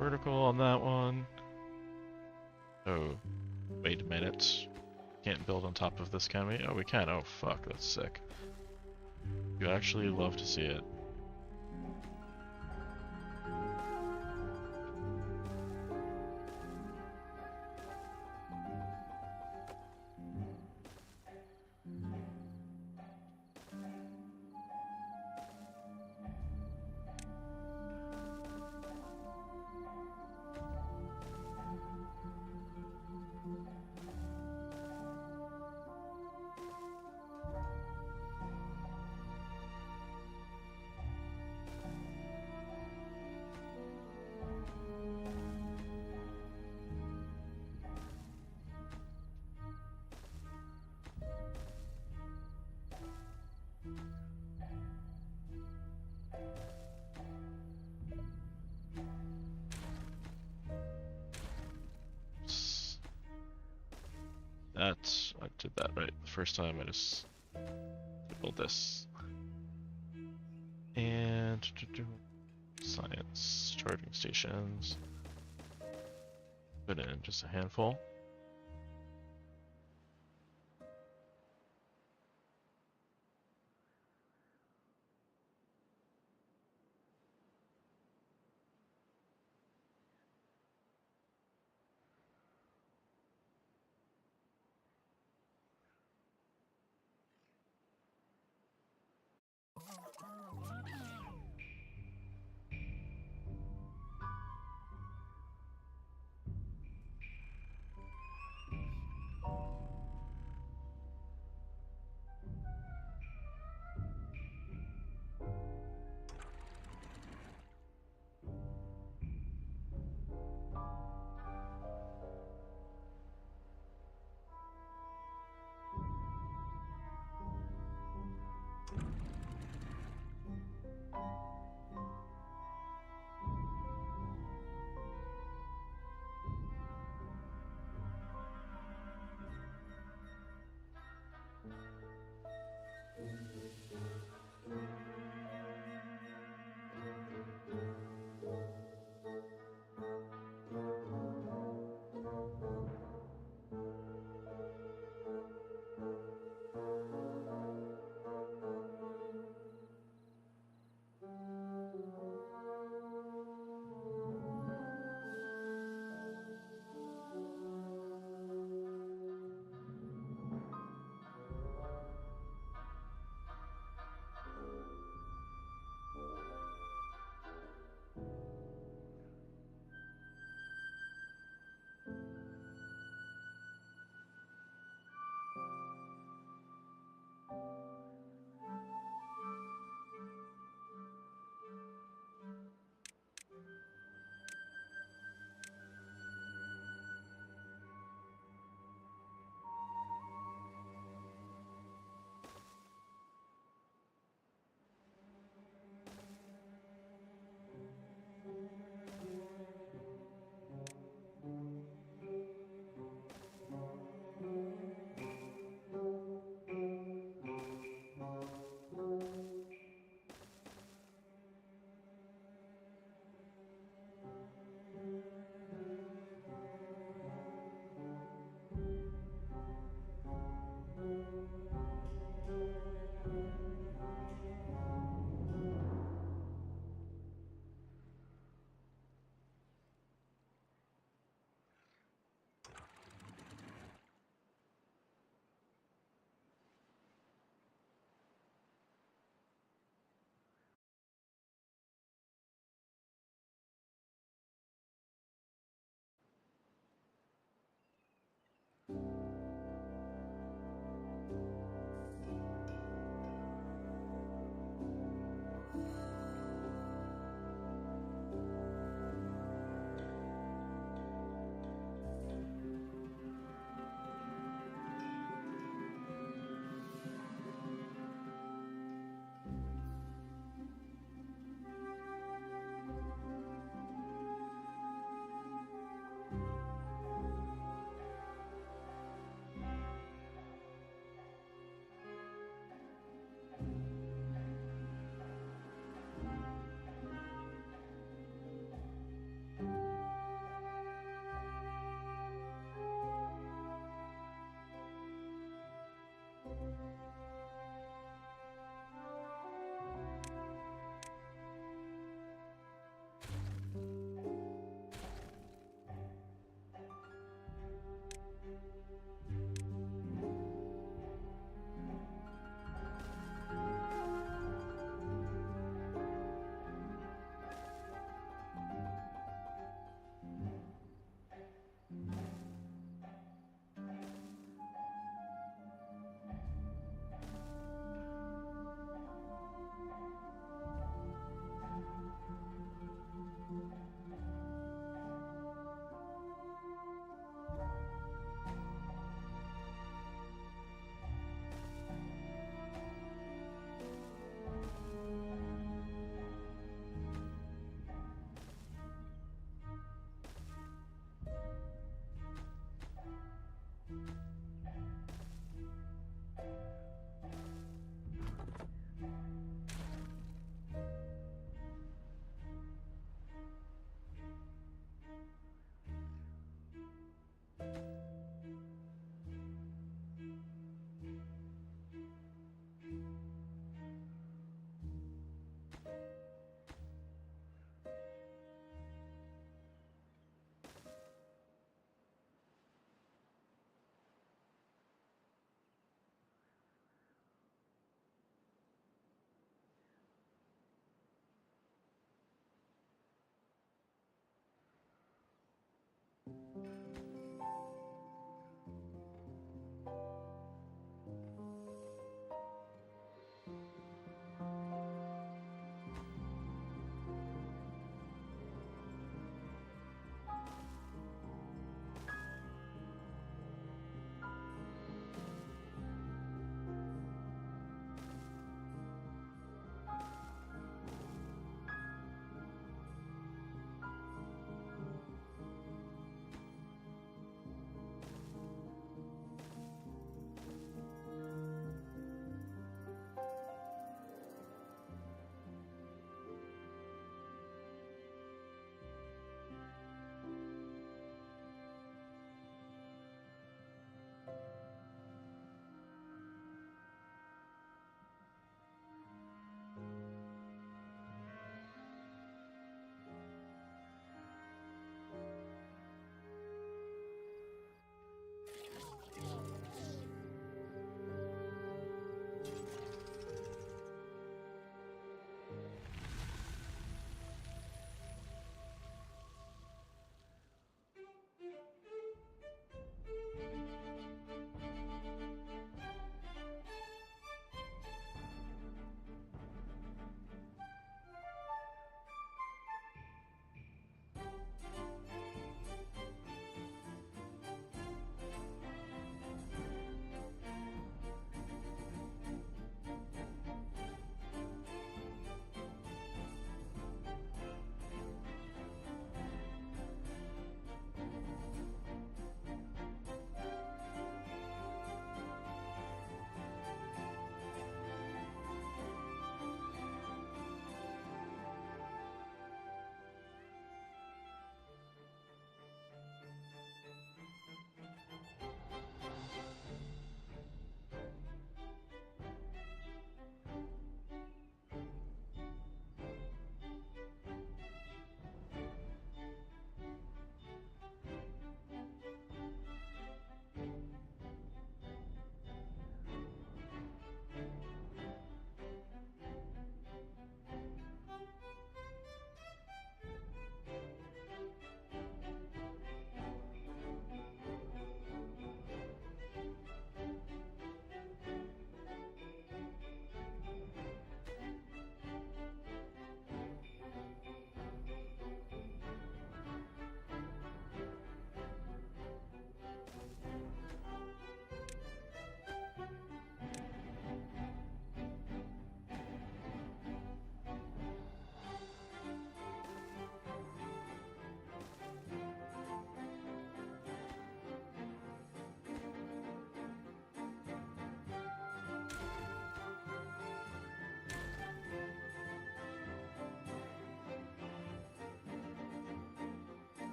Vertical on that one. Oh, wait a minute. Can't build on top of this, can we? Oh, we can. Oh, fuck, that's sick. You actually love to see it. That's, I did that right the first time. I just build this. And science charging stations. Put in just a handful.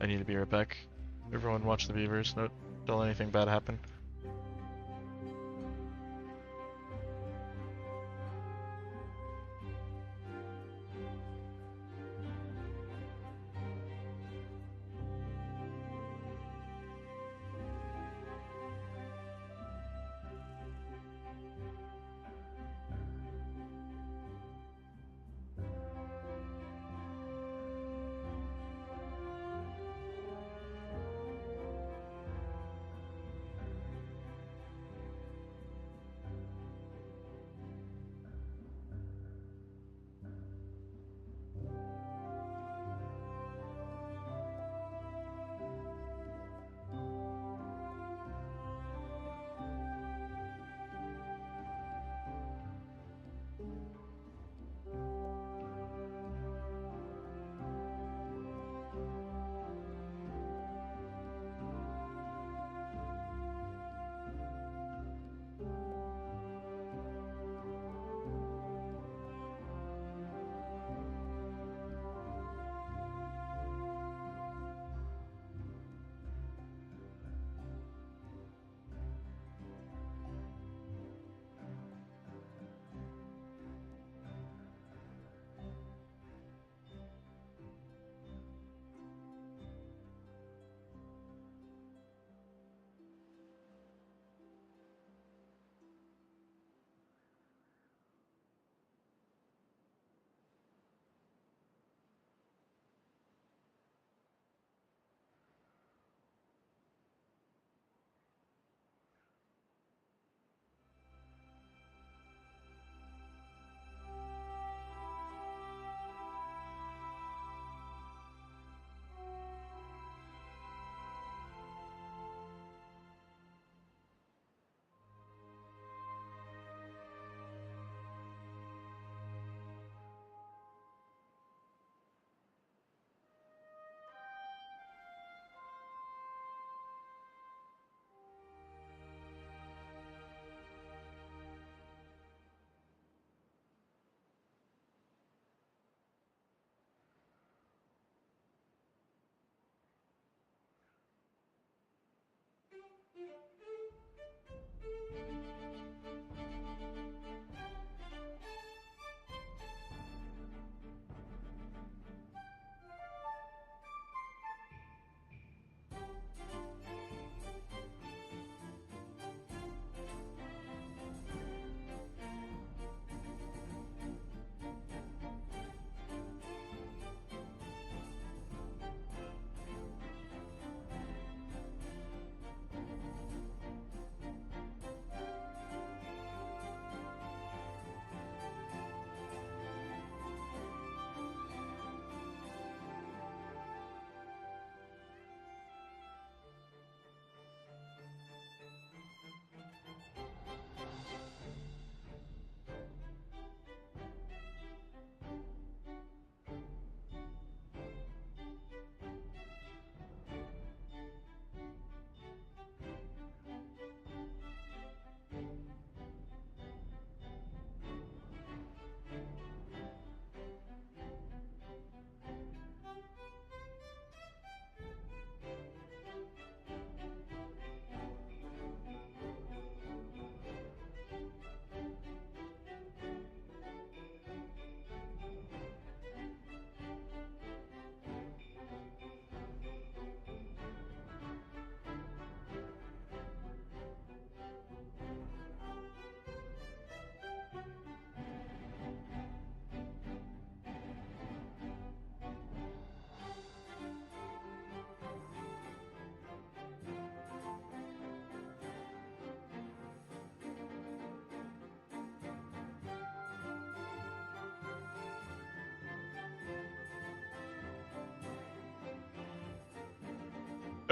I need to be right back. Everyone watch the beavers. Don't let anything bad happen.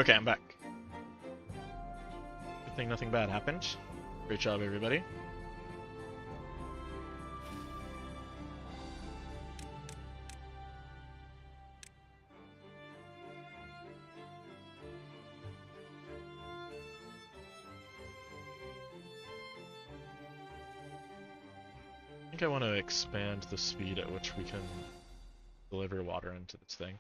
Okay, I'm back. Good thing nothing bad happened. Great job, everybody. I think I want to expand the speed at which we can deliver water into this thing.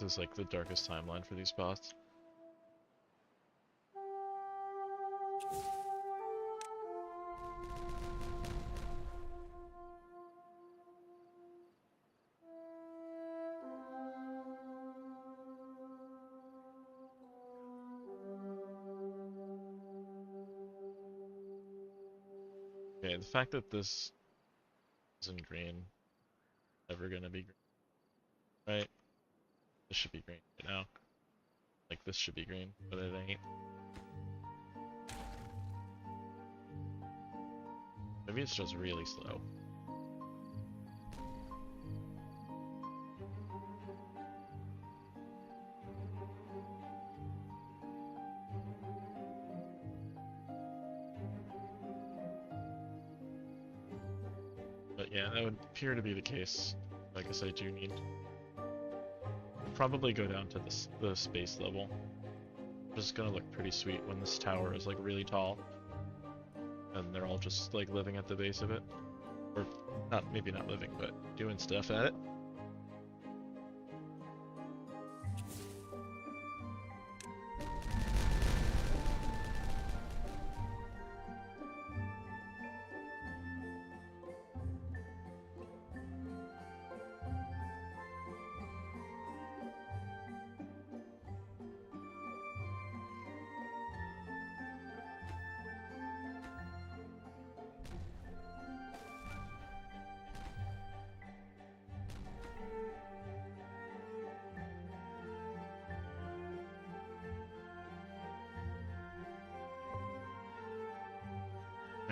This is like the darkest timeline for these bots. Okay, the fact that this isn't green, never gonna be green, right? This should be green right now. Like this should be green, but it ain't. Maybe it's just really slow. But yeah, that would appear to be the case. I guess I do need to probably go down to the space level. It's just gonna look pretty sweet when this tower is like really tall. And they're all just like living at the base of it. Or not, maybe not living, but doing stuff at it.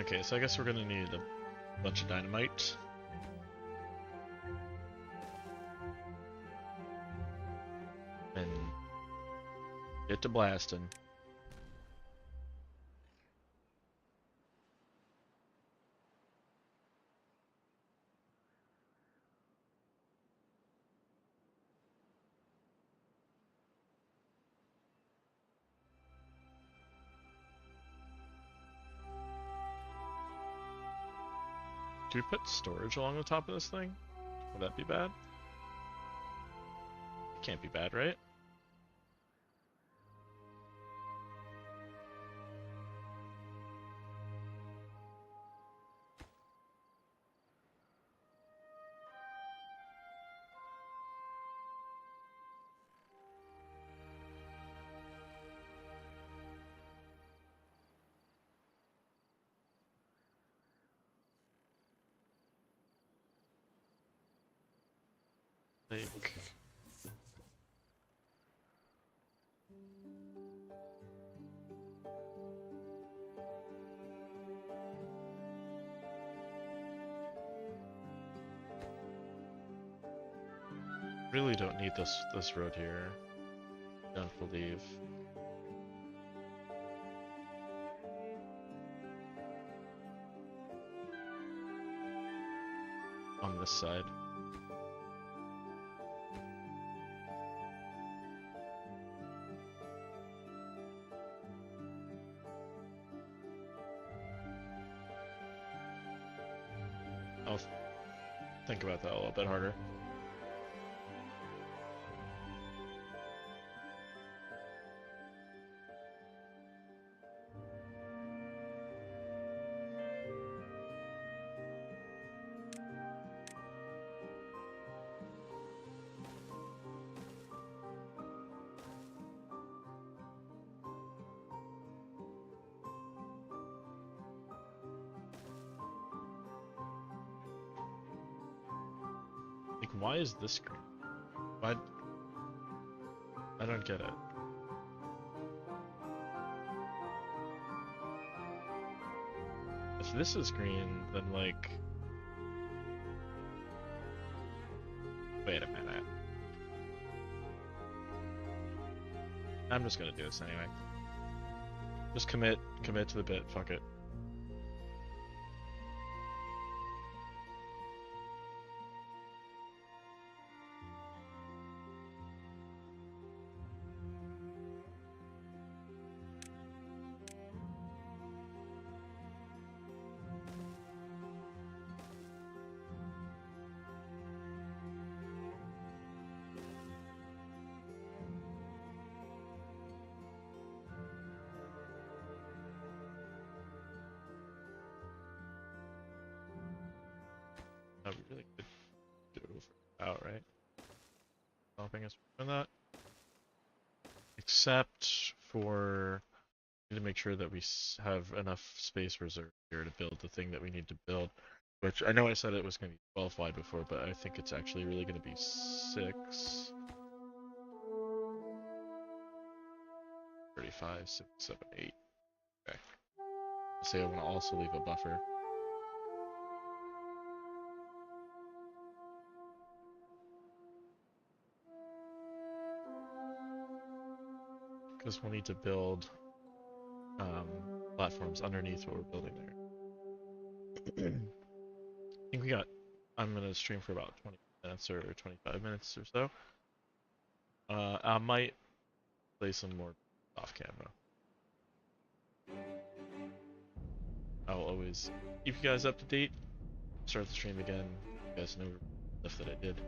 Okay, so I guess we're gonna need a bunch of dynamite. And get to blasting. Do we put storage along the top of this thing? Would that be bad? It can't be bad, right? Like... really don't need this road here. Don't believe. On this side. I'll think about that a little bit harder. Like, why is this green? Why? I don't get it. If this is green, then like... Wait a minute. I'm just gonna do this anyway. Just commit to the bit, fuck it. stopping us from doing that. Except for, we need to make sure that we have enough space reserved here to build the thing that we need to build. Which I know I said it was going to be 12 wide before, but I think it's actually really going to be 6. 35, 6, 7, 8. Okay. Say I want to also leave a buffer. Because we'll need to build platforms underneath what we're building there. I think we got, I'm going to stream for about 20 minutes or 25 minutes or so. I might play some more off camera. I'll always keep you guys up to date. Start the stream again. You guys know stuff that I did.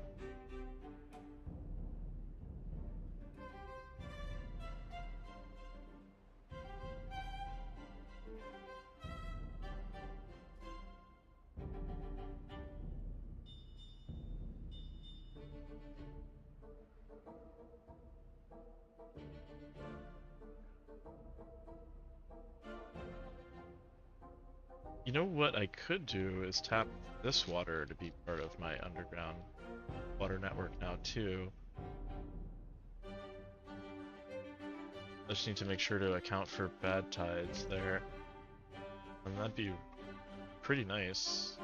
You know what I could do is tap this water to be part of my underground water network now too. I just need to make sure to account for bad tides there. And that'd be pretty nice.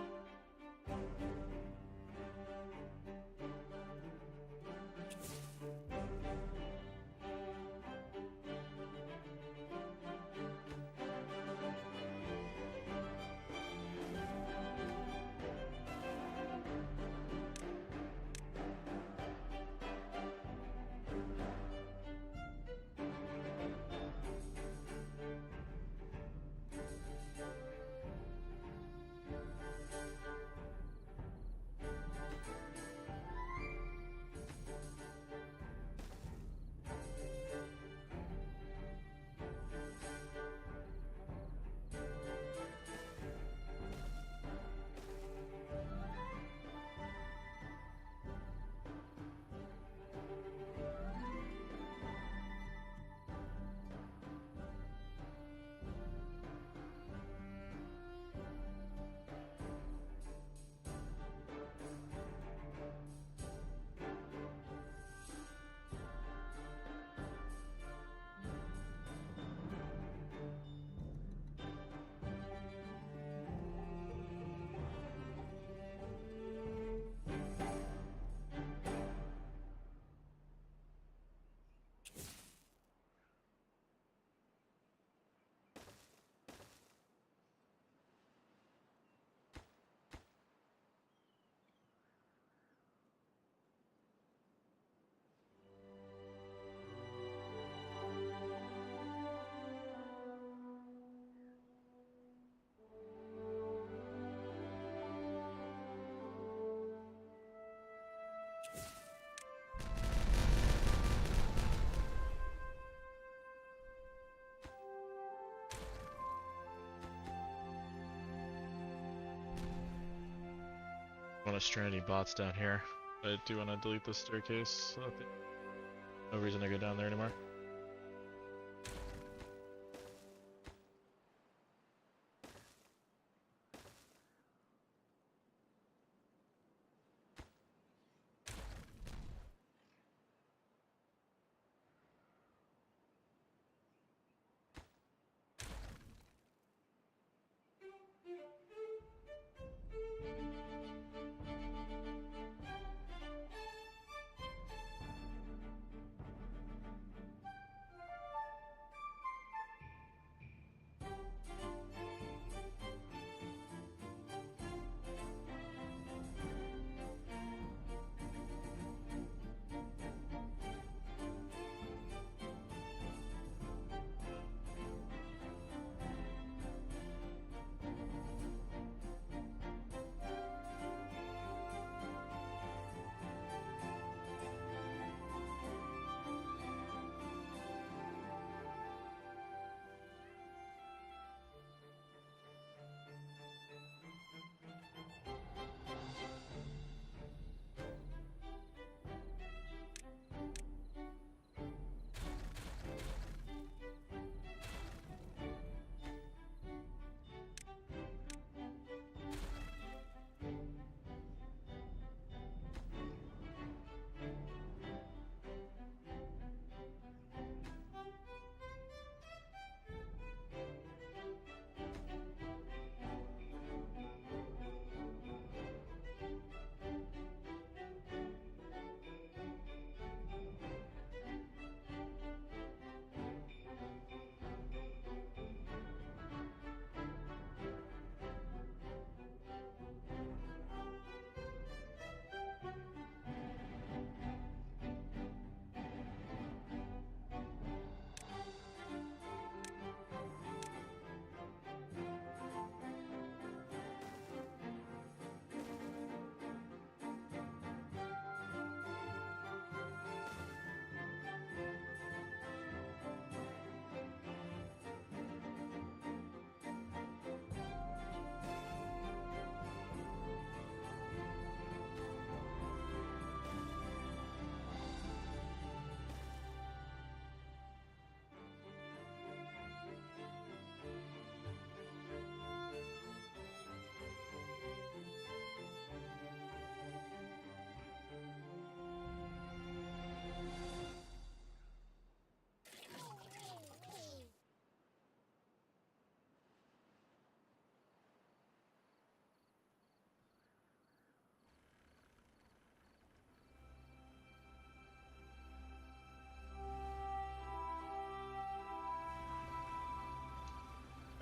Want to strand any bots down here. I do want to delete this staircase. So no reason to go down there anymore.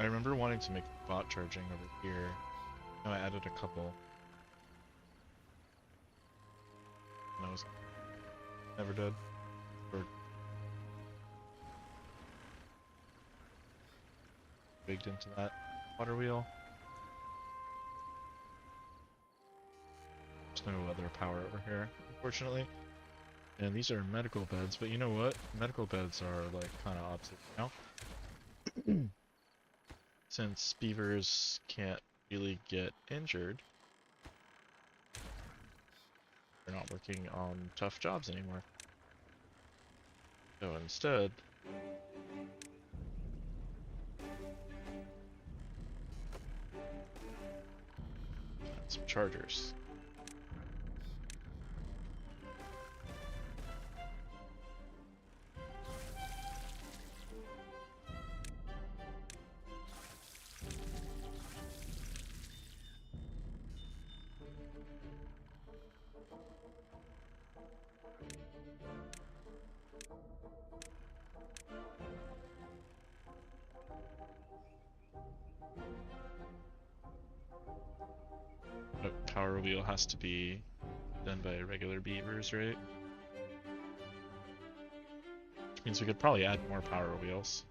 remember wanting to make bot charging over here. No, I added a couple. And I was never did. Or baked into that water wheel. There's no other power over here, unfortunately. And these are medical beds, but you know what? Medical beds are like kind of obsolete now. Since beavers can't really get injured, they're not working on tough jobs anymore. So instead, some chargers. The power wheel has to be done by regular beavers, right? Which means we could probably add more power wheels.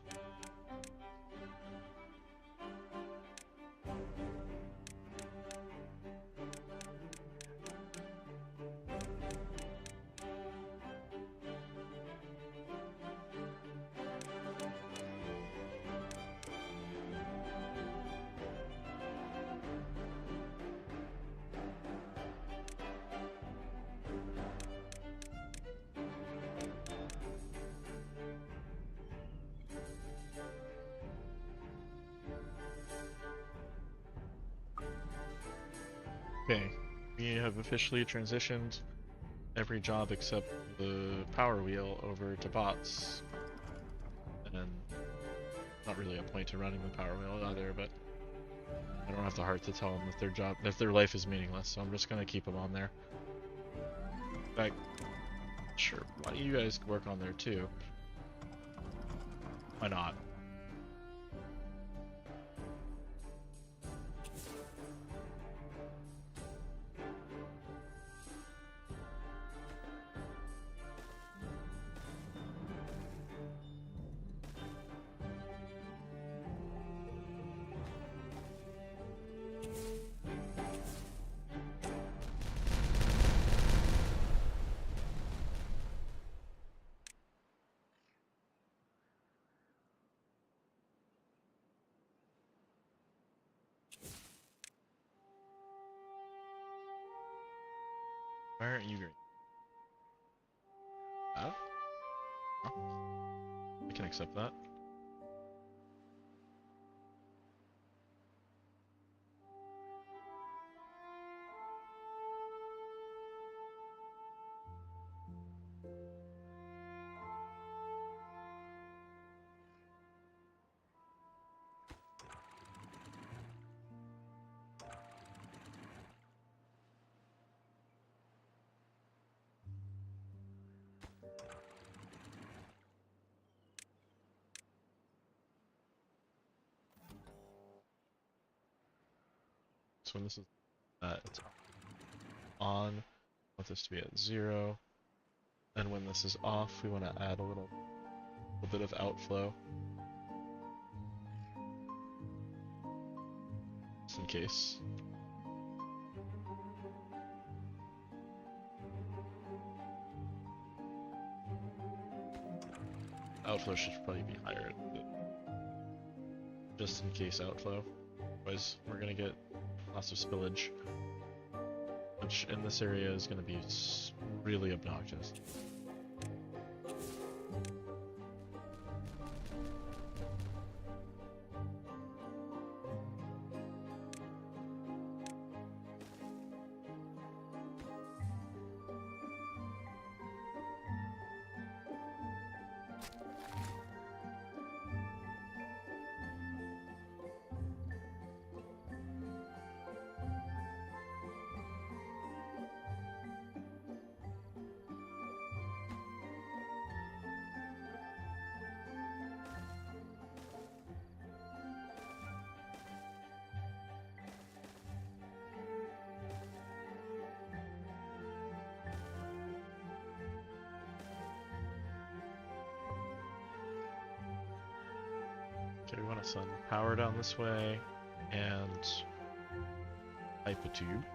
Okay, we have officially transitioned every job except the power wheel over to bots. And not really a point to running the power wheel either, but I don't have the heart to tell them if their life is meaningless, so I'm just gonna keep them on there. In fact, sure, why don't you guys work on there too? Why not? Why aren't you green? Oh? Huh? I can accept that. So when this is it's on, I want this to be at 0. And when this is off, we want to add a little bit of outflow. Just in case. Outflow should probably be higher, just in case outflow. Otherwise, we're gonna get lots of spillage, which in this area is gonna be really obnoxious. Okay, we want to send power down this way and pipe a tube.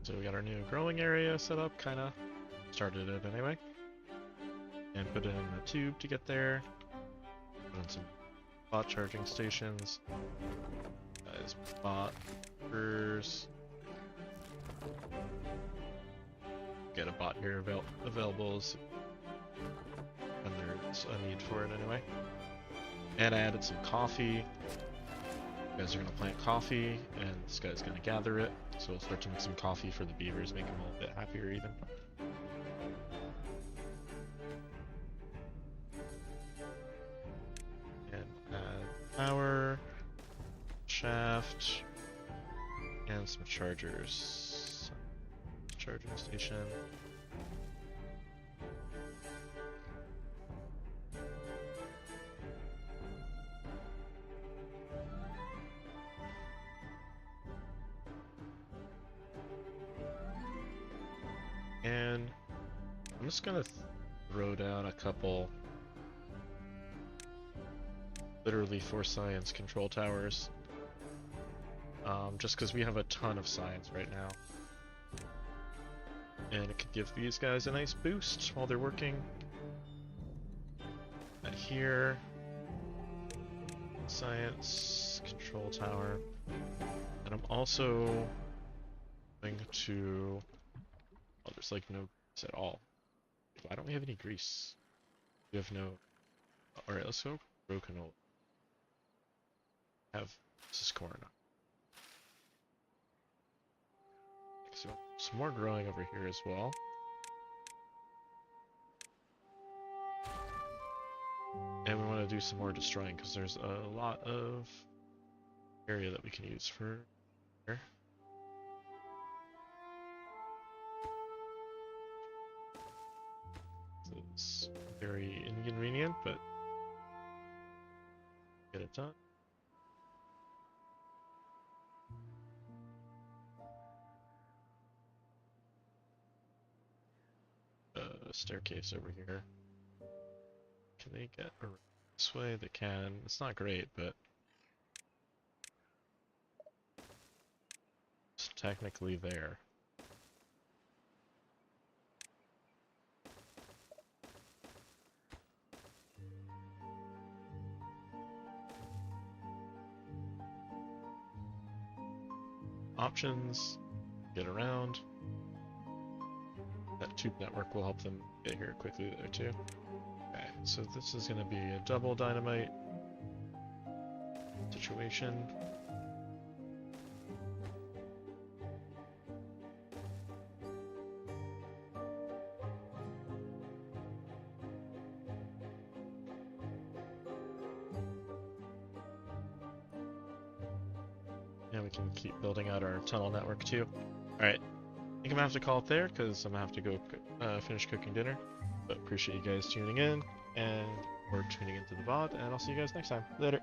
So we got our new growing area set up, kinda. Started it anyway. And put in a tube to get there. Run some bot charging stations. Guys, bot workers. Get a bot here available when there's a need for it anyway. And I added some coffee. You guys are gonna plant coffee, and this guy's gonna gather it. So we'll start to make some coffee for the beavers, make them a little bit happier even. And add power, shaft, and some chargers. Charging station. And I'm just gonna throw down a couple literally for science control towers. Just because we have a ton of science right now. And it could give these guys a nice boost while they're working. And here, science control tower. And I'm also going to, oh, there's like no grease at all. Why don't we have any grease? We have no, alright, let's go grow canola. This is corn. So some more growing over here as well. And we want to do some more destroying because there's a lot of area that we can use for here. So it's very inconvenient, but get it done. Staircase over here. Can they get around this way? They can. It's not great, but it's technically there. Options, get around. That tube network will help them get here quickly there too. Okay, so this is going to be a double dynamite situation. And we can keep building out our tunnel network too. Alright. I think I'm gonna have to call it there because I'm gonna have to go finish cooking dinner. But appreciate you guys tuning in and or tuning into the VOD, and I'll see you guys next time. Later.